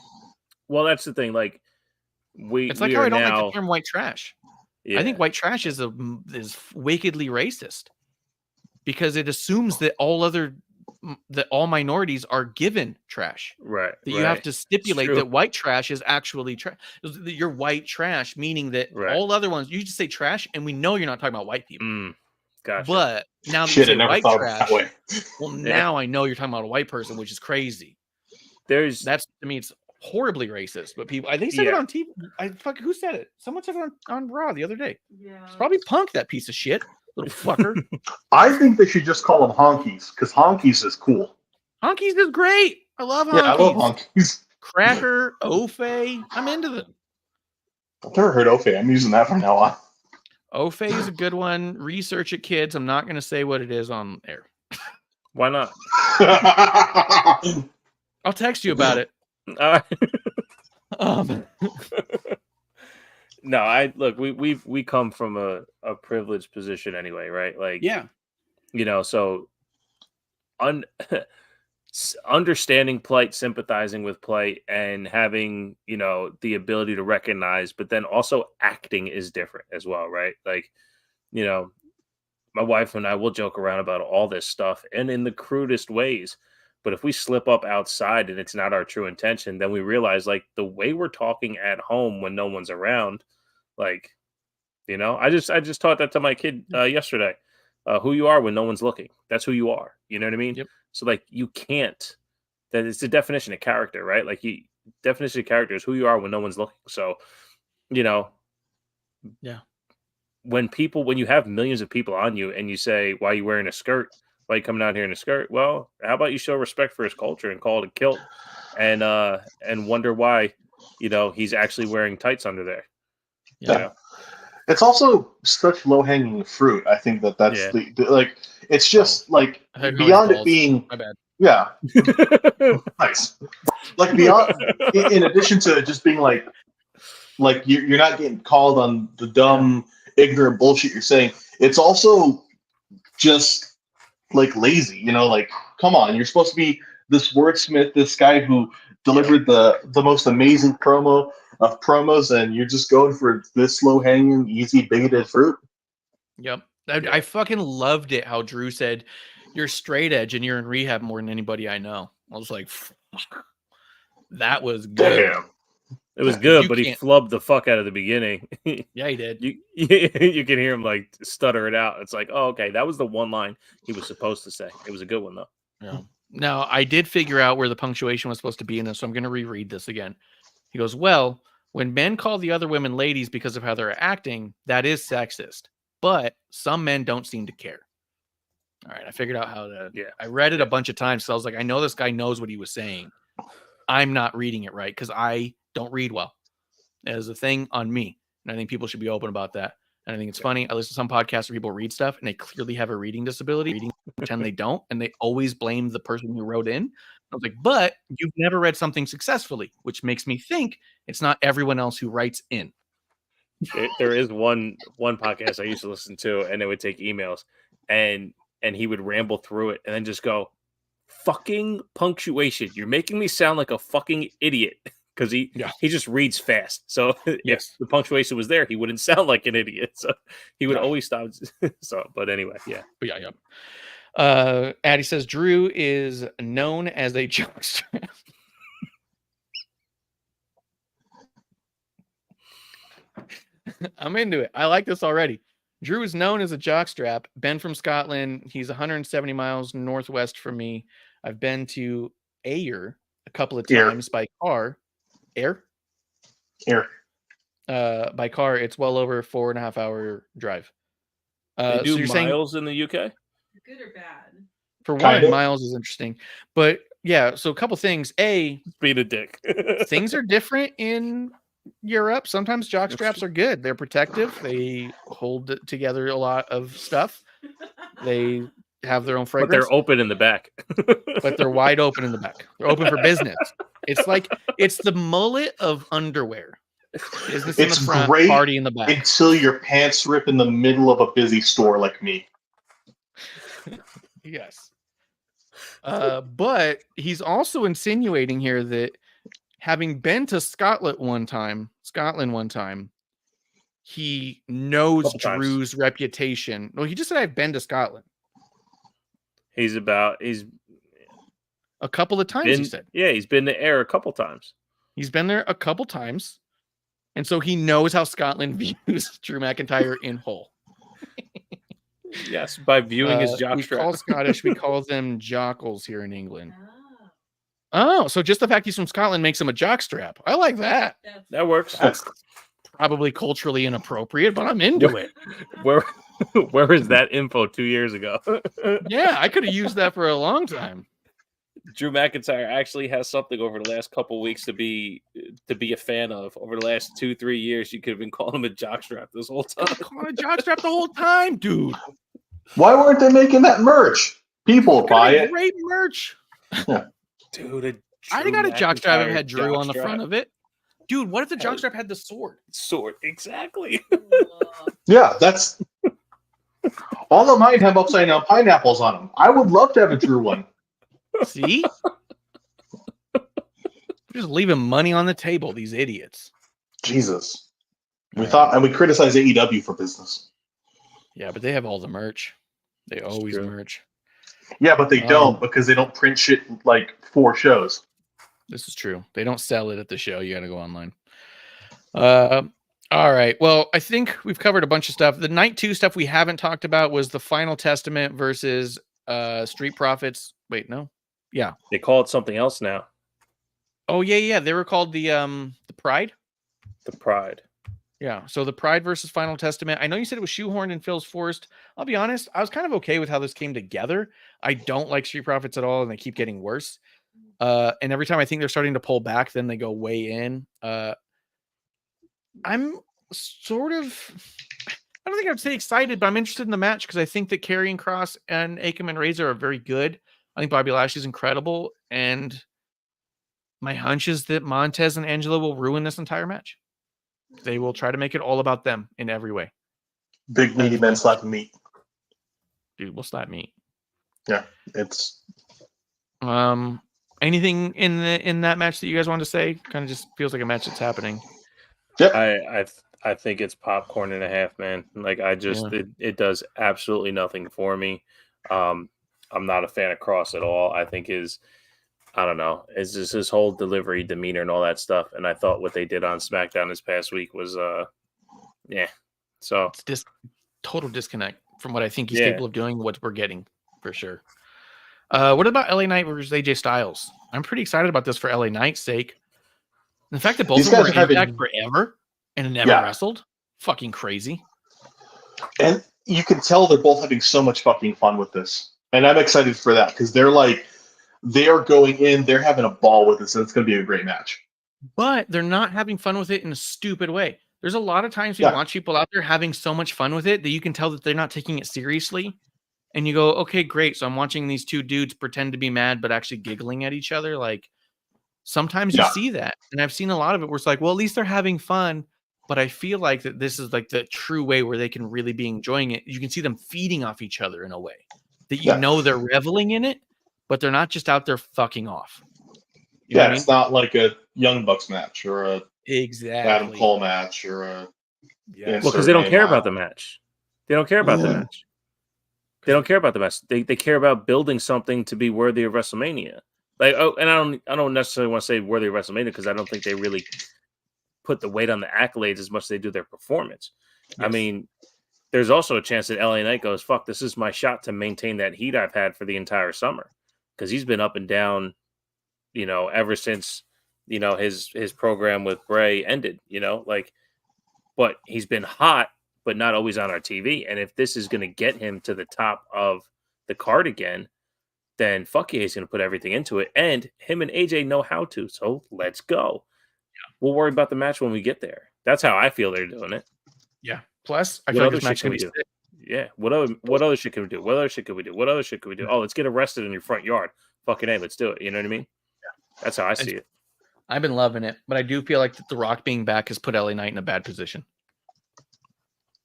Well, that's the thing. Like it's like how I don't like the term white trash. Yeah. I think white trash is wickedly racist because it assumes that all minorities are given trash. Right. That you have to stipulate that white trash is actually trash. You're white trash, meaning that all other ones, you just say trash, and we know you're not talking about white people. Gotcha. But now that you say white trash, well, Yeah. now I know you're talking about a white person, which is crazy. That's to me, it's horribly racist. But people, they said it on TV. Who said it? Someone said it on Raw the other day. Yeah. It's probably Punk, that piece of shit. Little fucker. I think they should just call them honkies because honkies is cool. Honkies is great. I love honkies. Yeah, I love honkies. Cracker, Ofe. I'm into them. I've never heard Ofe. I'm using that from now on. Ofe is a good one. Research it, kids. I'm not going to say what it is on air. Why not? I'll text you about it. No, look. We come from a privileged position anyway, right? Like, so understanding plight, sympathizing with plight, and having the ability to recognize, but then also acting is different as well, right? Like, my wife and I will joke around about all this stuff, and in the crudest ways. But if we slip up outside and it's not our true intention, then we realize like the way we're talking at home when no one's around, like, I just taught that to my kid yesterday. Who you are when no one's looking. That's who you are. You know what I mean? Yep. So like you can't. That is the definition of character, right? Like definition of character is who you are when no one's looking. So, when you have millions of people on you and you say, why are you wearing a skirt? Why are you coming out here in a skirt? Well, how about you show respect for his culture and call it a kilt and wonder why, he's actually wearing tights under there. Yeah. It's also such low hanging fruit. I think that's like it's just like I heard beyond noise it being My bad. yeah nice. Like beyond in addition to just being like you're not getting called on the dumb ignorant bullshit you're saying. It's also just like lazy, you know, like come on, you're supposed to be this wordsmith, this guy who delivered the most amazing promo of promos, and you're just going for this low hanging, easy, bigoted fruit. Yep. I fucking loved it how Drew said, "You're straight edge and you're in rehab more than anybody I know." I was like, fuck. That was good. Damn. It was good, but he flubbed the fuck out of the beginning. Yeah, he did. You can hear him like stutter it out. It's like, oh, okay, that was the one line he was supposed to say. It was a good one though. Yeah. Now I did figure out where the punctuation was supposed to be in this, so I'm going to reread this again. He goes, "Well, when men call the other women ladies because of how they're acting, that is sexist. But some men don't seem to care." All right, I figured out how to. Yeah. I read it a bunch of times, so I was like, I know this guy knows what he was saying. I'm not reading it right because I don't read well. That is a thing on me, and I think people should be open about that. And I think it's funny. I listen to some podcasts where people read stuff and they clearly have a reading disability, pretend they don't, and they always blame the person who wrote in. I was like, but you've never read something successfully, which makes me think it's not everyone else who writes in. There is one podcast I used to listen to, and it would take emails, and he would ramble through it, and then just go, "Fucking punctuation! You're making me sound like a fucking idiot." Because he just reads fast. So if the punctuation was there, he wouldn't sound like an idiot. So he would always stop. So, but anyway, But yeah. Addie says Drew is known as a jockstrap. I'm into it. I like this already. Drew is known as a jockstrap. Ben from Scotland. He's 170 miles northwest from me. I've been to Ayr a couple of times by car. Air. By car, it's well over 4.5 hour drive. They do so you're miles saying, in the UK? Good or bad? For one, miles is interesting. But yeah, so a couple things. Being a dick. Things are different in Europe. Sometimes jock straps are good. They're protective. They hold together a lot of stuff. They have their own fragrance. But they're open in the back. But they're wide open in the back. They're open for business. It's like it's the mullet of underwear. Business in the front, great party in the back. Until your pants rip in the middle of a busy store like me. Yes. But he's also insinuating here that having been to Scotland one time, he knows Drew's reputation. Well, he just said I've been to Scotland. He's a couple of times, he said. Yeah, he's been to Ayr a couple times. He's been there a couple times. And so he knows how Scotland views Drew McIntyre in whole. Yes, by viewing his jockstrap. We call Scottish, we call them jockles here in England. Oh, so just the fact he's from Scotland makes him a jockstrap. I like that. That works. That's probably culturally inappropriate, but I'm into it. Where is that info 2 years ago? Yeah, I could have used that for a long time. Drew McIntyre actually has something over the last couple of weeks to be a fan of. Over the last 2-3 years, you could have been calling him a jockstrap this whole time. Calling a jockstrap the whole time, dude. Why weren't they making that merch? People buy it. Great merch. Yeah. Dude, I got a jockstrap that had Drew on the front of it. Dude, what if the jockstrap had the sword? Sword, exactly. Yeah, that's all of mine have upside down pineapples on them. I would love to have a Drew one. See? Just leaving money on the table, these idiots. Jesus. We thought, and we criticize AEW for business. Yeah, but they have all the merch. They always merch. Yeah, but they don't because they don't print shit like 4 shows. This is true. They don't sell it at the show. You got to go online. All right. Well, I think we've covered a bunch of stuff. The Night 2 stuff we haven't talked about was the Final Testament versus Street Profits. Wait, no. Yeah. They call it something else now. Oh, yeah. They were called the Pride. The Pride. Yeah. So the Pride versus Final Testament. I know you said it was shoehorned and Phil's forced. I'll be honest. I was kind of okay with how this came together. I don't like Street Profits at all, and they keep getting worse. And every time I think they're starting to pull back, then they go way in. I'm sort of. I don't think I'd say excited, but I'm interested in the match because I think that Karrion Kross and Akam and Razor are very good. I think Bobby Lashley's incredible, and my hunch is that Montez and Angela will ruin this entire match. They will try to make it all about them in every way. Big meaty men slapping meat. Dude, we'll slap meat. Yeah, it's anything in that match that you guys want to say? Kind of just feels like a match that's happening. Yep. I think it's popcorn and a half, man. Like it does absolutely nothing for me. I'm not a fan of Cross at all. I think I don't know, it's just his whole delivery, demeanor, and all that stuff. And I thought what they did on SmackDown this past week was yeah. So it's total disconnect from what I think he's capable of doing, what we're getting for sure. What about LA Knight versus AJ Styles? I'm pretty excited about this for LA Knight's sake. The fact that both of them were in Impact forever and never wrestled, fucking crazy. And you can tell they're both having so much fucking fun with this. And I'm excited for that because they're going in, they're having a ball with this, and it's going to be a great match. But they're not having fun with it in a stupid way. There's a lot of times we watch people out there having so much fun with it that you can tell that they're not taking it seriously. And you go, okay, great. So I'm watching these two dudes pretend to be mad, but actually giggling at each other. Like sometimes you see that. And I've seen a lot of it where it's like, well, at least they're having fun. But I feel like that this is like the true way where they can really be enjoying it. You can see them feeding off each other in a way that you know they're reveling in it, but they're not just out there fucking off. You know what I mean? It's not like a Young Bucks match or a Adam Cole match or a because they don't care about the match. They don't care about the match. They don't care about the match. They care about building something to be worthy of WrestleMania. Like, and I don't necessarily want to say worthy of WrestleMania because I don't think they really put the weight on the accolades as much as they do their performance. Yes. I mean, there's also a chance that LA Knight goes, fuck, this is my shot to maintain that heat I've had for the entire summer. Because he's been up and down, ever since, his program with Bray ended, but he's been hot, but not always on our TV. And if this is going to get him to the top of the card again, then fuck yeah, he's going to put everything into it. And him and AJ know how to. So let's go. Yeah. We'll worry about the match when we get there. That's how I feel they're doing it. Yeah. Plus, I feel like this match can be sick. Yeah. What other shit can we do? What other shit can we do? What other shit can we do? Oh, let's get arrested in your front yard. Fucking A, let's do it. You know what I mean? Yeah. That's how I see it. I've been loving it, but I do feel like The Rock being back has put LA Knight in a bad position.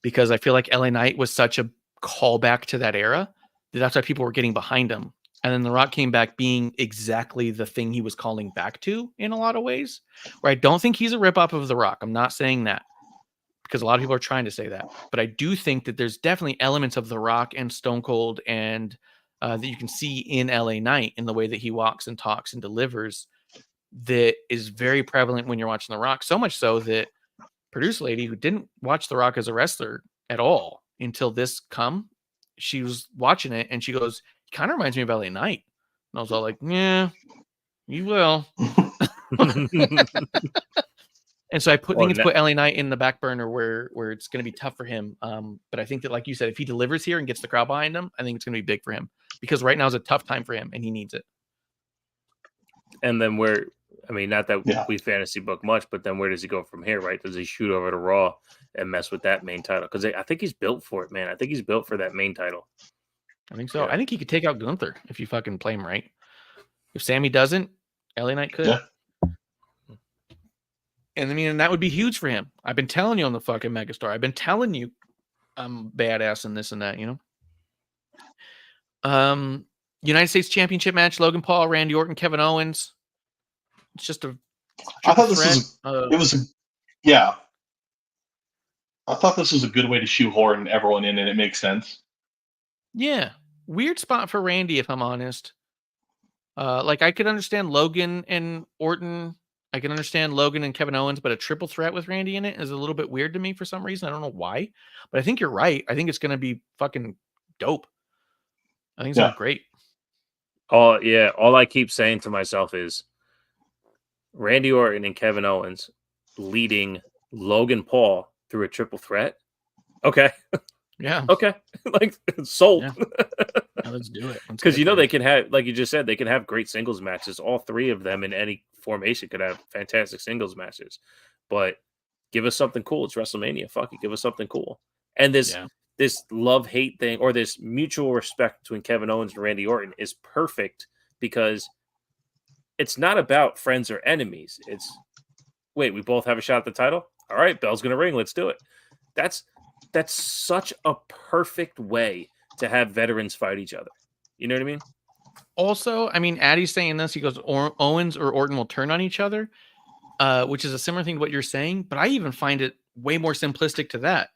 Because I feel like LA Knight was such a callback to that era that's why people were getting behind him. And then The Rock came back being exactly the thing he was calling back to in a lot of ways. Where I don't think he's a ripoff of The Rock. I'm not saying that because a lot of people are trying to say that. But I do think that there's definitely elements of The Rock and Stone Cold and that you can see in LA Knight in the way that he walks and talks and delivers that is very prevalent when you're watching The Rock. So much so that producer lady who didn't watch The Rock as a wrestler at all until this she was watching it and she goes, he kind of reminds me of LA Knight. And I was all like, yeah, you will. And so I think it's put LA Knight in the back burner where it's going to be tough for him. But I think that, like you said, if he delivers here and gets the crowd behind him, I think it's going to be big for him because right now is a tough time for him and he needs it. And then not that we fantasy book much, but then where does he go from here, right? Does he shoot over to Raw and mess with that main title? Because I think he's built for it, man. I think he's built for that main title. I think so. Yeah. I think he could take out Gunther if you fucking play him right. If Sammy doesn't, LA Knight could. Yeah. And that would be huge for him. I've been telling you on the fucking Megastar. I've been telling you I'm badass and this and that, United States Championship match, Logan Paul, Randy Orton, Kevin Owens. It's just I thought this was I thought this was a good way to shoehorn everyone in, and it makes sense. Yeah. Weird spot for Randy, if I'm honest. I could understand Logan and Orton. I can understand Logan and Kevin Owens, but a triple threat with Randy in it is a little bit weird to me for some reason. I don't know why, but I think you're right. I think it's going to be fucking dope. I think it's going to be great. Oh, yeah. All I keep saying to myself is Randy Orton and Kevin Owens leading Logan Paul through a triple threat. Okay. Yeah. Okay. Sold. Yeah. Yeah, let's do it. Because they can have, like you just said, they can have great singles matches. All three of them in any formation could have fantastic singles matches. But Give us something cool. It's WrestleMania. Fuck it. Give us something cool. And this love-hate thing, or this mutual respect between Kevin Owens and Randy Orton is perfect, because it's not about friends or enemies. It's, wait, we both have a shot at the title? All right, bell's going to ring. Let's do it. That's such a perfect way to have veterans fight each other. You know what I mean? Also, I mean, Addy's saying this. He goes, Owens or Orton will turn on each other, which is a similar thing to what you're saying. But I even find it way more simplistic to that.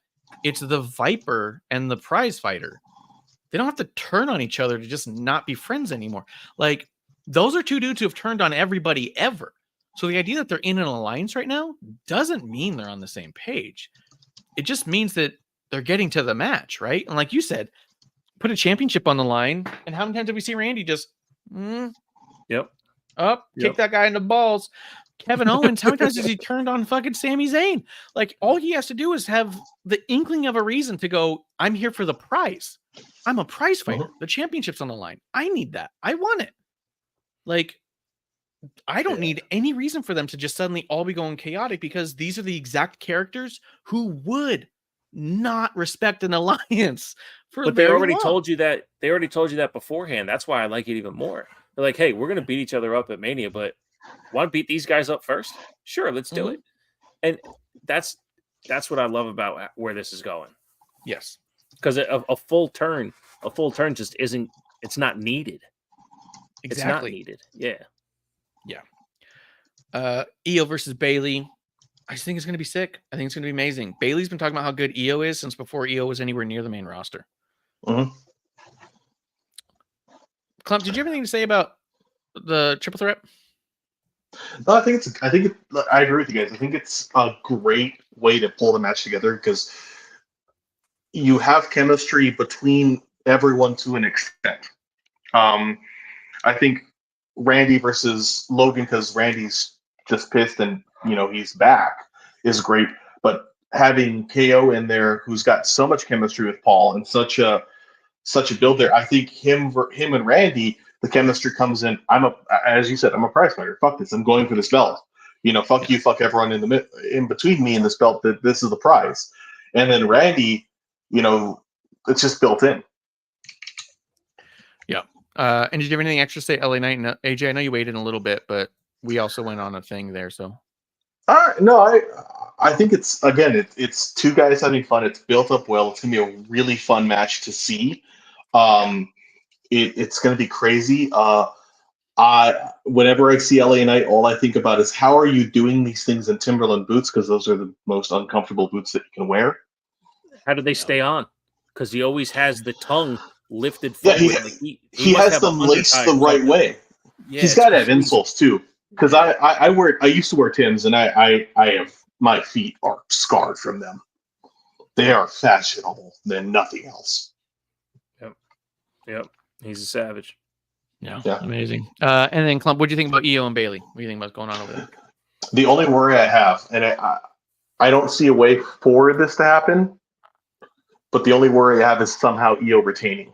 It's the Viper and the prize fighter. They don't have to turn on each other to just not be friends anymore. Like, those are two dudes who have turned on everybody ever. So the idea that they're in an alliance right now doesn't mean they're on the same page. It just means that they're getting to the match, right? And like you said, put a championship on the line. And how many times did we see Randy just kick that guy in the balls? Kevin Owens, how many times has he turned on fucking Sami Zayn? Like, all he has to do is have the inkling of a reason to go, I'm here for the prize. I'm a prize fighter. The championship's on the line. I need that. I want it. Like, I don't need any reason for them to just suddenly all be going chaotic, because these are the exact characters who would not respect an alliance for but they already told you that. They already told you that beforehand. That's why I like it even more. They're like, hey, we're going to beat each other up at Mania, but want to beat these guys up first? Sure, let's do it. And that's what I love about where this is going. Yes. Because a full turn just isn't, it's not needed. Exactly. It's not needed. Yeah. Io versus Bayley. I just think it's going to be sick. I think it's going to be amazing. Bayley's been talking about how good Io is since before Io was anywhere near the main roster. Mm-hmm. Clump, did you have anything to say about the triple threat? No, I agree with you guys. I think it's a great way to pull the match together, because you have chemistry between everyone to an extent. I think Randy versus Logan, because Randy's just pissed and he's back, is great. But having KO in there, who's got so much chemistry with Paul and such a build there, I think him and Randy, the chemistry comes in. As you said, I'm a prize fighter. Fuck this. I'm going for this belt. Fuck you. Fuck everyone in between me and this belt. That this is the prize. And then Randy, it's just built in. Yeah. And did you have anything extra to say, LA Knight and AJ? I know you waited a little bit, but we also went on a thing there. So. No, I think it's two guys having fun. It's built up well. It's gonna be a really fun match to see. It's gonna be crazy. Whenever I see LA Knight, all I think about is, how are you doing these things in Timberland boots? Because those are the most uncomfortable boots that you can wear. How do they stay on? Because he always has the tongue lifted forward. Yeah, he has them laced the right way. Yeah, he's got to have insoles too. Because I used to wear Timbs, and I have, my feet are scarred from them. They are fashionable than nothing else. Yep. He's a savage. Yeah. Amazing. And then Clump, what do you think about Io and Bayley? What do you think about going on over there? The only worry I have, and I don't see a way for this to happen, but the only worry I have is somehow Io retaining.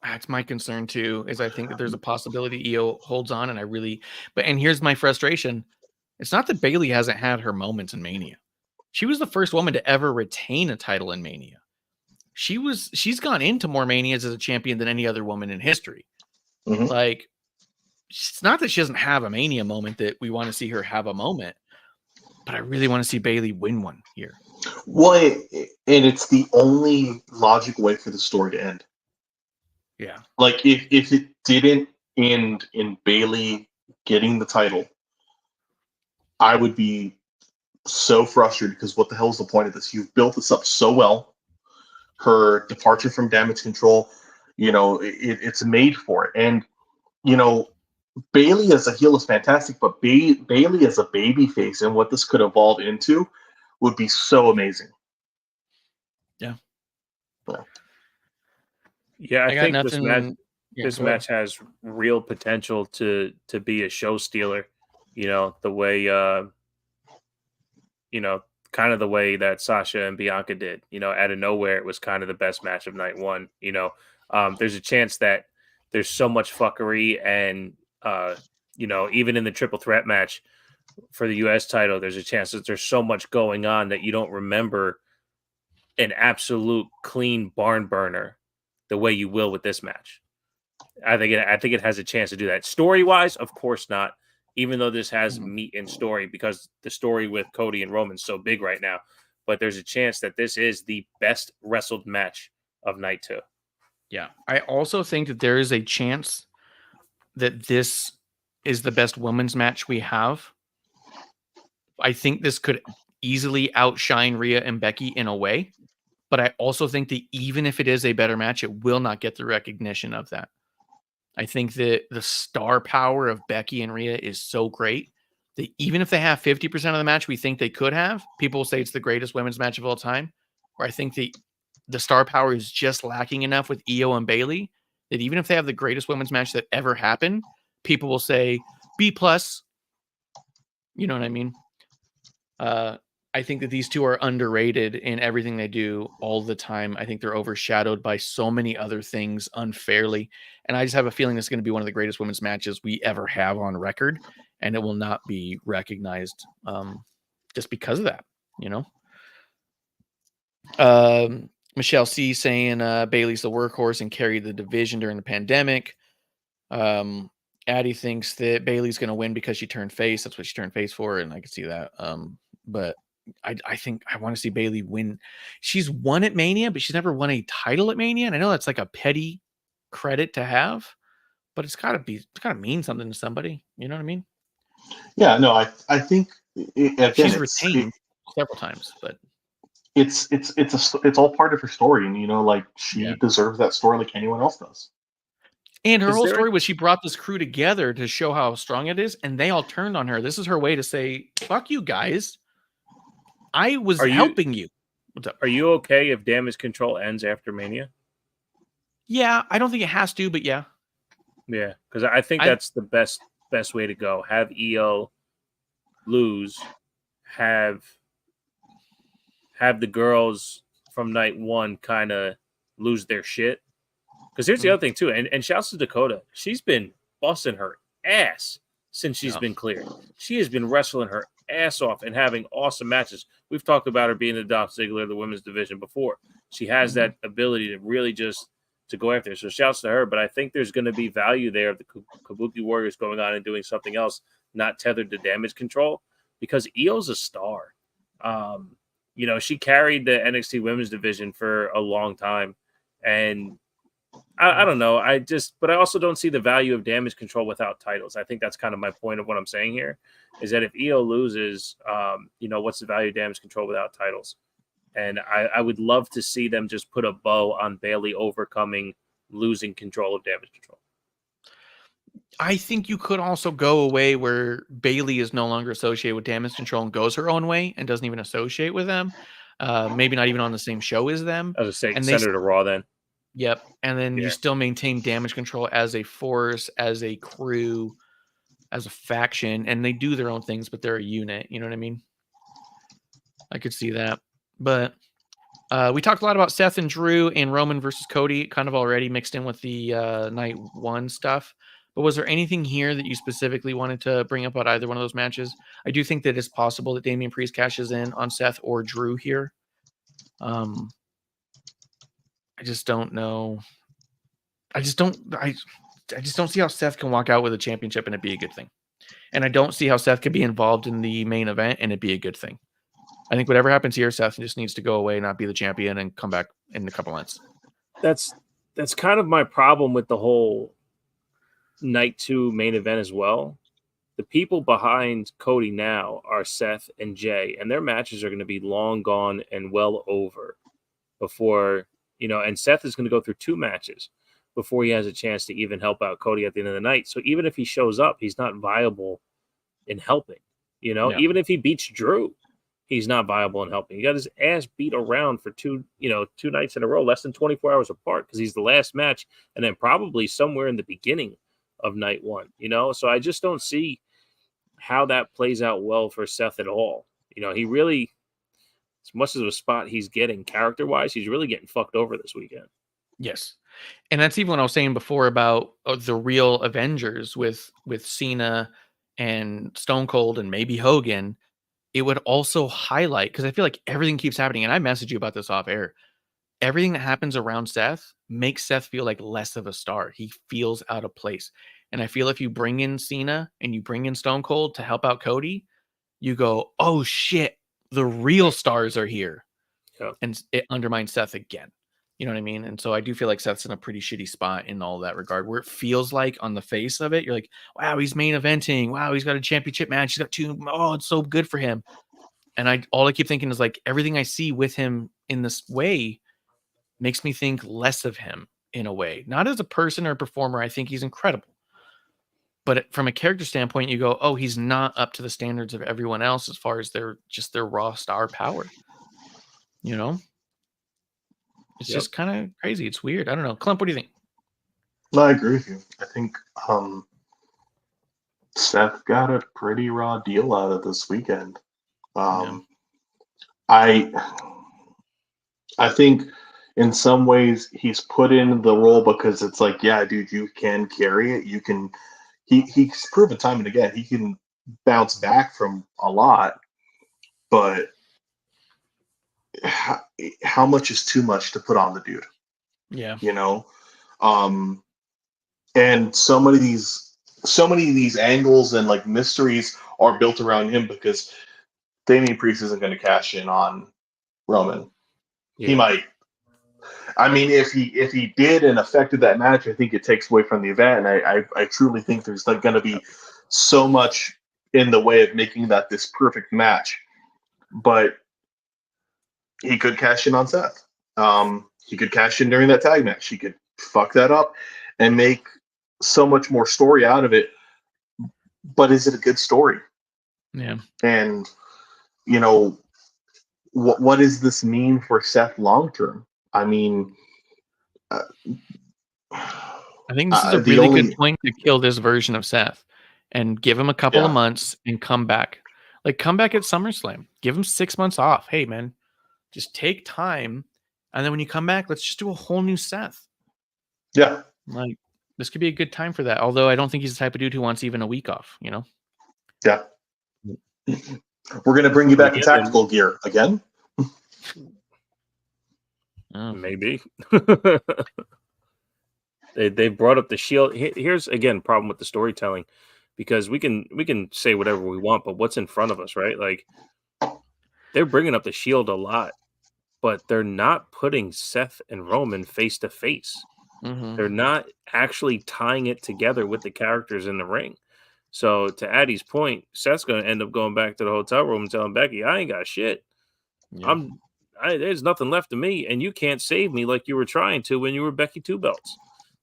That's my concern too, is I think that there's a possibility Io holds on, and here's my frustration. It's not that Bayley hasn't had her moments in Mania. She was the first woman to ever retain a title in Mania. She's gone into more Manias as a champion than any other woman in history. Mm-hmm. Like, it's not that she doesn't have a Mania moment that we want to see her have a moment, but I really want to see Bayley win one here. Well, and it's the only logical way for the story to end. Yeah. Like, if it didn't end in Bayley getting the title, I would be so frustrated, because what the hell is the point of this? You've built this up so well. Her departure from Damage Control, it's made for it. And, Bayley as a heel is fantastic, but Bayley as a baby face and what this could evolve into would be so amazing. Yeah. Yeah, I think this match has real potential to be a show stealer. The way, kind of the way that Sasha and Bianca did. Out of nowhere, it was kind of the best match of night one. There's a chance that there's so much fuckery, and even in the triple threat match, for the U.S. title, there's a chance that there's so much going on that you don't remember an absolute clean barn burner the way you will with this match. I think it has a chance to do that. Story wise, of course not. Even though this has meat and story, because the story with Cody and Roman's so big right now, but there's a chance that this is the best wrestled match of night 2. Yeah, I also think that there is a chance that this is the best women's match we have. I think this could easily outshine Rhea and Becky in a way, but I also think that even if it is a better match, it will not get the recognition of that. I think that the star power of Becky and Rhea is so great that even if they have 50% of the match we think they could have, people will say it's the greatest women's match of all time. Or I think the star power is just lacking enough with Io and Bayley that even if they have the greatest women's match that ever happened, people will say B plus. You know what I mean? I think that these two are underrated in everything they do all the time. I think they're overshadowed by so many other things unfairly. And I just have a feeling this is going to be one of the greatest women's matches we ever have on record. And it will not be recognized just because of that, you know? Michelle C saying Bailey's the workhorse and carried the division during the pandemic. Addie thinks that Bailey's going to win because she turned face. That's what she turned face for. And I can see that. But I think I want to see Bayley win. She's won at Mania, but she's never won a title at Mania. And I know that's like a petty credit to have, but it's gotta mean something to somebody. You know what I mean? Yeah, no, I think again, she's retained several times, but it's all part of her story, and like she deserves that story like anyone else does. And her whole story was she brought this crew together to show how strong it is, and they all turned on her. This is her way to say, "Fuck you guys. I was helping you." What's up? Are you okay if Damage Control ends after Mania? Yeah, I don't think it has to, but yeah. Yeah, because I think that's the best way to go. Have Io lose, have the girls from night 1 kind of lose their shit. Because here's the other thing too, and shouts to Dakota. She's been busting her ass since she's been cleared. She has been wrestling her ass off and having awesome matches. We've talked about her being the Dolph Ziggler of the women's division before. She has that ability to really just to go after. So shouts to her. But I think there's going to be value there of the Kabuki Warriors going on and doing something else, not tethered to Damage Control, because Io's a star. She carried the NXT women's division for a long time, and I don't know. But I also don't see the value of Damage Control without titles. I think that's kind of my point of what I'm saying here is that if Io loses, what's the value of Damage Control without titles? And I would love to see them just put a bow on Bayley overcoming losing control of Damage Control. I think you could also go away where Bayley is no longer associated with Damage Control and goes her own way and doesn't even associate with them. Maybe not even on the same show as them. I was saying, send her to Raw then. Yep. And then you still maintain Damage Control as a force, as a crew, as a faction, and they do their own things, but they're a unit. You know what I mean? I could see that. But we talked a lot about Seth and Drew and Roman versus Cody, kind of already mixed in with the night 1 stuff. But was there anything here that you specifically wanted to bring up about either one of those matches? I do think that it's possible that Damian Priest cashes in on Seth or Drew here. I just don't know. I just don't see how Seth can walk out with a championship and it be a good thing. And I don't see how Seth could be involved in the main event and it be a good thing. I think whatever happens here, Seth just needs to go away, not be the champion, and come back in a couple months. That's kind of my problem with the whole night 2 main event as well. The people behind Cody now are Seth and Jay, and their matches are going to be long gone and well over before, and Seth is going to go through 2 matches before he has a chance to even help out Cody at the end of the night. So even if he shows up, he's not viable in helping, even if he beats Drew, he's not viable in helping. He got his ass beat around for 2 nights in a row, less than 24 hours apart, because he's the last match and then probably somewhere in the beginning of night 1, So I just don't see how that plays out well for Seth at all. He really, as much as a spot he's getting character-wise, he's really getting fucked over this weekend. Yes. And that's even what I was saying before about the real Avengers with Cena and Stone Cold and maybe Hogan, it would also highlight, because I feel like everything keeps happening. And I messaged you about this off air. Everything that happens around Seth makes Seth feel like less of a star. He feels out of place. And I feel if you bring in Cena and you bring in Stone Cold to help out Cody, you go, oh shit, the real stars are here. Yeah. And it undermines Seth again. You know what I mean? And so I do feel like Seth's in a pretty shitty spot in all that regard, where it feels like on the face of it, you're like, wow, he's main eventing. Wow, he's got a championship match. He's got 2. Oh, it's so good for him. And all I keep thinking is like everything I see with him in this way makes me think less of him in a way. Not as a person or a performer. I think he's incredible. But from a character standpoint, you go, oh, he's not up to the standards of everyone else as far as their raw star power. You know? It's just kind of crazy. It's weird. I don't know. Clump, what do you think? No, I agree with you. I think Seth got a pretty raw deal out of this weekend. I think in some ways he's put in the role because it's like, yeah, dude, you can carry it. You can. He's proven time and again he can bounce back from a lot, but how much is too much to put on the dude? Yeah, you know, and so many of these angles and like mysteries are built around him because Damian Priest isn't going to cash in on Roman. Yeah. He might. I mean, if he did and affected that match, I think it takes away from the event. And I truly think there's like going to be so much in the way of making that this perfect match. But he could cash in on Seth. He could cash in during that tag match. He could fuck that up and make so much more story out of it. But is it a good story? Yeah. And you know, what does this mean for Seth long term? I mean, I think this is a really good point to kill this version of Seth and give him a couple of months and come back. Like, come back at SummerSlam. Give him 6 months off. Hey, man, just take time. And then when you come back, let's just do a whole new Seth. Yeah. Like, this could be a good time for that. Although I don't think he's the type of dude who wants even a week off, you know? Yeah. We're going to bring you back in tactical gear again. Maybe. They brought up the Shield. Here's again problem with the storytelling, because we can say whatever we want, but what's in front of us, right? Like, they're bringing up the Shield a lot, but they're not putting Seth and Roman face to face. They're not actually tying it together with the characters in the ring. So to Addie's point, Seth's going to end up going back to the hotel room and telling Becky, I ain't got shit. Yeah. There's nothing left of me, and you can't save me like you were trying to when you were Becky Two Belts.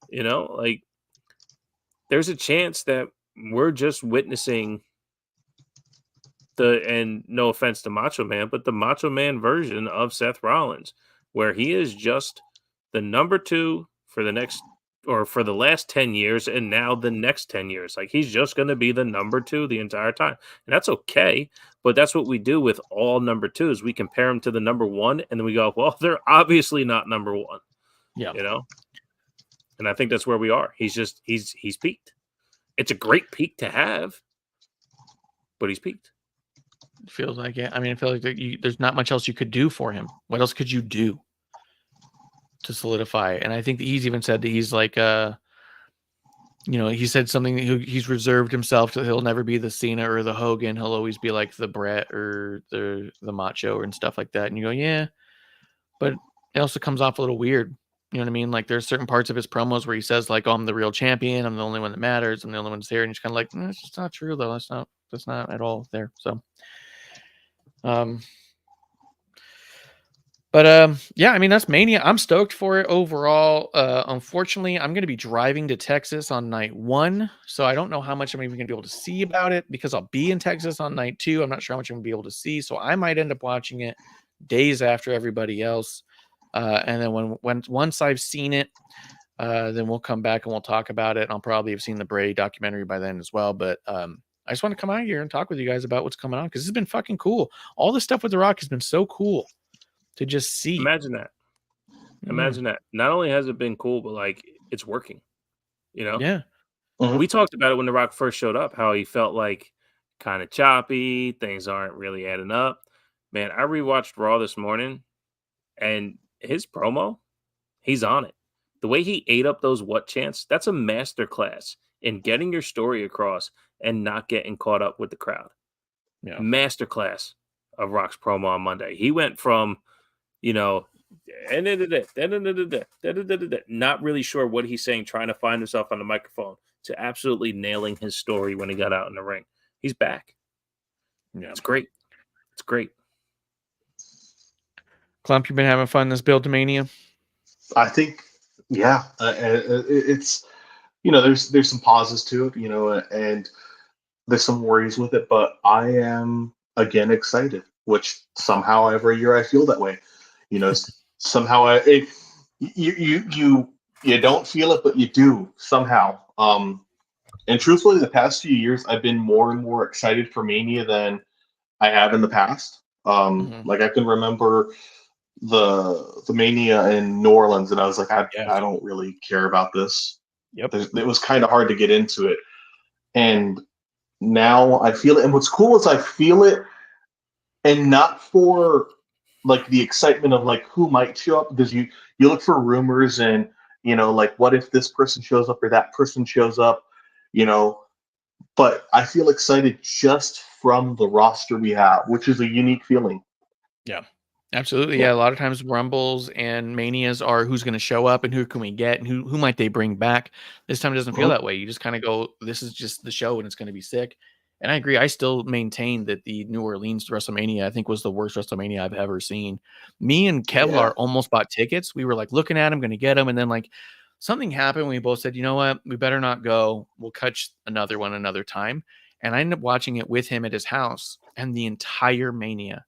You know, like, there's a chance that we're just witnessing and no offense to Macho Man, but the Macho Man version of Seth Rollins, where he is just the number 2 for the last 10 years and now the next 10 years. Like, he's just going to be the number 2 the entire time. And that's okay. But that's what we do with all number 2s. We compare them to the number 1 and then we go, well, they're obviously not number 1. Yeah. You know? And I think that's where we are. He's peaked. It's a great peak to have, but he's peaked. It feels like it. I mean, I feel like there's not much else you could do for him. What else could you do to solidify it? And I think that he's even said that he's like, he said something that he's reserved himself to, he'll never be the Cena or the Hogan. He'll always be like the Brett or the Macho and stuff like that. And you go, yeah, but it also comes off a little weird. You know what I mean? Like, there's certain parts of his promos where he says like, oh, I'm the real champion. I'm the only one that matters. I'm the only one that's here. And he's kind of like, it's just not true though. That's not at all there. So, yeah, I mean, that's Mania. I'm stoked for it overall. Unfortunately, I'm going to be driving to Texas on night 1, so I don't know how much I'm even going to be able to see about it, because I'll be in Texas on night 2. I'm not sure how much I'm going to be able to see, so I might end up watching it days after everybody else. And then once I've seen it, then we'll come back and we'll talk about it. And I'll probably have seen the Bray documentary by then as well. But I just want to come out here and talk with you guys about what's coming on, because it's been fucking cool. All the stuff with The Rock has been so cool to just see. Imagine that. Imagine that. Not only has it been cool, but like, it's working. You know? Yeah. We talked about it when The Rock first showed up, how he felt like kind of choppy, things aren't really adding up. Man, I rewatched Raw this morning, and his promo, he's on it. The way he ate up those what chants, that's a masterclass in getting your story across and not getting caught up with the crowd. Yeah. Masterclass of Rock's promo on Monday. He went from, not really sure what he's saying, trying to find himself on the microphone, to absolutely nailing his story when he got out in the ring. He's back. Yeah. It's great. It's great. Clump, you've been having fun this build to Mania? I think, yeah, it's there's some pauses to it, and there's some worries with it, but I am again excited. Which somehow every year I feel that way. Somehow you don't feel it, but you do somehow. And truthfully, the past few years I've been more and more excited for Mania than I have in the past. Like I can remember the Mania in New Orleans, and I was like, I don't really care about this. Yep. It was kind of hard to get into it, and now I feel it. And what's cool is I feel it, and not for like the excitement of like who might show up, because you look for rumors and like what if this person shows up or that person shows up, but I feel excited just from the roster we have, which is a unique feeling. Yeah, absolutely. Yeah, a lot of times Rumbles and Manias are who's going to show up and who can we get and who might they bring back. This time it doesn't feel that way. You just kind of go, this is just the show and it's going to be sick. And I agree. I still maintain that the New Orleans WrestleMania, I think, was the worst WrestleMania I've ever seen. Me and Kevlar almost bought tickets. We were like looking at them, going to get them. And then like something happened. We both said, you know what? We better not go. We'll catch another one another time. And I ended up watching it with him at his house. And the entire Mania,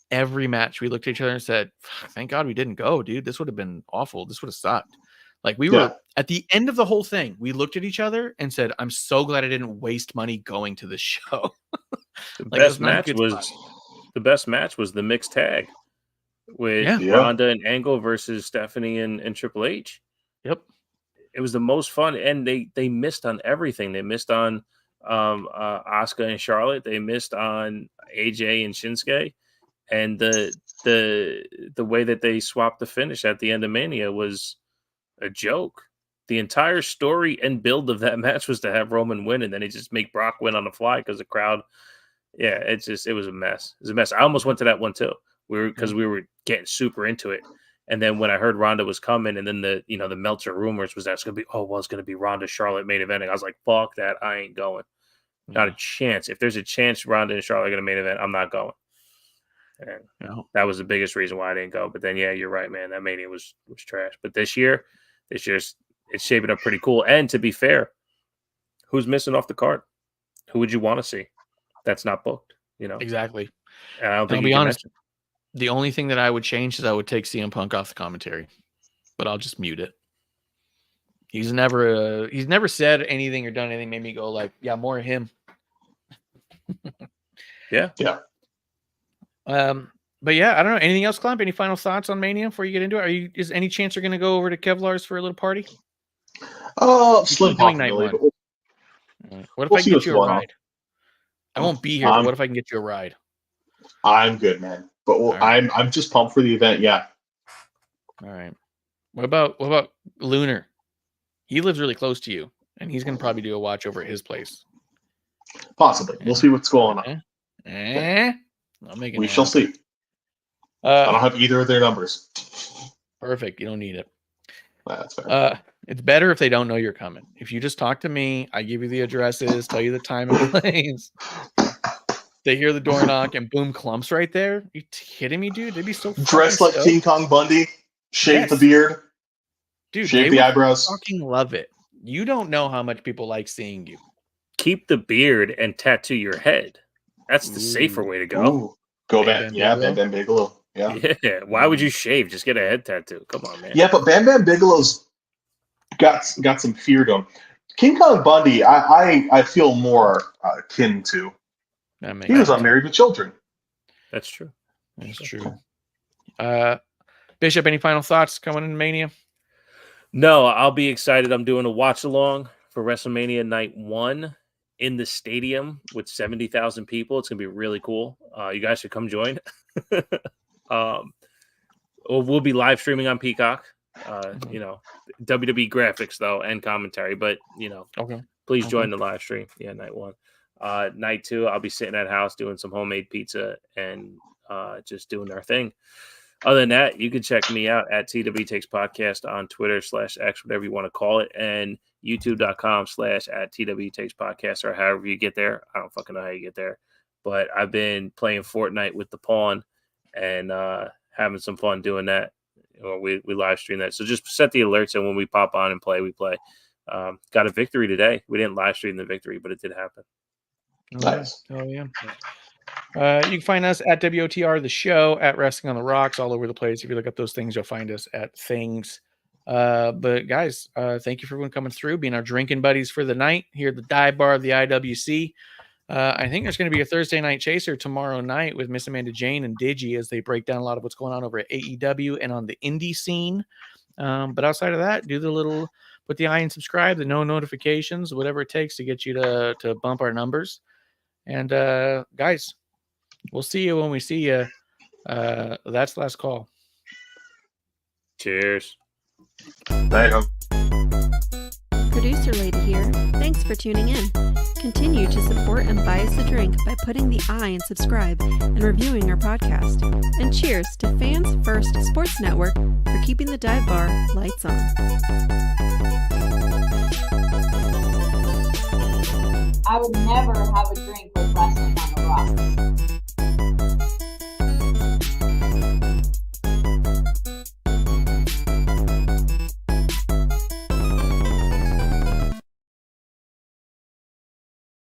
every match, we looked at each other and said, thank God we didn't go, dude. This would have been awful. This would have sucked. Like we were at the end of the whole thing, we looked at each other and said, I'm so glad I didn't waste money going to this show. The like, best match was the mixed tag with Ronda and Angle versus Stephanie and Triple H. Yep. It was the most fun, and they missed on everything. They missed on Asuka and Charlotte. They missed on AJ and Shinsuke. And the way that they swapped the finish at the end of Mania was a joke. The entire story and build of that match was to have Roman win, and then he just make Brock win on the fly because the crowd. Yeah, it was a mess. It was a mess. I almost went to that one too. We were getting super into it, and then when I heard Ronda was coming, and then the Meltzer rumors was that it's gonna be Ronda Charlotte main eventing. I was like, fuck that, I ain't going. Not a chance. If there's a chance Ronda and Charlotte are gonna main event, I'm not going. And that was the biggest reason why I didn't go. But then, yeah, you're right, man. That Mania was trash. But this year, it's shaping up pretty cool. And to be fair, who's missing off the card? Who would you want to see that's not booked? Exactly. And I don't think I'll be honest. The only thing that I would change is I would take CM Punk off the commentary, but I'll just mute it. He's never said anything or done anything made me go like, yeah, more of him. Yeah. But yeah, I don't know. Anything else, Clamp? Any final thoughts on Mania before you get into it? Is any chance you're going to go over to Kevlar's for a little party? Slim possibility. What if I can get you a ride? I won't be here, but what if I can get you a ride? I'm good, man. But I'm just pumped for the event. Yeah. All right. What about Lunar? He lives really close to you, and he's going to probably do a watch over at his place. Possibly. We'll see what's going on. We shall see. I don't have either of their numbers. Perfect. You don't need it. That's fair. It's better if they don't know you're coming. If you just talk to me, I give you the addresses, tell you the time and place. They hear the door knock and boom, Clump's right there. You kidding me, dude? They'd be so dressed like King Kong Bundy, shave the beard, dude. Shave the eyebrows. Fucking love it. You don't know how much people like seeing you. Keep the beard and tattoo your head. That's the safer way to go. Ooh. Go Bam Bam Bigelow. Yeah. Why would you shave? Just get a head tattoo. Come on, man. Yeah, but Bam Bam Bigelow's got some fear to him. King Kong Bundy, I feel more kin to. He was on Married with Children. That's true. That's true. Bishop, any final thoughts coming in Mania? No, I'll be excited. I'm doing a watch along for WrestleMania Night 1 in the stadium with 70,000 people. It's going to be really cool. You guys should come join. We'll be live streaming on Peacock. WWE graphics, though, and commentary. But, please join the live stream. Yeah, Night 1. Night 2, I'll be sitting at house doing some homemade pizza and just doing our thing. Other than that, you can check me out at TW Takes Podcast on Twitter /X, whatever you want to call it, and youtube.com/@TW Takes Podcast, or however you get there. I don't fucking know how you get there. But I've been playing Fortnite with the Pawn and having some fun doing that. We live stream that. So just set the alerts, and when we pop on and play, we play. Got a victory today. We didn't live stream the victory, but it did happen. Nice. Oh, yeah. You can find us at WOTR, the show, at Wrestling on the Rocks, all over the place. If you look up those things, you'll find us at things. But guys, thank you for everyone coming through, being our drinking buddies for the night here at the dive bar of the IWC. I think there's going to be a Thursday night chaser tomorrow night with Miss Amanda Jane and Digi as they break down a lot of what's going on over at AEW and on the indie scene. But outside of that, do the little, put the I and subscribe, the no notifications, whatever it takes to get you to bump our numbers. And guys, we'll see you when we see you. That's the last call. Cheers. Bye. Producer Lady here. Thanks for tuning in. Continue to support and buy us a drink by putting the I and subscribe and reviewing our podcast. And cheers to Fans First Sports Network for keeping the dive bar lights on. I would never have a drink with Wrestling on the Rocks.